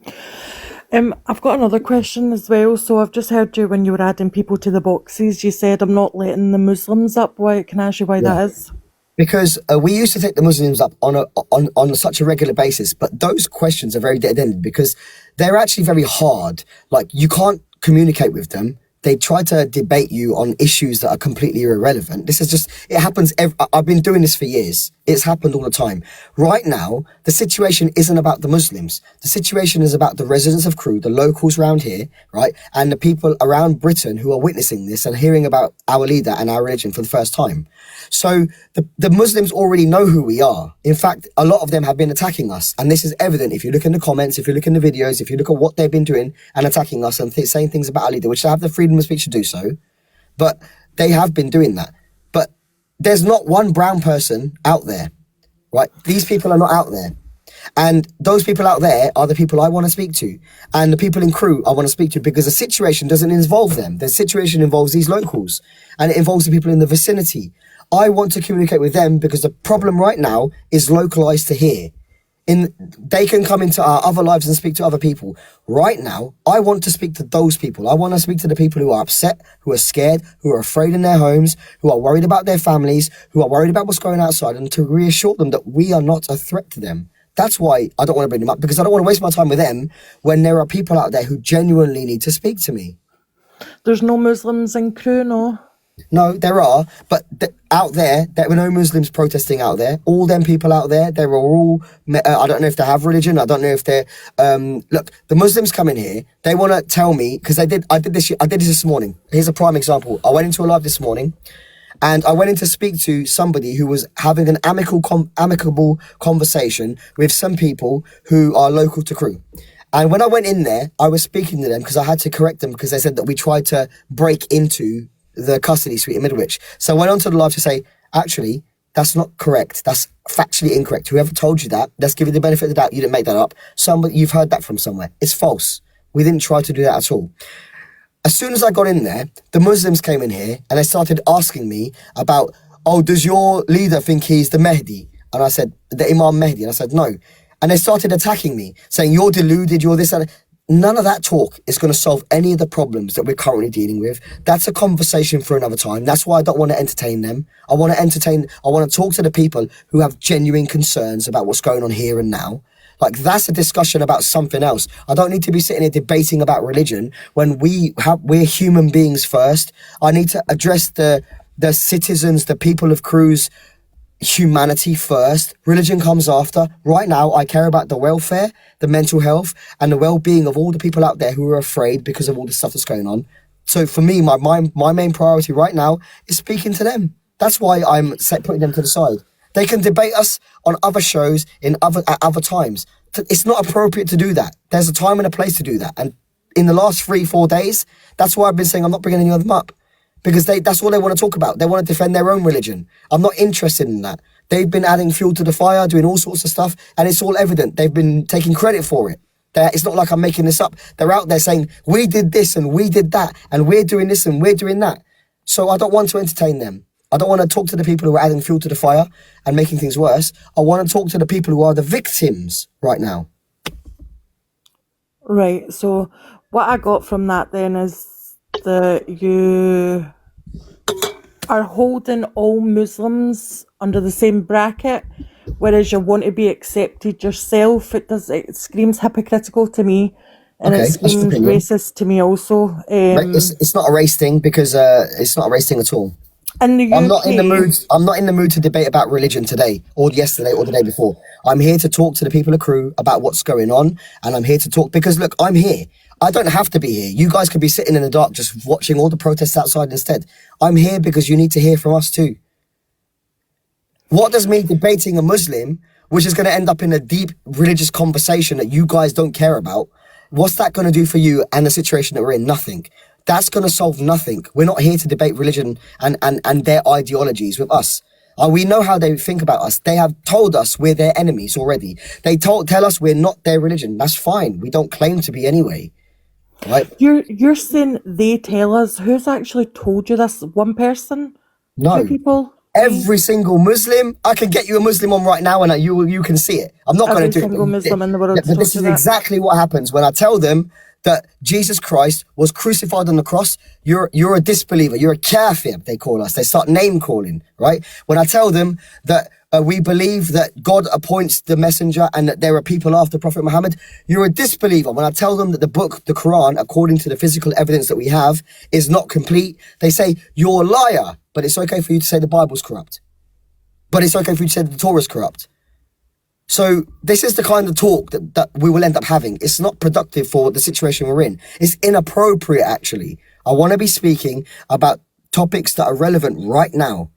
I've got another question as well. So I've just heard you when you were adding people to the boxes, you said I'm not letting the Muslims up. Why? Can I ask you why that is? Because we used to take the Muslims up on such a regular basis, but those questions are very dead-ended because they're actually very hard. Like, you can't communicate with them. They try to debate you on issues that are completely irrelevant. This is just, it happens. I've been doing this for years. It's happened all the time. Right now, the situation isn't about the Muslims. The situation is about the residents of Crewe, the locals around here, right? And the people around Britain who are witnessing this and hearing about our leader and our religion for the first time. So the Muslims already know who we are. In fact, a lot of them have been attacking us. And this is evident if you look in the comments, if you look in the videos, if you look at what they've been doing and attacking us and saying things about our leader, which they have the freedom of speech to do so. But they have been doing that. But there's not one brown person out there, right? These people are not out there. And those people out there are the people I want to speak to. And the people in Crewe I want to speak to because the situation doesn't involve them. The situation involves these locals and it involves the people in the vicinity. I want to communicate with them because the problem right now is localized to here. They can come into our other lives and speak to other people. Right now, I want to speak to those people. I want to speak to the people who are upset, who are scared, who are afraid in their homes, who are worried about their families, who are worried about what's going outside, and to reassure them that we are not a threat to them. That's why I don't want to bring them up, because I don't want to waste my time with them when there are people out there who genuinely need to speak to me. There's no Muslims in Crewe, no? No, there are, but out there were no Muslims protesting out there. All them people out there, they were all, I don't know if they have religion, I don't know if they're, look, the Muslims come in here, they want to tell me, because I did this morning. Here's a prime example. I went into a live this morning, and I went in to speak to somebody who was having an amicable conversation with some people who are local to Crewe. And when I went in there, I was speaking to them because I had to correct them because they said that we tried to break into the custody suite in Middlewich. So I went onto the live to say, actually, that's not correct. That's factually incorrect. Whoever told you that, let's give you the benefit of the doubt. You didn't make that up. You've heard that from somewhere. It's false. We didn't try to do that at all. As soon as I got in there, the Muslims came in here and they started asking me about, oh, does your leader think he's the Mahdi? And I said, the Imam Mahdi. And I said, no. And they started attacking me, saying, you're deluded, you're this and that. None of that talk is going to solve any of the problems that we're currently dealing with. That's a conversation for another time. That's why I don't want to entertain them. I want to talk to the people who have genuine concerns about what's going on here and now. Like, that's a discussion about something else. I don't need to be sitting here debating about religion when we're human beings first. I need to address the citizens, the people of Crewe's humanity first. Religion comes after. Right now, I care about the welfare, the mental health, and the well-being of all the people out there who are afraid because of all the stuff that's going on. So for me, my main priority right now is speaking to them. That's why I'm putting them to the side. They can debate us on other shows at other times. It's not appropriate to do that. There's a time and a place to do that. And in the last 3-4 days, that's why I've been saying I'm not bringing any of them up. Because that's all they want to talk about. They want to defend their own religion. I'm not interested in that. They've been adding fuel to the fire, doing all sorts of stuff, and it's all evident. They've been taking credit for it. It's not like I'm making this up. They're out there saying, we did this and we did that, and we're doing this and we're doing that. So I don't want to entertain them. I don't want to talk to the people who are adding fuel to the fire and making things worse. I want to talk to the people who are the victims right now. Right. So what I got from that then is that you are holding all Muslims under the same bracket, whereas you want to be accepted yourself. It screams hypocritical to me, and Okay, it that's the screams opinion. racist to me also. Right? It's not a race thing because it's not a race thing at all. In the I'm not in the UK mood. I'm not in the mood to debate about religion today, or yesterday, or the day before. I'm here to talk to the people of Crew about what's going on, and I'm here to talk because look, I'm here. I don't have to be here. You guys could be sitting in the dark just watching all the protests outside instead. I'm here because you need to hear from us too. What does me debating a Muslim, which is going to end up in a deep religious conversation that you guys don't care about, what's that going to do for you and the situation that we're in? Nothing. That's going to solve nothing. We're not here to debate religion and their ideologies with us. We know how they think about us. They have told us we're their enemies already. They tell us we're not their religion. That's fine. We don't claim to be anyway. Right? you're saying they tell us. Who's actually told you this? One person? No. Two people? Every single Muslim, I can get you a Muslim on right now and you can see it. I'm not going Every to do it. single Muslim in the world But told this you is that. exactly what happens when I tell them that Jesus Christ was crucified on the cross. You're a disbeliever. You're a kafir, they call us. They start name calling, right? When I tell them that we believe that God appoints the messenger and that there are people after Prophet Muhammad, you're a disbeliever. When I tell them that the book, the Quran, according to the physical evidence that we have, is not complete, they say, you're a liar. But it's okay for you to say the Bible's corrupt. But it's okay for you to say that the Torah is corrupt. So this is the kind of talk that we will end up having. It's not productive for the situation we're in. It's inappropriate, actually. I want to be speaking about topics that are relevant right now.